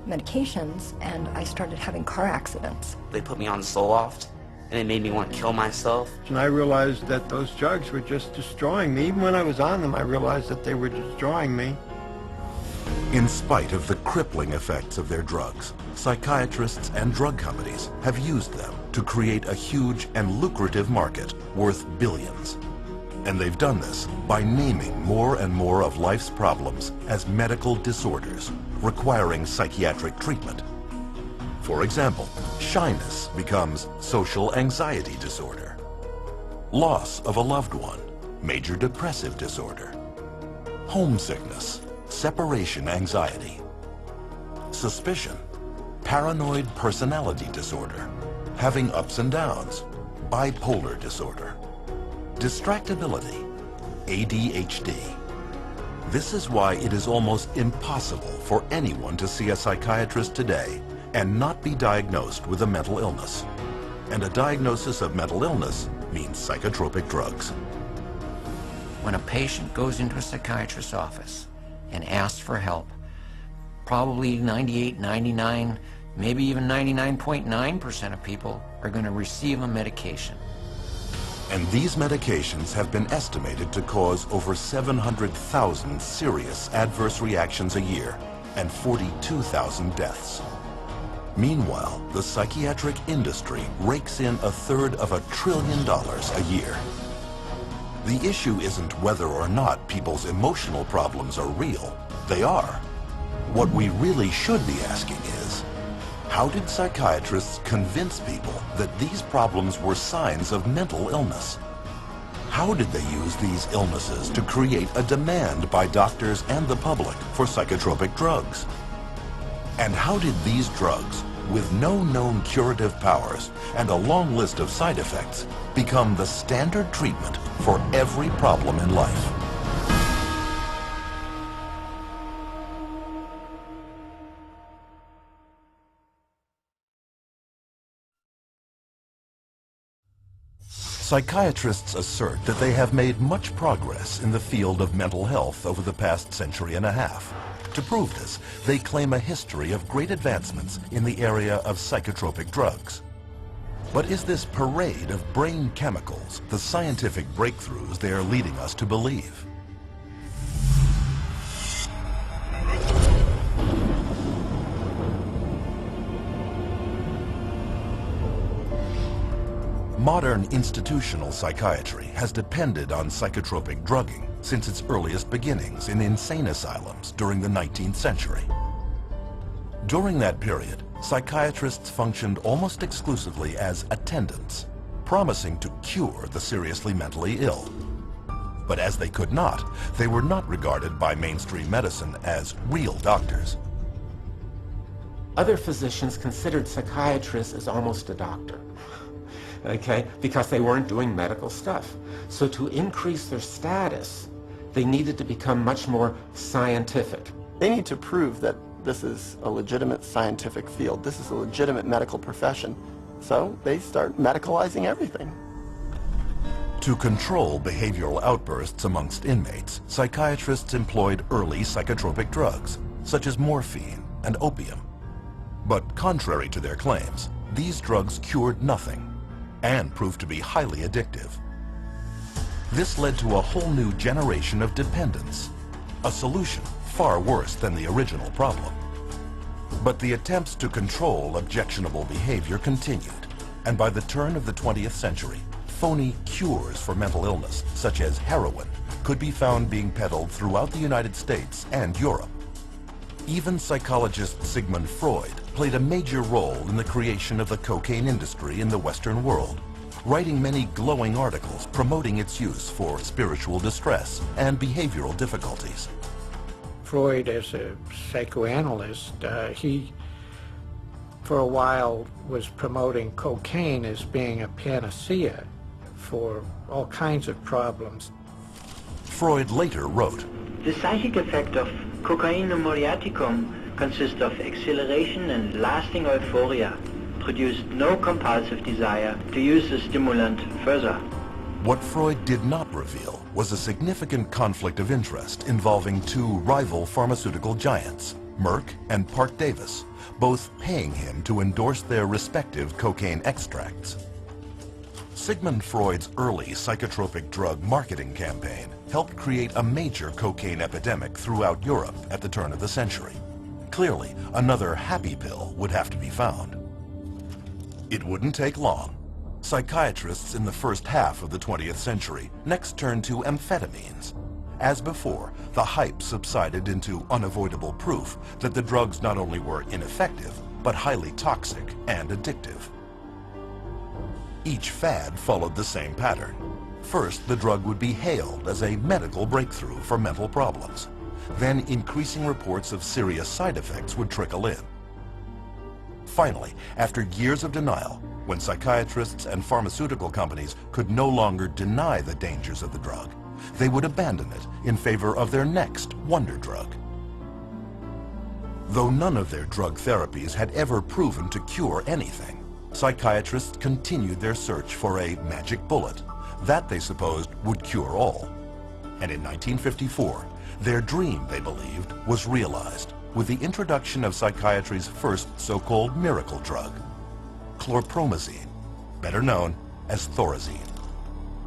medications, and I started having car accidents. They put me on Zoloft, and it made me want to kill myself. And I realized that those drugs were just destroying me. Even when I was on them, I realized that they were destroying me. In spite of the crippling effects of their drugs, psychiatrists and drug companies have used them to create a huge and lucrative market worth billions. And they've done this by naming more and more of life's problems as medical disorders, requiring psychiatric treatment. For example, shyness becomes social anxiety disorder. Loss of a loved one, major depressive disorder. Homesickness, separation anxiety. Suspicion, paranoid personality disorder. Having ups and downs, bipolar disorder. Distractibility, ADHD. This is why it is almost impossible for anyone to see a psychiatrist today and not be diagnosed with a mental illness. And a diagnosis of mental illness means psychotropic drugs. When a patient goes into a psychiatrist's office and asks for help, probably 98, 99, maybe even 99.9% of people are going to receive a medication. And these medications have been estimated to cause over 700,000 serious adverse reactions a year and 42,000 deaths. Meanwhile, the psychiatric industry rakes in $1/3 trillion a year. The issue isn't whether or not people's emotional problems are real. They are. What we really should be asking is, how did psychiatrists convince people that these problems were signs of mental illness? How did they use these illnesses to create a demand by doctors and the public for psychotropic drugs? And how did these drugs, with no known curative powers and a long list of side effects, become the standard treatment for every problem in life? Psychiatrists assert that they have made much progress in the field of mental health over the past century and a half. To prove this, they claim a history of great advancements in the area of psychotropic drugs. But is this parade of brain chemicals the scientific breakthroughs they are leading us to believe? Modern institutional psychiatry has depended on psychotropic drugging since its earliest beginnings in insane asylums during the 19th century. During that period, psychiatrists functioned almost exclusively as attendants, promising to cure the seriously mentally ill. But as they could not, they were not regarded by mainstream medicine as real doctors. Other physicians considered psychiatrists as almost a doctor. Okay, because they weren't doing medical stuff. So to increase their status, they needed to become much more scientific. They need to prove that this is a legitimate scientific field. This is a legitimate medical profession. So they start medicalizing everything. To control behavioral outbursts amongst inmates, psychiatrists employed early psychotropic drugs, such as morphine and opium. But contrary to their claims, these drugs cured nothing and proved to be highly addictive. This led to a whole new generation of dependence, a solution far worse than the original problem. But the attempts to control objectionable behavior continued, and by the turn of the 20th century, phony cures for mental illness, such as heroin, could be found being peddled throughout the United States and Europe. Even psychologist Sigmund Freud played a major role in the creation of the cocaine industry in the Western world, writing many glowing articles promoting its use for spiritual distress and behavioral difficulties. Freud, as a psychoanalyst, he for a while was promoting cocaine as being a panacea for all kinds of problems. Freud later wrote, The psychic effect of cocaine muriaticum consists of acceleration and lasting euphoria, produced no compulsive desire to use the stimulant further. What Freud did not reveal was a significant conflict of interest involving two rival pharmaceutical giants, Merck and Parke-Davis, both paying him to endorse their respective cocaine extracts. Sigmund Freud's early psychotropic drug marketing campaign helped create a major cocaine epidemic throughout Europe at the turn of the century. Clearly, another happy pill would have to be found. It wouldn't take long. Psychiatrists in the first half of the 20th century next turned to amphetamines. As before, the hype subsided into unavoidable proof that the drugs not only were ineffective, but highly toxic and addictive. Each fad followed the same pattern. First, the drug would be hailed as a medical breakthrough for mental problems. Then increasing reports of serious side effects would trickle in. Finally, after years of denial, when psychiatrists and pharmaceutical companies could no longer deny the dangers of the drug, they would abandon it in favor of their next wonder drug. Though none of their drug therapies had ever proven to cure anything, psychiatrists continued their search for a magic bullet that they supposed would cure all. And in 1954, their dream, they believed, was realized with the introduction of psychiatry's first so-called miracle drug, chlorpromazine, better known as Thorazine.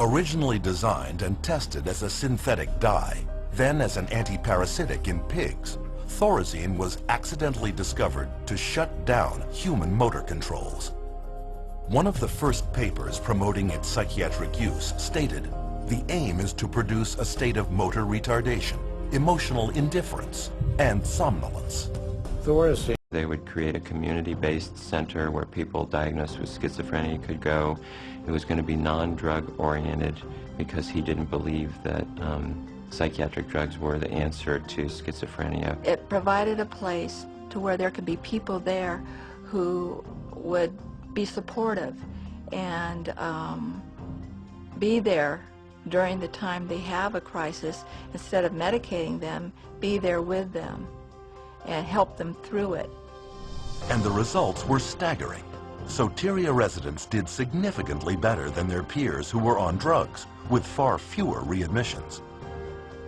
Originally designed and tested as a synthetic dye, then as an anti-parasitic in pigs, Thorazine was accidentally discovered to shut down human motor controls. One of the first papers promoting its psychiatric use stated, the aim is to produce a state of motor retardation, emotional indifference, and somnolence. Thorazine. They would create a community-based center where people diagnosed with schizophrenia could go. It was going to be non-drug oriented because he didn't believe that psychiatric drugs were the answer to schizophrenia. It provided a place to where there could be people there who would be supportive and be there during the time they have a crisis. Instead of medicating them, be there with them and help them through it. And the results were staggering. Soteria residents did significantly better than their peers who were on drugs, with far fewer readmissions.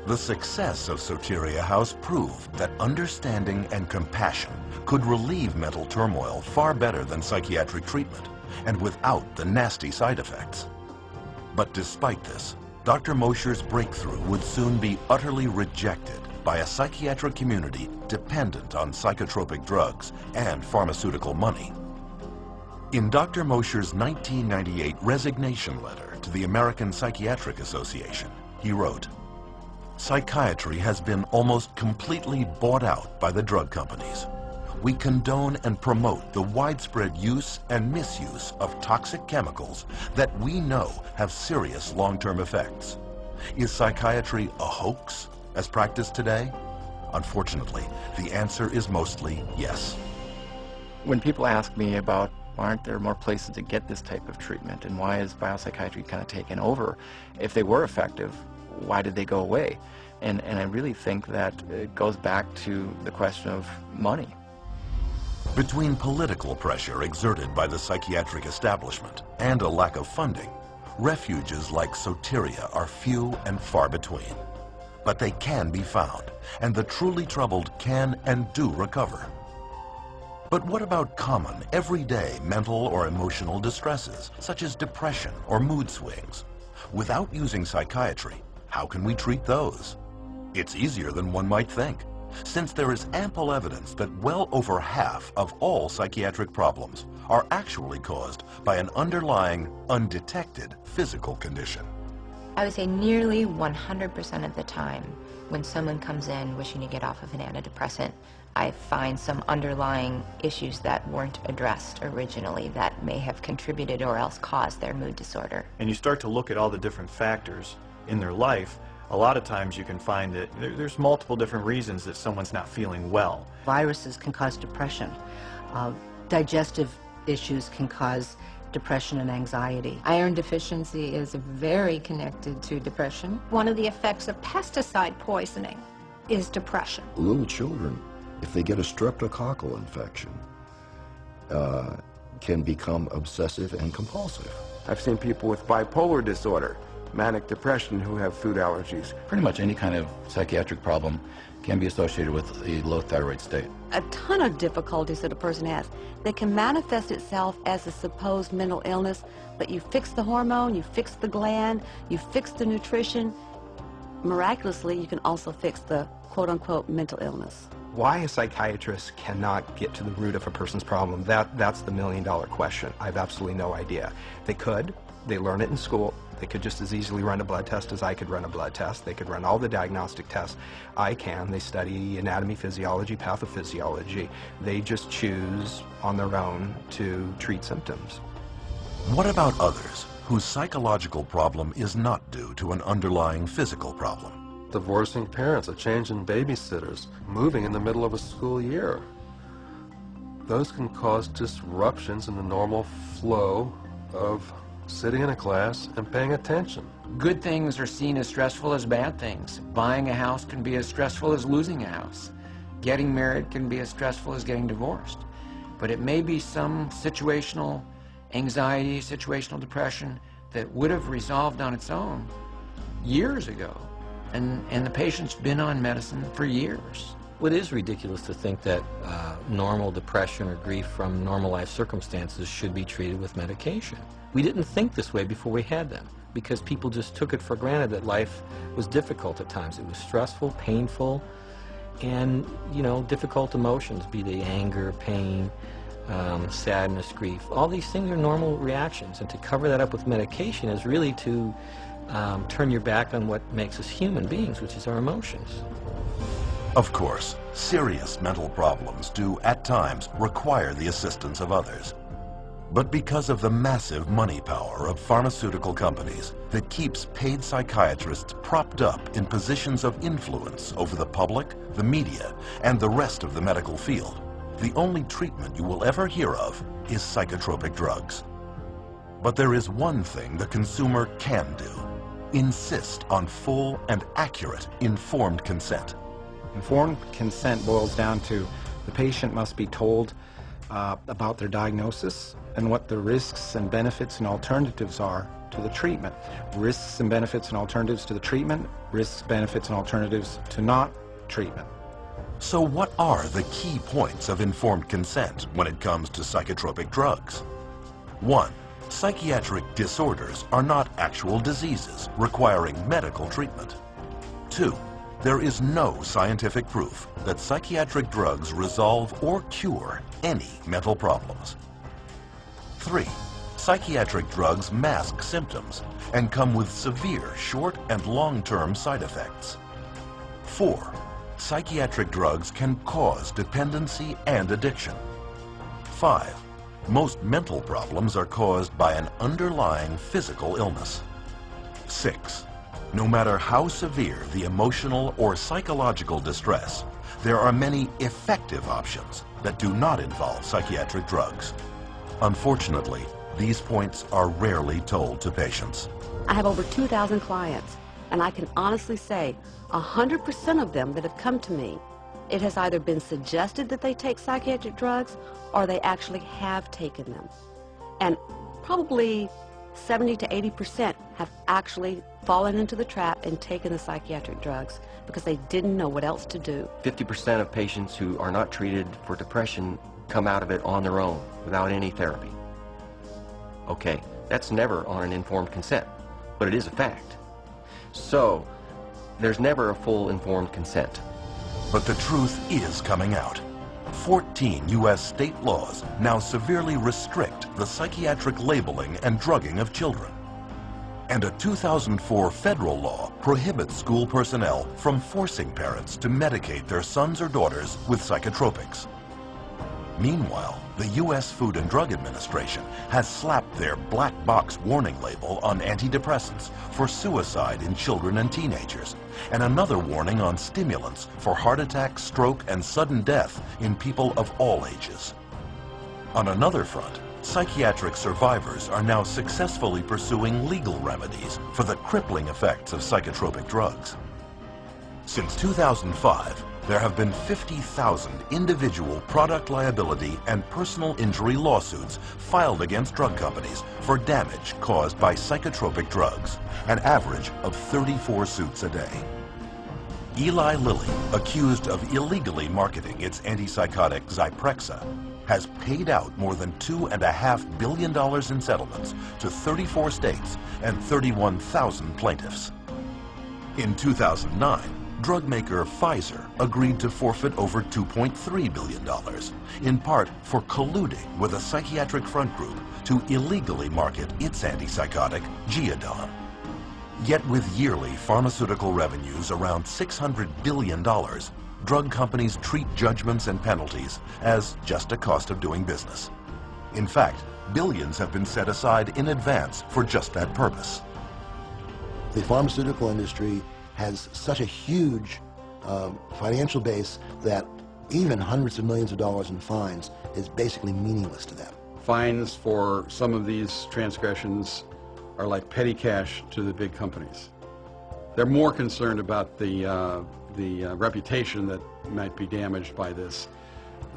The success of Soteria House proved that understanding and compassion could relieve mental turmoil far better than psychiatric treatment, and without the nasty side effects. But despite this, Dr. Mosher's breakthrough would soon be utterly rejected by a psychiatric community dependent on psychotropic drugs and pharmaceutical money. In Dr. Mosher's 1998 resignation letter to the American Psychiatric Association, he wrote, "Psychiatry has been almost completely bought out by the drug companies. We condone and promote the widespread use and misuse of toxic chemicals that we know have serious long-term effects. Is psychiatry a hoax as practiced today? Unfortunately, the answer is mostly yes." When people ask me about why aren't there more places to get this type of treatment and why is biopsychiatry kind of taken over, if they were effective, why did they go away? And I really think that it goes back to the question of money. Between political pressure exerted by the psychiatric establishment and a lack of funding, refuges like Soteria are few and far between. But they can be found, and the truly troubled can and do recover. But what about common, everyday mental or emotional distresses, such as depression or mood swings? Without using psychiatry, how can we treat those? It's easier than one might think, since there is ample evidence that well over half of all psychiatric problems are actually caused by an underlying, undetected physical condition. I would say nearly 100% of the time when someone comes in wishing to get off of an antidepressant, I find some underlying issues that weren't addressed originally that may have contributed or else caused their mood disorder. And you start to look at all the different factors in their life, a lot of times you can find that there's multiple different reasons that someone's not feeling well. Viruses can cause depression. digestive issues can cause depression and anxiety. Iron deficiency is very connected to depression. One of the effects of pesticide poisoning is depression. Little children, if they get a streptococcal infection, can become obsessive and compulsive. I've seen people with bipolar disorder, manic depression, who have food allergies. Pretty much any kind of psychiatric problem can be associated with a low thyroid state. A ton of difficulties that a person has that can manifest itself as a supposed mental illness, but you fix the hormone, you fix the gland, you fix the nutrition. Miraculously, you can also fix the quote-unquote mental illness. Why a psychiatrist cannot get to the root of a person's problem, that's the million-dollar question. I have absolutely no idea. They could. They learn it in school. They could just as easily run a blood test as I could run a blood test. They could run all the diagnostic tests I can. They study anatomy, physiology, pathophysiology. They just choose on their own to treat symptoms. What about others whose psychological problem is not due to an underlying physical problem? Divorcing parents, a change in babysitters, moving in the middle of a school year. Those can cause disruptions in the normal flow of sitting in a class and paying attention. Good things are seen as stressful as bad things. Buying a house can be as stressful as losing a house. Getting married can be as stressful as getting divorced. But it may be some situational anxiety, situational depression that would have resolved on its own years ago. And the patient's been on medicine for years. Well, it is ridiculous to think that normal depression or grief from normal life circumstances should be treated with medication. We didn't think this way before we had them, because people just took it for granted that life was difficult at times. It was stressful, painful, and, you know, difficult emotions, be they anger, pain, sadness, grief. All these things are normal reactions, and to cover that up with medication is really to turn your back on what makes us human beings, which is our emotions. Of course, serious mental problems do at times require the assistance of others. But because of the massive money power of pharmaceutical companies that keeps paid psychiatrists propped up in positions of influence over the public, the media, and the rest of the medical field, the only treatment you will ever hear of is psychotropic drugs. But there is one thing the consumer can do: insist on full and accurate informed consent. Informed consent boils down to the patient must be told about their diagnosis and what the risks and benefits and alternatives are to the treatment. Risks and benefits and alternatives to the treatment, risks, benefits, and alternatives to not treatment. So what are the key points of informed consent when it comes to psychotropic drugs? 1. Psychiatric disorders are not actual diseases requiring medical treatment. 2. There is no scientific proof that psychiatric drugs resolve or cure any mental problems. 3. Psychiatric drugs mask symptoms and come with severe short and long-term side effects. 4. Psychiatric drugs can cause dependency and addiction. 5. Most mental problems are caused by an underlying physical illness. 6. No matter how severe the emotional or psychological distress, there are many effective options that do not involve psychiatric drugs. Unfortunately, these points are rarely told to patients. I have over 2,000 clients, and I can honestly say 100% of them that have come to me, it has either been suggested that they take psychiatric drugs or they actually have taken them. And probably 70 to 80% have actually fallen into the trap and taken the psychiatric drugs because they didn't know what else to do. 50% of patients who are not treated for depression come out of it on their own without any therapy. Okay, that's never on an informed consent, but it is a fact. So, there's never a full informed consent. But the truth is coming out. 14 U.S. state laws now severely restrict the psychiatric labeling and drugging of children. And a 2004 federal law prohibits school personnel from forcing parents to medicate their sons or daughters with psychotropics. Meanwhile, the U.S. Food and Drug Administration has slapped their black box warning label on antidepressants for suicide in children and teenagers, and another warning on stimulants for heart attack, stroke, and sudden death in people of all ages. On another front, psychiatric survivors are now successfully pursuing legal remedies for the crippling effects of psychotropic drugs. Since 2005, there have been 50,000 individual product liability and personal injury lawsuits filed against drug companies for damage caused by psychotropic drugs, an average of 34 suits a day. Eli Lilly, accused of illegally marketing its antipsychotic Zyprexa, has paid out more than $2.5 billion in settlements to 34 states and 31,000 plaintiffs. In 2009, drug maker Pfizer agreed to forfeit over $2.3 billion, in part for colluding with a psychiatric front group to illegally market its antipsychotic, Geodon. Yet with yearly pharmaceutical revenues around $600 billion, drug companies treat judgments and penalties as just a cost of doing business. In fact, billions have been set aside in advance for just that purpose. The pharmaceutical industry has such a huge financial base that even hundreds of millions of dollars in fines is basically meaningless to them. Fines for some of these transgressions are like petty cash to the big companies. They're more concerned about the reputation that might be damaged by this.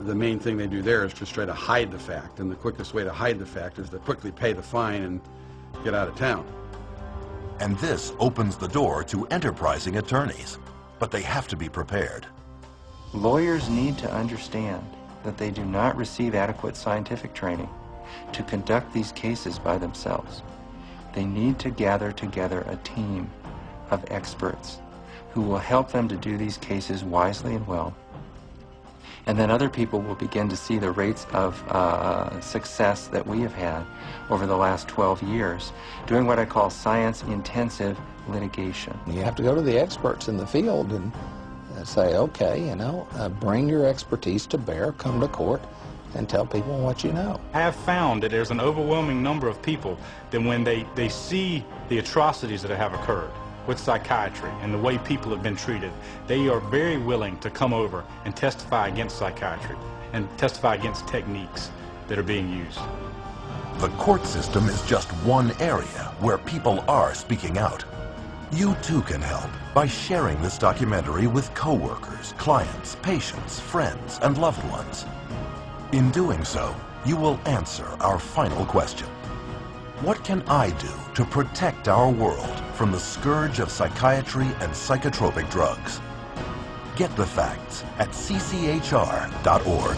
The main thing they do there is just try to hide the fact, and the quickest way to hide the fact is to quickly pay the fine and get out of town. And this opens the door to enterprising attorneys, but they have to be prepared. Lawyers need to understand that they do not receive adequate scientific training to conduct these cases by themselves. They need to gather together a team of experts who will help them to do these cases wisely and well. And then other people will begin to see the rates of success that we have had over the last 12 years, doing what I call science-intensive litigation. You have to go to the experts in the field and say, okay, bring your expertise to bear, come to court, and tell people what you know. I have found that there's an overwhelming number of people that when they see the atrocities that have occurred with psychiatry and the way people have been treated, they are very willing to come over and testify against psychiatry and testify against techniques that are being used. The court system is just one area where people are speaking out. You too can help by sharing this documentary with coworkers, clients, patients, friends, and loved ones. In doing so, you will answer our final question. What can I do to protect our world from the scourge of psychiatry and psychotropic drugs? Get the facts at cchr.org.